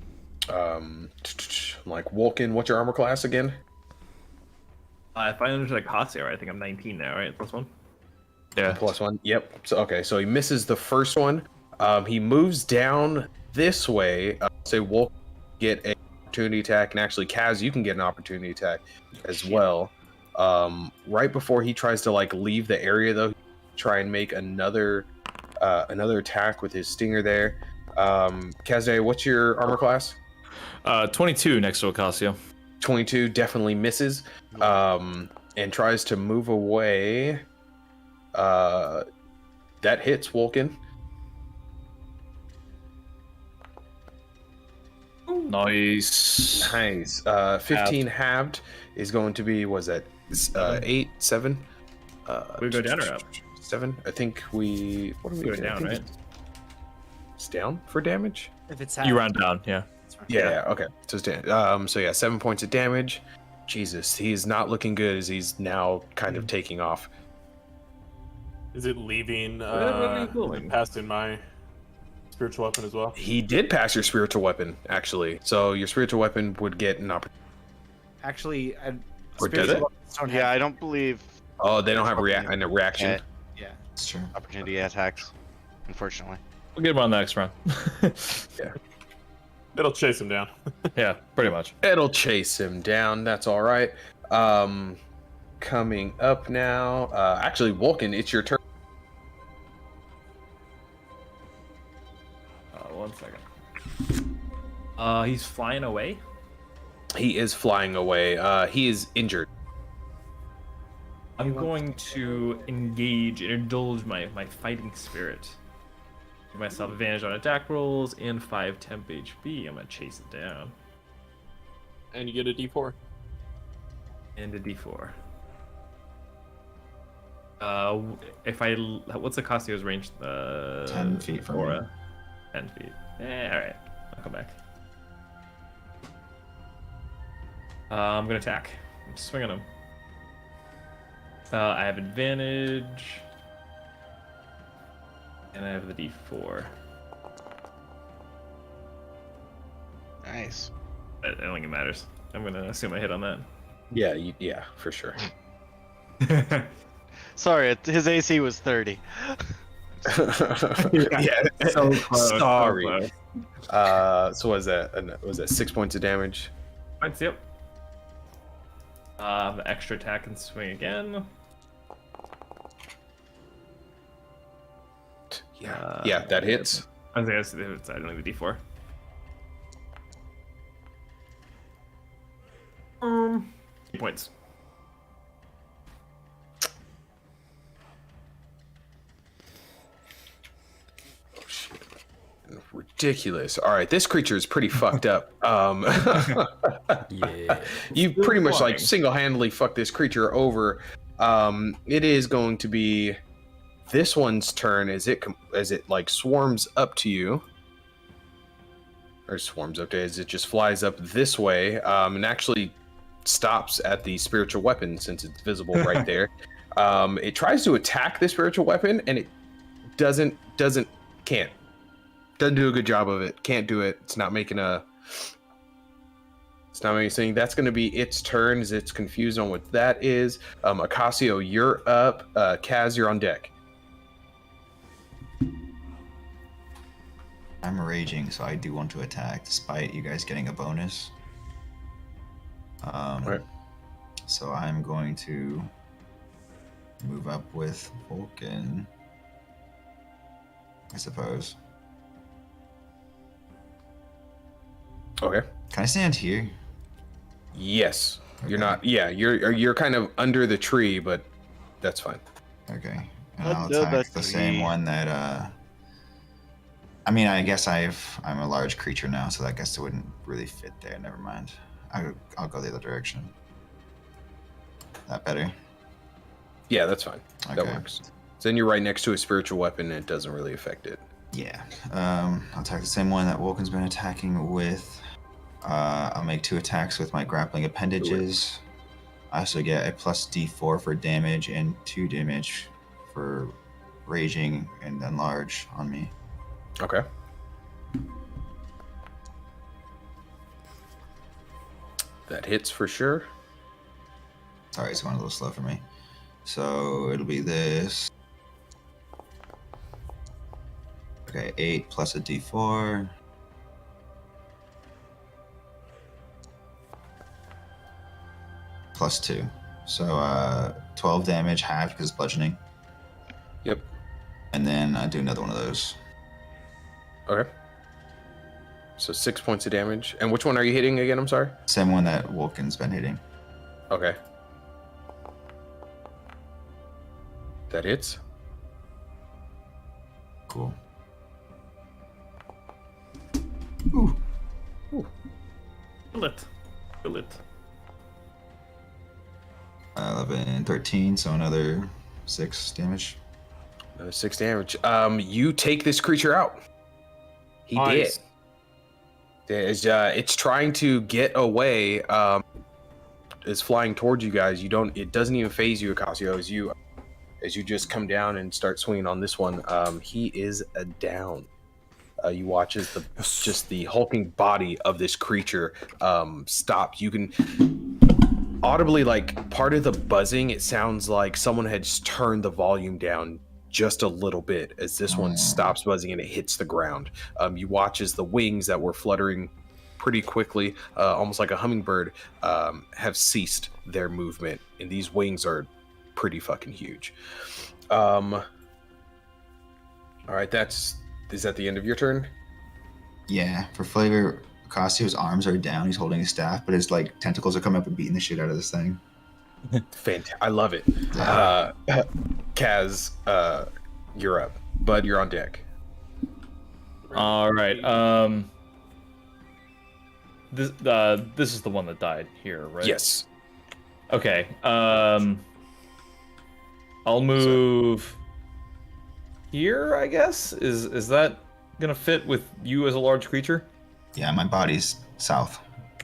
Like Vulcan, what's your armor class again? If I understand Casio, I think I'm 19 now, right? Plus one. Yeah. +1. Yep. So okay, so he misses the first one. He moves down this way. Say Vulcan get a opportunity attack, and actually Kaz, you can get an opportunity attack as well. Right before he tries to like leave the area, though, try and make another attack with his stinger there. Kaz, what's your armor class? 22 next to Ocasio. 22 definitely misses, and tries to move away. That hits Vulcan. Nice. Nice. 15 halved is going to be, was that 8, 7? We go down or up? 7. I think we. What are we Go doing? down, right? It's down for damage. If it's You round down, yeah. Yeah. Okay. So it's down. So yeah, 7 points of damage. Jesus, he is not looking good as he's now kind of taking off. Is it leaving? Where are you going? Passing my spiritual weapon as well. He did pass your spiritual weapon, actually. So your spiritual weapon would get an opportunity. Actually, Or does it? Yeah, I don't believe Oh, they don't have a reaction. Yeah. It's true. opportunity attacks, unfortunately. We'll get him on the next round. It'll chase him down. Yeah, pretty much. It'll chase him down. That's all right. Coming up now. Actually, Vulcan, it's your turn. 1 second. He's flying away. He is flying away. He is injured. I'm going to engage and indulge my fighting spirit. Give myself advantage on attack rolls and 5 temp HP. I'm gonna chase it down. And you get a d4. And a d4. If I what's the Casio's range? 10 feet from me. 10 feet. All right. I'll come back. I'm gonna attack. I'm swinging him. I have advantage. And I have the d4. Nice. I don't think it matters. I'm gonna assume I hit on that. Yeah, yeah, for sure. Sorry, his AC was 30. Yeah, So close, so sorry. close. So was that 6 points of damage? Points, yep. Extra attack and swing again. Yeah, that hits. I think I don't need the d4. 8 points. Oh shit! ridiculous. All right, this creature is pretty fucked up. Yeah. You pretty much like single-handedly fucked this creature over. It is going to be this one's turn as it like swarms up to you, or swarms up to as it just flies up this way, and actually stops at the spiritual weapon since it's visible right there. It tries to attack the spiritual weapon and it can't do a good job of it. Can't do it. It's not making anything. That's going to be its turn as it's confused on what that is. Acasio, you're up. Kaz, you're on deck. I'm raging, so I do want to attack, despite you guys getting a bonus. Right. So I'm going to move up with Vulcan, I suppose. Okay. Can I stand here? Yes. You're Okay. not. Yeah. You're kind of under the tree, but that's fine. Okay. And I'll Under the attack the same tree. one that I mean, I guess I'm a large creature now, so I guess it wouldn't really fit there. Never mind. I'll go the other direction. That better? Yeah, that's fine. That Okay. works. So then you're right next to a spiritual weapon, and it doesn't really affect it. Yeah. I'll attack the same one that Vulcan's been attacking with. I'll make 2 attacks with my grappling appendages. I also get a plus D4 for damage and 2 damage for raging and enlarge on me. Okay. That hits for sure. Sorry, it's going a little slow for me. So it'll be this. Okay, 8 plus a D4. Plus 2. So 12 damage, halved because it's bludgeoning. Yep. And then I do another one of those. Okay. So 6 points of damage. And which one are you hitting again? I'm sorry. Same one that Vulcan's been hitting. Okay. That hits. Cool. Kill it. Kill it. 11, 13, so another 6 damage. Another 6 damage. You take this creature out. He Nice. did. It's trying to get away. It's flying towards you guys. It doesn't even phase you, Acasio, as you just come down and start swinging on this one. He is down. You watch as just the hulking body of this creature stops. You can audibly, like, part of the buzzing, it sounds like someone had just turned the volume down just a little bit as this one stops buzzing and it hits the ground. You watch as the wings that were fluttering pretty quickly, almost like a hummingbird, have ceased their movement, and these wings are pretty fucking huge. All right, is that the end of your turn? Yeah, for flavor, Casio's arms are down. He's holding his staff, but his like tentacles are coming up and beating the shit out of this thing. Fantastic. I love it. Kaz, you're up. Bud, you're on deck. All right. This is the one that died here, right? Yes. Okay. I'll move here, I guess. Is that gonna fit with you as a large creature? Yeah, my body's south,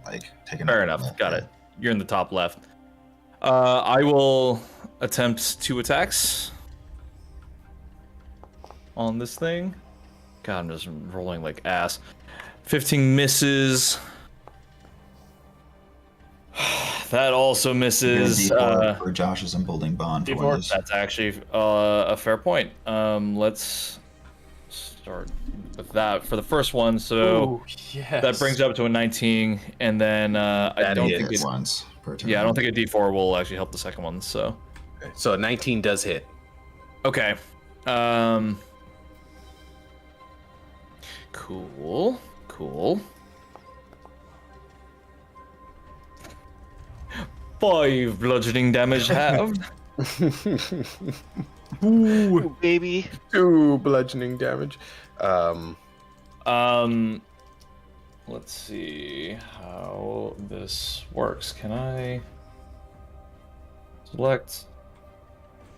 like taking. Fair enough. Got it. You're in the top left. I will attempt 2 attacks on this thing. God, I'm just rolling like ass. 15 misses. That also misses. For Josh's unfolding bond for one of those. That's actually a fair point. Let's start with that for the first one. So Yes. that brings it up to a 19, and then I don't think Hit it, once per turn. yeah, I don't think a D4 will actually help the second one. So So 19 does hit. okay, cool. 5 bludgeoning damage halved. Ooh, baby. 2 bludgeoning damage. Let's see how this works. Can I select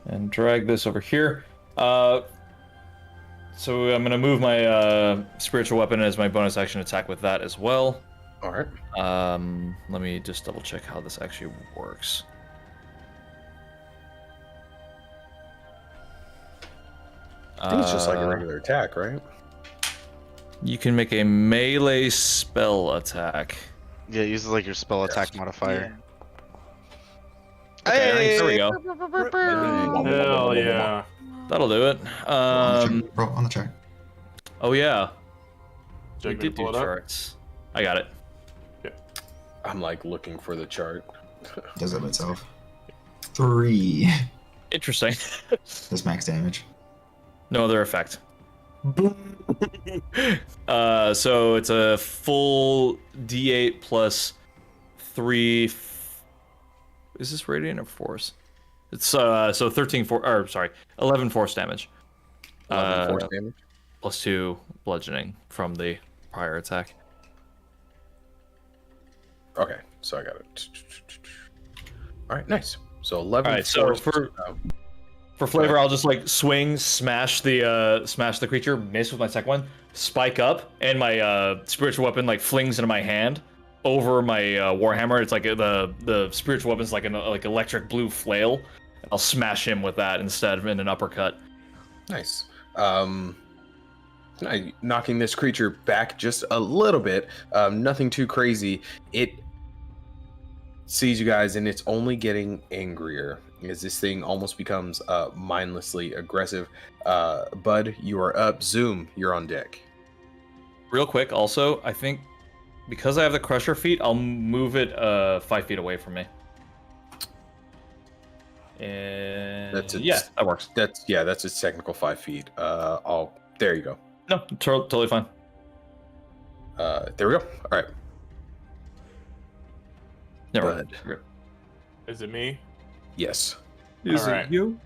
and drag this over here? So I'm gonna move my spiritual weapon as my bonus action attack with that as well. All right. Let me just double check how this actually works. I think it's just like a regular attack, right? You can make a melee spell attack. Yeah, it uses like your spell attack modifier. Okay, there we go. Hell yeah. That'll do it. Bro, on the track. Oh yeah, Do we you want me to did pull do it up? charts. I got it. I'm like looking for the chart. Does it itself. 3. Interesting. That's max damage. No other effect. So it's a full D8 plus 3. Is this radiant or force? It's so 11 force damage. 11 force damage. Plus 2 bludgeoning from the prior attack. Okay, so I got it. All right, nice. So 11 All right, so force. for flavor, I'll just like swing, smash the creature, miss with my second one, spike up, and my spiritual weapon like flings into my hand over my warhammer. It's like the spiritual weapon's like an like electric blue flail. I'll smash him with that instead of in an uppercut. Nice. Knocking this creature back just a little bit. Nothing too crazy. It sees you guys, and it's only getting angrier as this thing almost becomes mindlessly aggressive. Bud, you are up. Zoom, you're on deck. Real quick, also, I think because I have the crusher feat, I'll move it 5 feet away from me. And yeah, that works. That's its technical 5 feet. There you go. No, totally fine. There we go. All right. Never Bud. mind. Is it me? Yes. Is it you?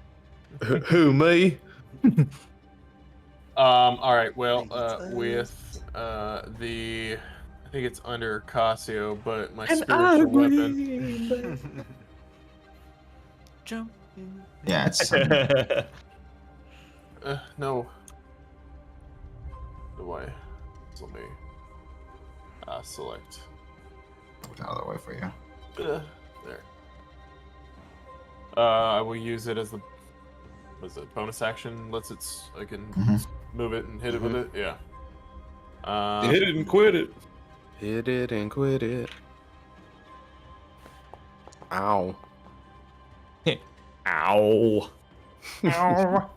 Who, me? All right. Well, with the, I think it's under Casio, but my spiritual weapon. Jump. Yeah, it's No. The way. Let me select. out of the way for you. There. I will use it as the bonus action. I can move it and hit it with it. Yeah. Hit it and quit it. Hit it and quit it. Ow. Ow. Ow.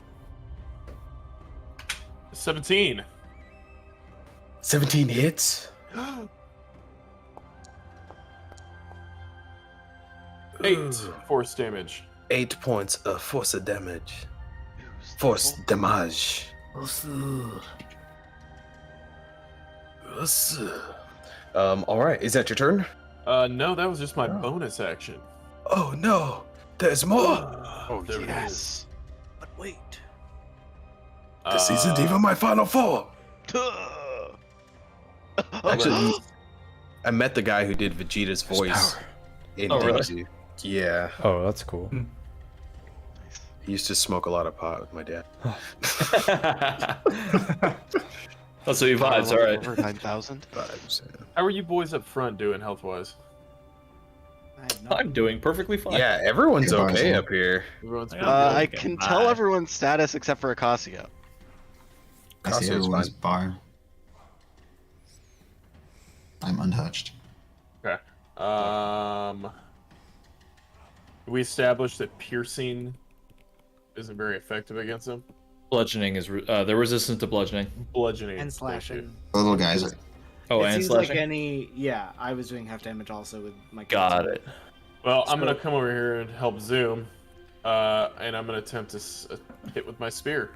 17. 17 hits. 8 force damage. 8 points of force of damage. Force damage. All right. Is that your turn? No, that was just my bonus action. Oh no, there's more. Oh, there it yes. But wait. This isn't even my final form. Actually, I met the guy who did Vegeta's voice in really? DayZ. Yeah, Oh, that's cool. he used to smoke a lot of pot with my dad. That's what you vibes, all right. Over 9,000. Vibes, How are you boys up front doing health wise? I have no I'm doing perfectly fine. yeah, everyone's Good okay vibes, up here. Everyone's I can tell everyone's status except for Acasio. I see Casio's everyone's fine. bar. I'm untouched. Okay. We established that piercing isn't very effective against them. Bludgeoning is they're resistant to bludgeoning. Bludgeoning and slashing. The little guys. Oh, it and seems slashing. like any. Yeah, I was doing half damage also with my. Got it. Well, I'm So- gonna come over here and help Zoom, and I'm gonna attempt to hit with my spear.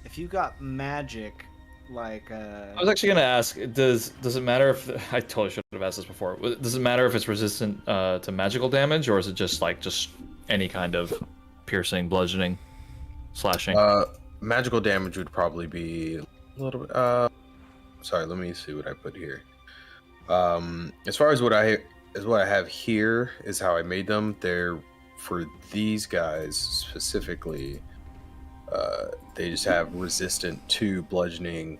If you got magic, like I was actually gonna ask, does it matter if I totally should have asked this before? Does it matter if it's resistant to magical damage, or is it just any kind of piercing, bludgeoning, slashing? Magical damage would probably be A little bit. Sorry. Let me see what I put here. As far as what I have here is how I made them. They're for these guys specifically. They just have resistant to bludgeoning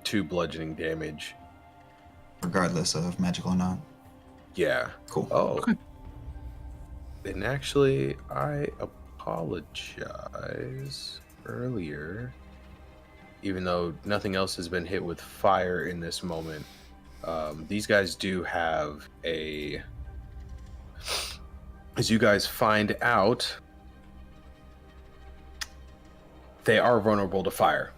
damage. Regardless of magical or not. Yeah. Cool. Oh. And actually, I apologize earlier. Even though nothing else has been hit with fire in this moment, these guys do have a. As you guys find out, they are vulnerable to fire.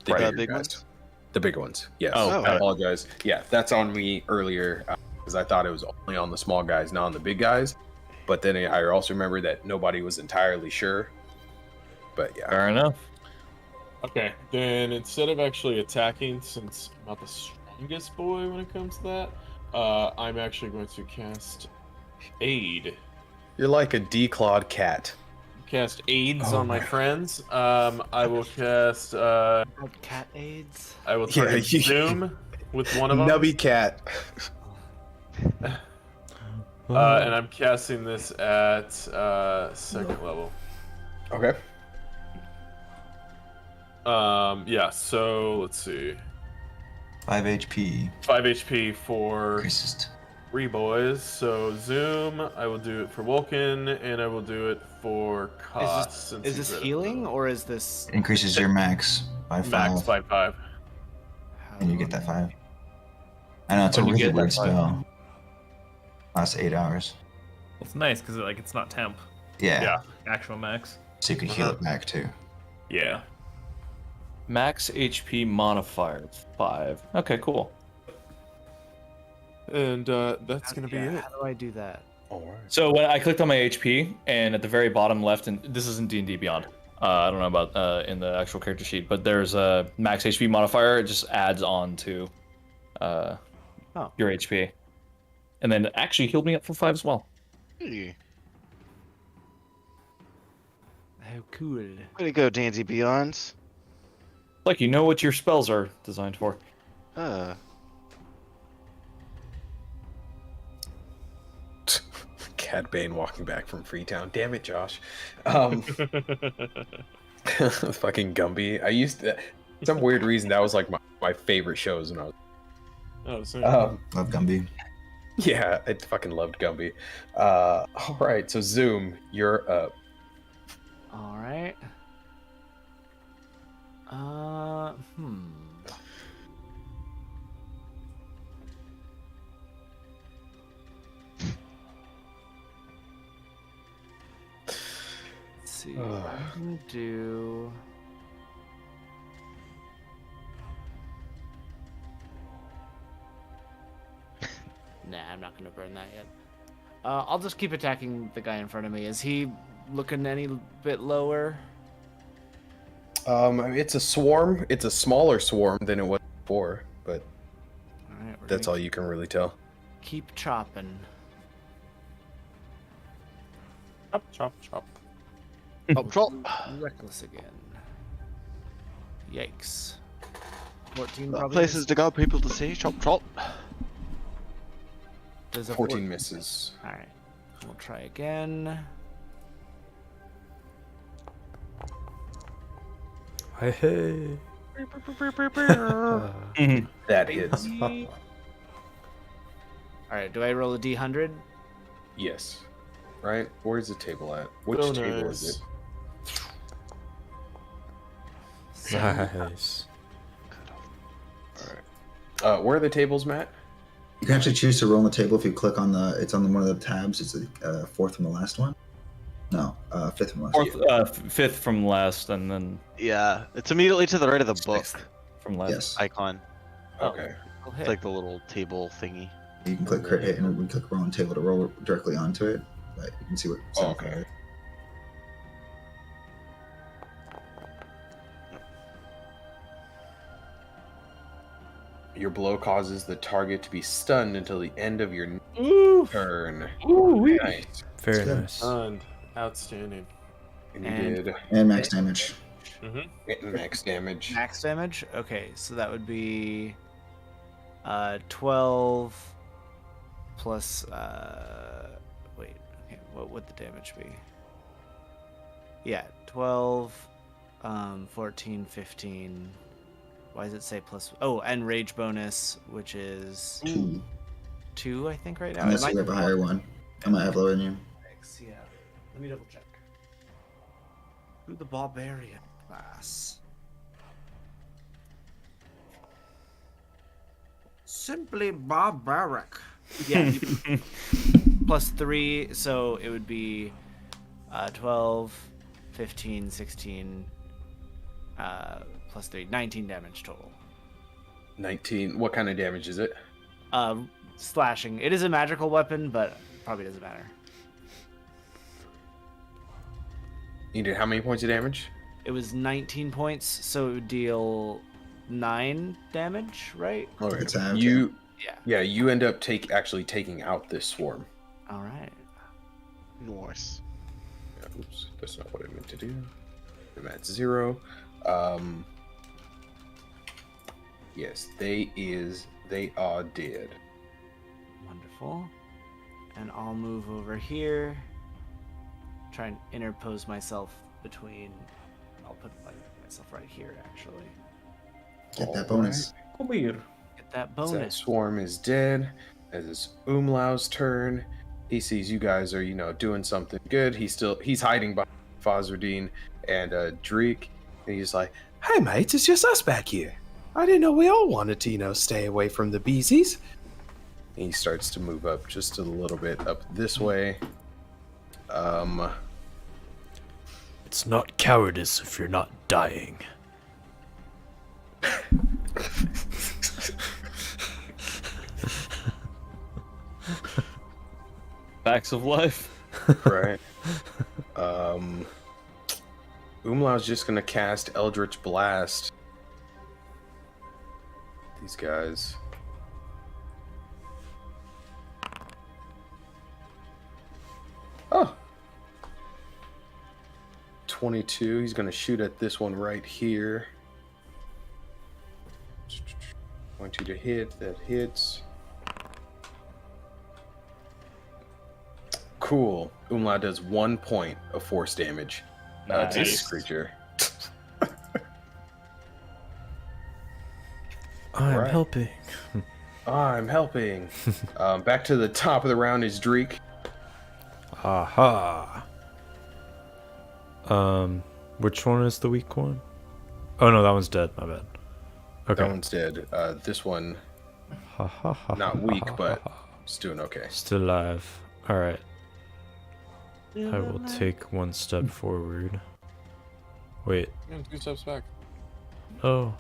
The Right. bigger Big guys. ones? The bigger ones, yes. Oh, I apologize. Yeah, that's on me earlier because I thought it was only on the small guys, not on the big guys. But then I also remember that nobody was entirely sure. But yeah. Fair enough. Okay, then instead of actually attacking, since I'm not the strongest boy when it comes to that, I'm actually going to cast Aid. You're like a declawed cat. Cast aids Oh on my my- friends. I will cast. Cat AIDS. I will Yeah, target you- Zoom with one of them. Nubby cat. And I'm casting this at second level. Okay. Yeah. So let's see. 5 HP. 5 HP for Increases. 3 boys. So Zoom, I will do it for Vulcan, and I will do it for Koss. Is this healing or is this Increases your max by 5. max by 5? And you get that 5. I know, it's a When you really get that weird 5. spell. Lasts 8 hours. It's nice because like it's not temp, Yeah. Yeah. actual max. So you can heal it back too. Yeah. Max HP modifier 5. Okay, cool. And that's gonna be it. How do I do that? All right. So when I clicked on my HP, and at the very bottom left, and this is in D&D Beyond. I don't know about in the actual character sheet, but there's a max HP modifier. It just adds on to your HP, and then it actually healed me up for 5 as well. Hey. How cool. Way to go, Danzy Beyonds. Like, you know what your spells are designed for. Cad Bane walking back from Freetown. Damn it, Josh. Fucking Gumby. I used to, some weird reason that was like my favorite shows when I was. Oh, so Love Gumby. Yeah, I fucking loved Gumby. All right, so Zoom, you're up. All right. Hmm. Let's see. I'm gonna do. Nah, I'm not gonna burn that yet. I'll just keep attacking the guy in front of me. Is he looking any bit lower? I mean, it's a swarm. It's a smaller swarm than it was before, but All right, that's all you can really tell. Keep chopping. chop, chop, chop. Control. Reckless again. Yikes. 14 probably. Places to go, people to see. Chop, chop. There's a 14 misses. All right. We'll try again. Hey. That hits. All right. Do I roll a d100? Yes. Right? Where's the table at? Which Oh, table nice. is it? Nice. Where are the tables, Matt? You can actually choose to roll on the table if you click on the. It's on one of the tabs. It's the fourth from the last one. No, fifth from the last one. Fourth, fifth from last, and then Yeah, it's immediately to the right of the book Sixth. from last. Yes. icon. Okay. I'll It's hit. like the little table thingy. You can click crit hit and we click roll on table to roll directly onto it. But you can see what. Oh, okay. Your blow causes the target to be stunned until the end of your turn. Nice. Very good. nice. And outstanding. And you And- did. And max damage. Max damage. Max damage? Okay, so that would be 12 plus wait, okay, what would the damage be? Yeah, 12 14 15. Why does it say plus? Oh, and rage bonus, which is 2. 2, I think right now. Unless It might you have be a higher one. I might have lower than you. 6, yeah. Let me double check. Who the barbarian class? Simply barbaric. Yeah. Plus 3, so it would be 12, 15, 16, plus 3, 19 damage total. 19. What kind of damage is it? Slashing. It is a magical weapon, but probably doesn't matter. You did how many points of damage? It was 19 points, so it would deal 9 damage, right? Okay. It's half, You, Yeah. yeah, you end up actually taking out this swarm. All right. Nice. Yeah, oops, that's not what I meant to do. I'm at 0. Yes, they are dead. Wonderful. And I'll move over here. Try and interpose myself between. I'll put myself right here, actually. Get that bonus. Come here. Get that So that bonus. swarm is dead. As it's Umlau's turn. He sees you guys are, doing something good. He's hiding behind Fazardine and Dreek. And he's like, "Hey mates, it's just us back here. I didn't know we all wanted to, stay away from the beesies." And he starts to move up just a little bit up this way. It's not cowardice if you're not dying. Facts of life. Right. Umlau's just gonna cast Eldritch Blast. These guys. Oh. 22. He's gonna shoot at this one right here. 22 to hit. That hits. Cool. Umla does 1 point of force damage to this Nice. creature. I'm Right. helping. I'm helping. Back to the top of the round is Dreek. Aha. Which one is the weak one? Oh no, that one's dead. My bad. Okay. That one's dead. This one, Ha, ha, ha, not ha, weak, ha, but ha, ha. it's doing okay. Still alive. All right. I will take one step forward. Wait. Yeah, 2 steps back. Oh.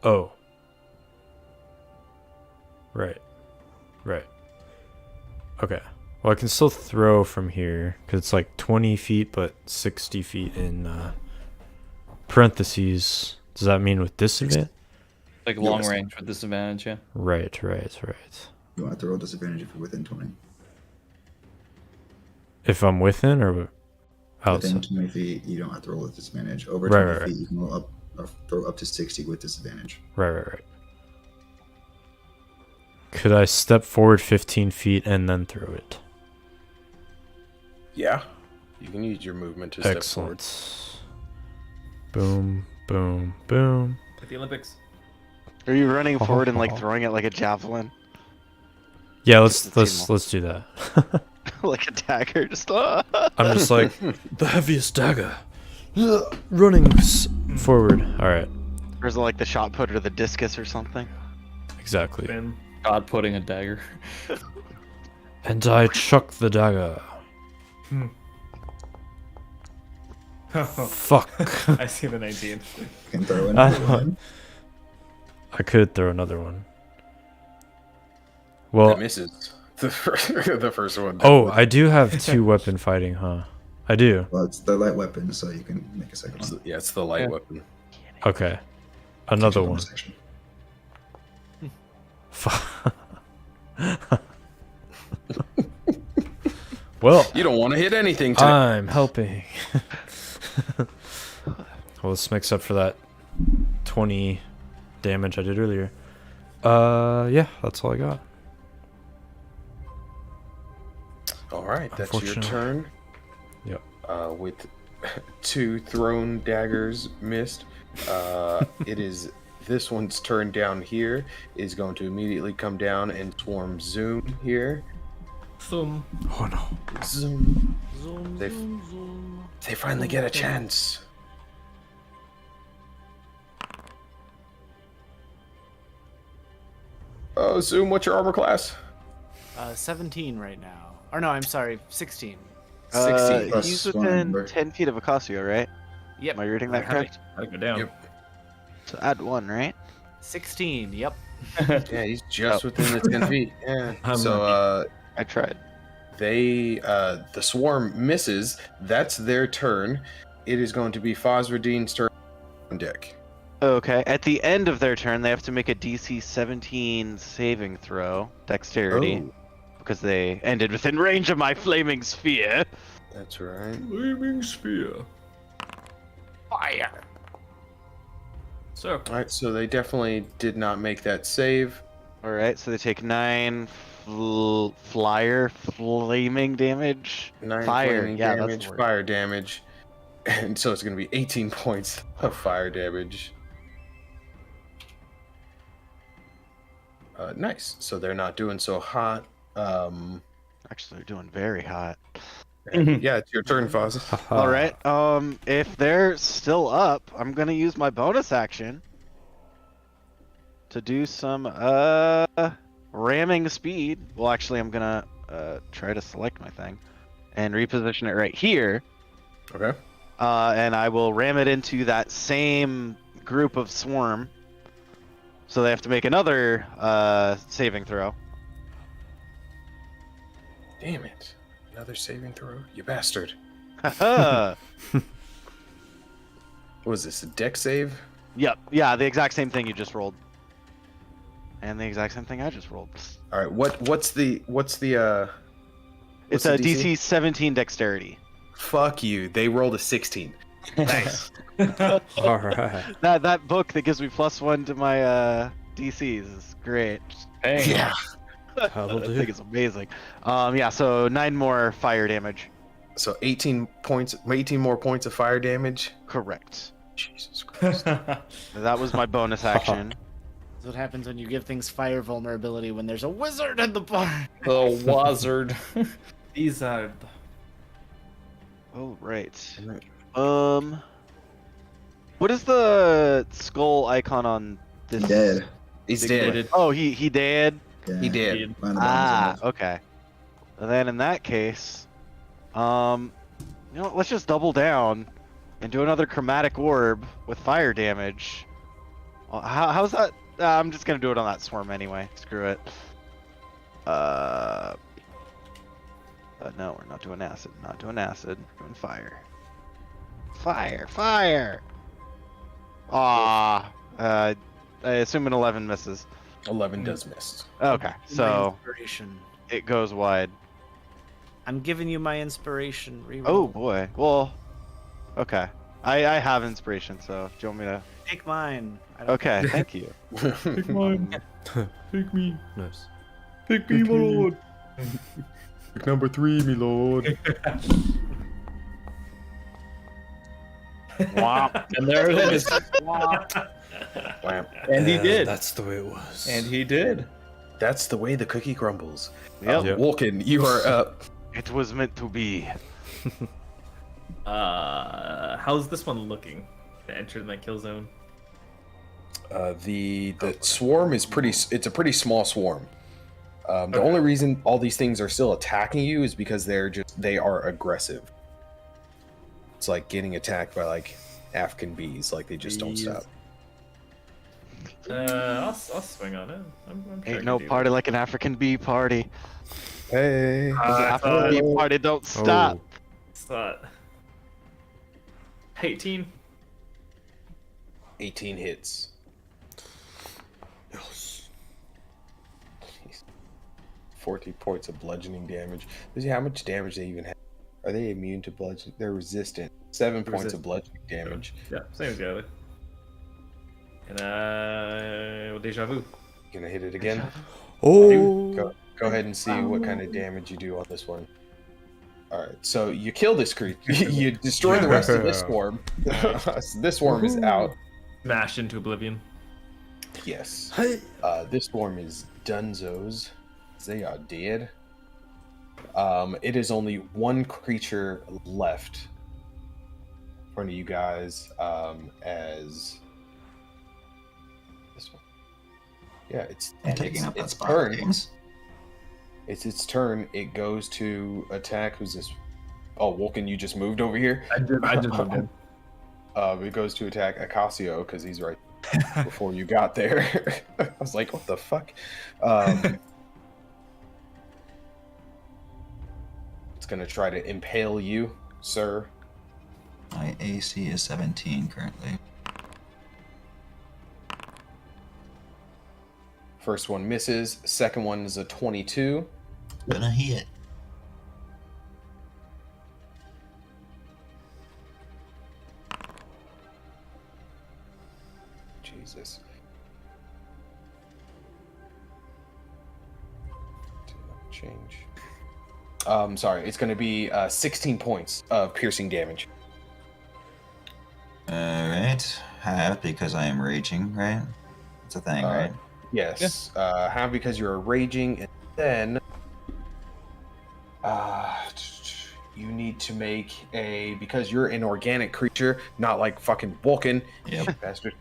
Oh. Right. Right. Okay. Well, I can still throw from here because it's like 20 feet, but 60 feet in parentheses. Does that mean with disadvantage? Like long Yes. range with disadvantage, yeah. Right. You want to roll disadvantage if you're within 20. If I'm within or Within outside? 20 feet, you don't have to roll with disadvantage. Over Right, 20 right, right. feet, you can roll up or throw up to 60 with disadvantage. Right. Could I step forward 15 feet and then throw it? Yeah. You can use your movement to step forward. Excellent. Boom, boom, boom. At the Olympics. Are you running forward and like throwing it like a javelin? Yeah, Just a team let's do that. Like a dagger? Just I'm just like the heaviest dagger, running forward. All right, Or is it like the shot put or the discus or something? exactly. Spin. God putting a dagger. And I chuck the dagger. Fuck. I see the 19. You can throw in I another don't- one. I could throw another one. That Well, misses. The first one. oh, I do have 2 weapon fighting, huh? I do. Well, it's the light weapon, so you can make a second It's one. the- yeah, it's the light Yeah. weapon. Okay, another Takes your one. bonus action. Well, You don't want to hit anything today. I'm helping. Well, this makes up for that 20 damage I did earlier. Yeah, that's all I got. All right, that's your Unfortunately. turn. Yep. With 2 thrown daggers missed, it is this one's turn down here. Is going to immediately come down and swarm Zoom here. Zoom. Oh no. Zoom. Zoom, They- zoom, zoom. They finally get a chance. Oh, Zoom, what's your armor class? 17 right now. Or no, I'm sorry, 16. 16. plus He's one, within bro. 10 feet of Acasio, right? Yep. Am I reading that correct? How'd it go down? Yep. So add 1, right? 16. Yep. Yeah, he's just within the 10 feet. Yeah. I'm So, I tried. the swarm misses. That's their turn. It is going to be Fosradine's turn on deck. Okay. At the end of their turn, they have to make a DC 17 saving throw, dexterity, Oh, because they ended within range of my flaming sphere. that's right. Flaming spear. Fire. So, All right, so they definitely did not make that save. All right, so they take 9 flaming damage. 9 Fire, flaming yeah, that's the damage, word. fire damage, and so it's going to be 18 points of fire damage. Nice. So they're not doing so hot. Actually, they're doing very hot. Yeah, it's your turn, Foz. All right. If they're still up, I'm gonna use my bonus action to do some ramming speed. Well, actually, I'm gonna try to select my thing and reposition it right here. Okay. And I will ram it into that same group of swarm. So they have to make another saving throw. Damn it. Another saving throw? You bastard. Haha. What was this, a deck save? Yep. Yeah, the exact same thing you just rolled. And the exact same thing I just rolled. All right, what's the It's the a DC? DC 17 dexterity. Fuck you. They rolled a 16. Nice. All right. that book that gives me +1 to my DCs is great. Hey. Yeah. That'll I do. think it's amazing. Yeah, so 9 more fire damage. So 18 more points of fire damage. Correct. Jesus Christ. That was my bonus action. That's what happens when you give things fire vulnerability when there's a wizard in the bar. The wizard. these are. Oh right. What is the skull icon on this? Dead. He's Big dead. Oh, he did. Yeah. He did. Find the Ah, bones okay. And then in that case, let's just double down and do another chromatic orb with fire damage. How's that? I'm just gonna do it on that swarm anyway. Screw it. No, we're not doing acid. Not doing acid. We're doing fire. Fire! Ah, I assume an 11 misses. 11 does miss. Okay, My so inspiration. it goes wide. I'm giving you my inspiration. Reroll. Oh boy. Well, okay. I have inspiration, so do you want me to? Take mine. I don't Okay, thank you. Pick mine. Pick me. Nice. Pick me, my lord. Number 3, me lord. Womp. And there it is. Wow. And he did. That's the way it was. And he did. That's the way the cookie crumbles. Yep. Yep. Vulcan, you are up. It was meant to be. How's this one looking? To enter my kill zone. The swarm is it's a pretty small swarm. The only reason all these things are still attacking you is because they are aggressive. It's like getting attacked by like African bees, like they just don't Bees. stop. I'll swing on it. I'm sure I Ain't can no do party like an African bee party. Hey. The I African thought- bee party don't stop. What's that? 18. 18 hits. 14 points of bludgeoning damage. Let's see how much damage they even have. Are they immune to bludgeoning? They're resistant. 7 points of bludgeoning damage. Yeah, same as the other. And deja vu. Gonna hit it again. Oh. Go ahead and see what kind of damage you do on this one. All right, so you kill this creature. You destroy the rest of this swarm. So this swarm is out. Smashed into oblivion. Yes. This swarm is Dunzos. They are dead. It is only one creature left in front of you guys. As this one. Yeah, it's taking up that its spot. turn. James. It's its turn. It goes to attack. Who's this? Oh, Vulcan, you just moved over here. I just moved in. It goes to attack Acasio because he's right before you got there. I was like, what the fuck? It's gonna try to impale you, sir. My AC is 17 currently. First one misses. Second one is a 22. Gonna hit. Jesus. Did not change. Sorry, it's gonna be 16 points of piercing damage. Alright. Half because I am raging, right? It's a thing, right? Yes. Have because you're raging, and then you need to make because you're an organic creature, not like fucking Vulcan, Yep. you bastard.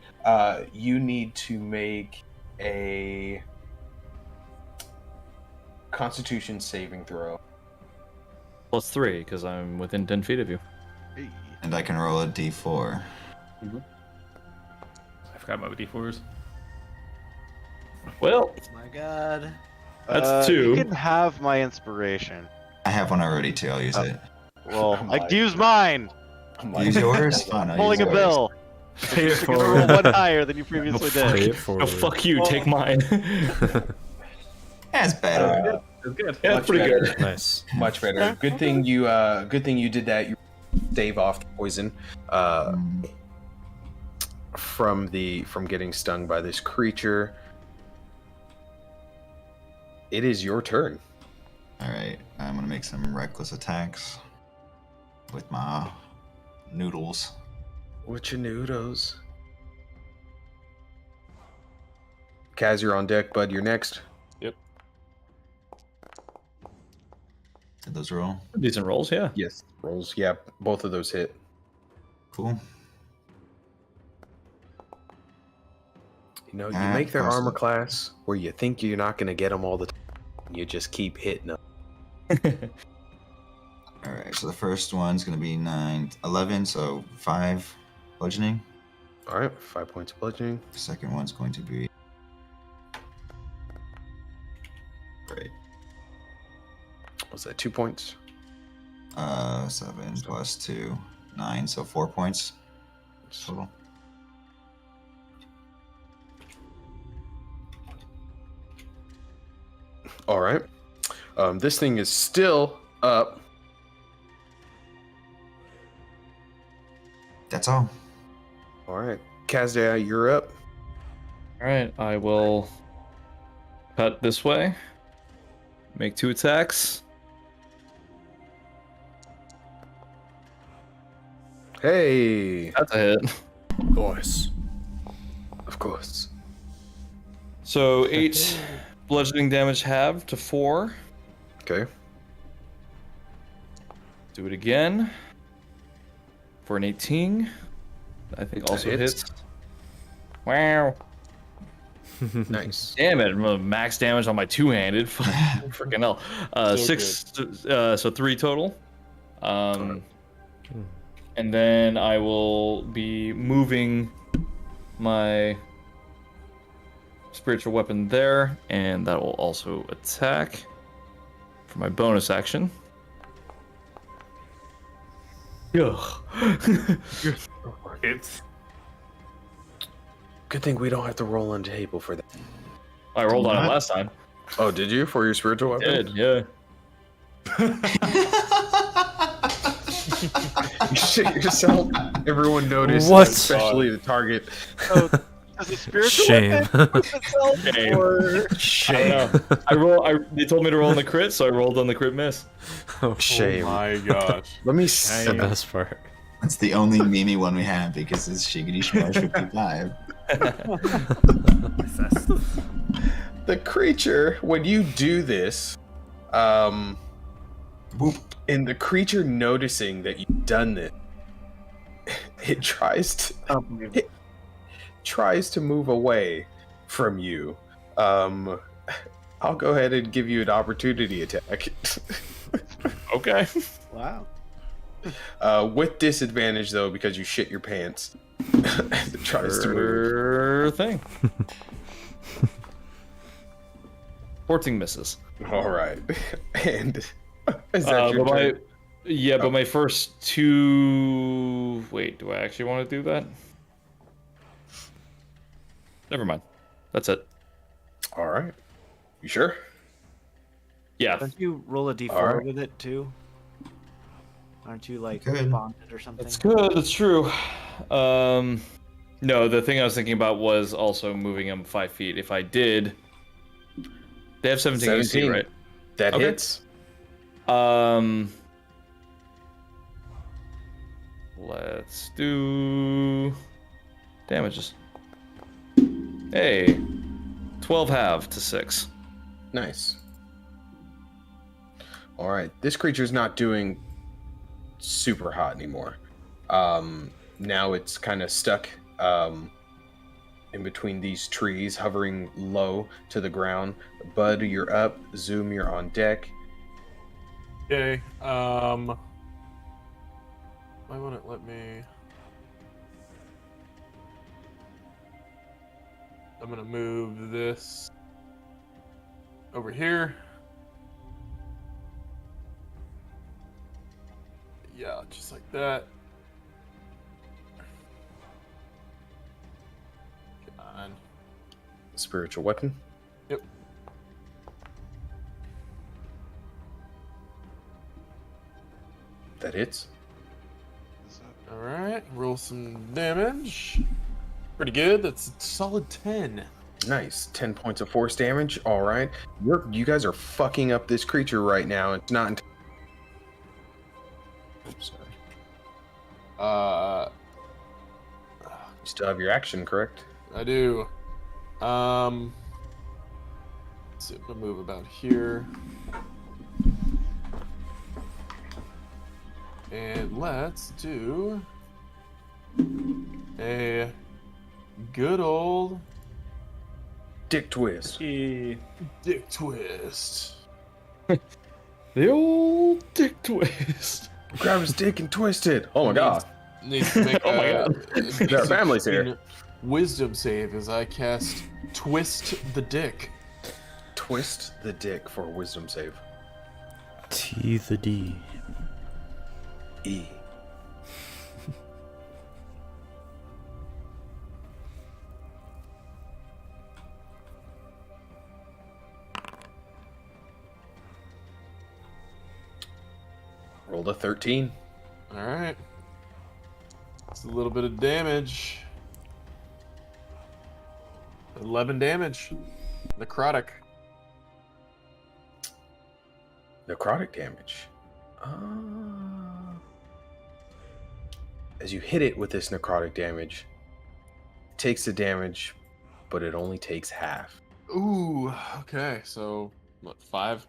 You need to make a Constitution saving throw. +3 because I'm within 10 feet of you. And I can roll a d4. I forgot about the D4s. Well, My God. That's You 2. can have my inspiration. I have one already too. I'll use it. Well, I'm I like- use mine. I'm like, Use yours? Fine, I'll Pulling use a yours. bill. Pay it You're gonna roll one higher than you previously Pay did. it forward. No, fuck you. Take mine. That's better. That's good. Yeah, Much that's pretty better. good. Nice. Much better. Good thing you did that. You stave off the poison from getting stung by this creature. It is your turn. Alright, I'm gonna make some reckless attacks with my noodles. What's your noodles? Kaz, you're on deck, bud. You're next. Did those roll? Decent rolls, yeah. Yes. Rolls. Yeah, both of those hit. Cool. You know, you Ah, make their awesome. armor class where you think you're not going to get them all the time. You just keep hitting them. Alright, so the first one's gonna be 11, so 5 bludgeoning. All right, 5 points of bludgeoning. The second one's going to be. Great. Was that 2 points? 7 plus 2, 9, so 4 points total. All right. This thing is still up. That's all. All right. Kazdea, you're up. Alright, I will cut this way. Make 2 attacks. Hey. That's a hit. Nice. Of course. So 8 bludgeoning damage halved to 4. Okay. Do it again. For an 18. I think also hits. hits. Wow. Nice. Damn it, max damage on my two-handed. Freaking hell. So 3 total. And then I will be moving my spiritual weapon there, and that will also attack for my bonus action. Ugh. It's Good thing we don't have to roll on the table for that. I rolled on it last time. Oh, did you for your spiritual weapon? Did, yeah. You shit yourself. Everyone noticed, What? especially the target. So, does the spiritual Shame. weapon prove itself, Shame. or I don't know. They told me to roll on the crit, so I rolled on the crit miss. Oh, Shame. Oh my gosh. Let me the see. best part. That's the only Mimi one we have because it's Shiggity Shmarsh 55. The creature, when you do this, Boop. and the creature noticing that you've done this, it tries to move away from you. I'll go ahead and give you an opportunity attack. Okay. Wow. With disadvantage though, because you shit your pants. As it tries to move. Sure thing. 14 misses. All right. And is that your but turn? but my first two. Wait, do I actually want to do that? Never mind. That's it. All right. You sure? Yeah. Don't you roll a d4 Alright. with it too? Aren't you like Good. bonded or something? That's good. That's true. No, the thing I was thinking about was also moving him 5 feet. If I did, they have 17 AC, 17. right? That Okay. hits. Let's do damages. Hey, 12 half to 6. Nice. All right. This creature's not doing super hot anymore. Now it's kind of stuck in between these trees, hovering low to the ground. Bud, you're up. Zoom, you're on deck. Okay. Why won't it let me? I'm gonna move this over here. Yeah, just like that. Come on. Spiritual weapon. Yep. That hits. All right. Roll some damage. Pretty good. That's a solid 10. Nice. 10 points of force damage. All right. You guys are fucking up this creature right now. It's not. Sorry. You still have your action, correct? I do. Let's see, I'm gonna move about here. And let's do a good old Dick twist. dick twist. The old dick twist. Grab his dick and twist it. Oh my god. Needs to make Oh my a God. Their family's here. wisdom save as I cast Twist the Dick. Twist the dick for a wisdom save. T the D. E. Rolled a 13. All right. It's a little bit of damage. 11 damage. Necrotic. Necrotic damage. As you hit it with this necrotic damage, it takes the damage, but it only takes half. Ooh, okay. So, what, 5?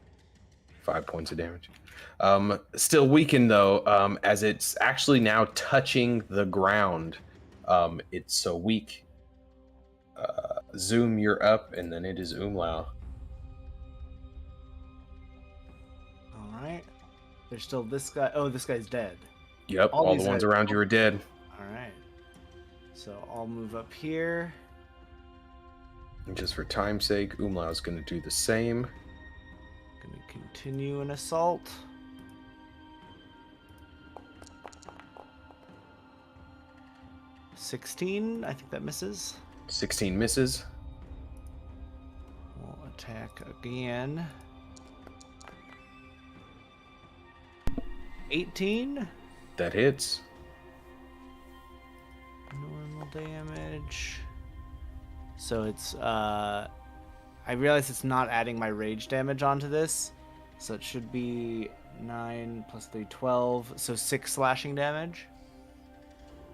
5 points of damage. Still weakened though, as it's actually now touching the ground. It's so weak. Zoom, you're up, and then it is Umlau. All right. There's still this guy. Oh, this guy's dead. Yep, All all these the ones guys- around you are dead. All right. So I'll move up here. And just for time's sake, Umlau's going to do the same. Gonna continue an assault. $16. I think that misses. 16 misses. We'll attack again. 18 That hits. normal damage. So it's I realize it's not adding my rage damage onto this, so it should be 9 plus 3, 12. So 6 slashing damage.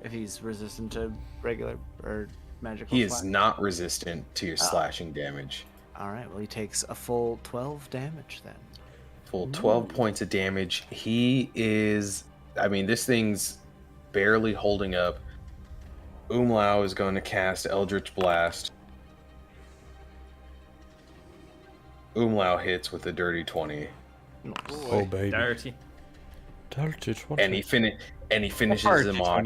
If he's resistant to regular or magical. He is slash. not resistant to your slashing damage. All right. Well, he takes a full 12 damage then. Full 12 points of damage. He is. I mean, this thing's barely holding up. Umlau is going to cast Eldritch Blast. Umlau hits with a dirty 20. Oh baby. Dirty. Dirty 20. And he finishes him off.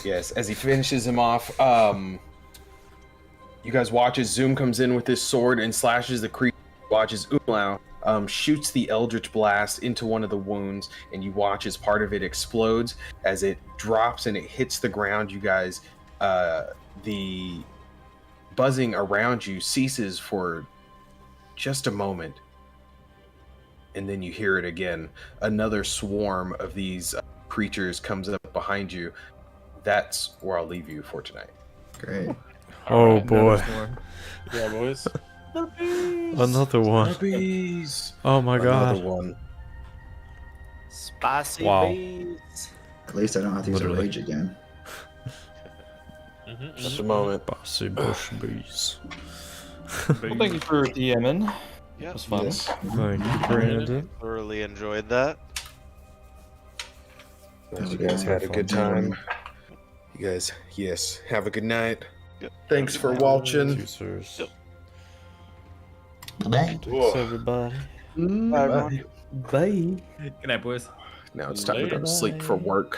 Yes, as he finishes him off, you guys watch as Zoom comes in with his sword and slashes the creature. Watches Umlau shoots the Eldritch Blast into one of the wounds, and you watch as part of it explodes. As it drops and it hits the ground, you guys, the buzzing around you ceases for just a moment. And then you hear it again. Another swarm of these creatures comes up behind you. That's where I'll leave you for tonight. Great. Oh boy. Yeah, boys. Another one. Puppies. Oh my Another god. one. Spicy Wow. bees. At least I don't have to use a Literally. rage again. Just a moment. Bossy bush bees. Well, thank you for DMing. Yeah, It was fun. Yes. Thank you, Brandon. thoroughly enjoyed that. You guys had a good time. You guys, yes, have a good night. Yep. Thanks for watching. Juicers. Bye. Thanks, everybody. Bye. Good night, boys. Now it's time to go to sleep for work.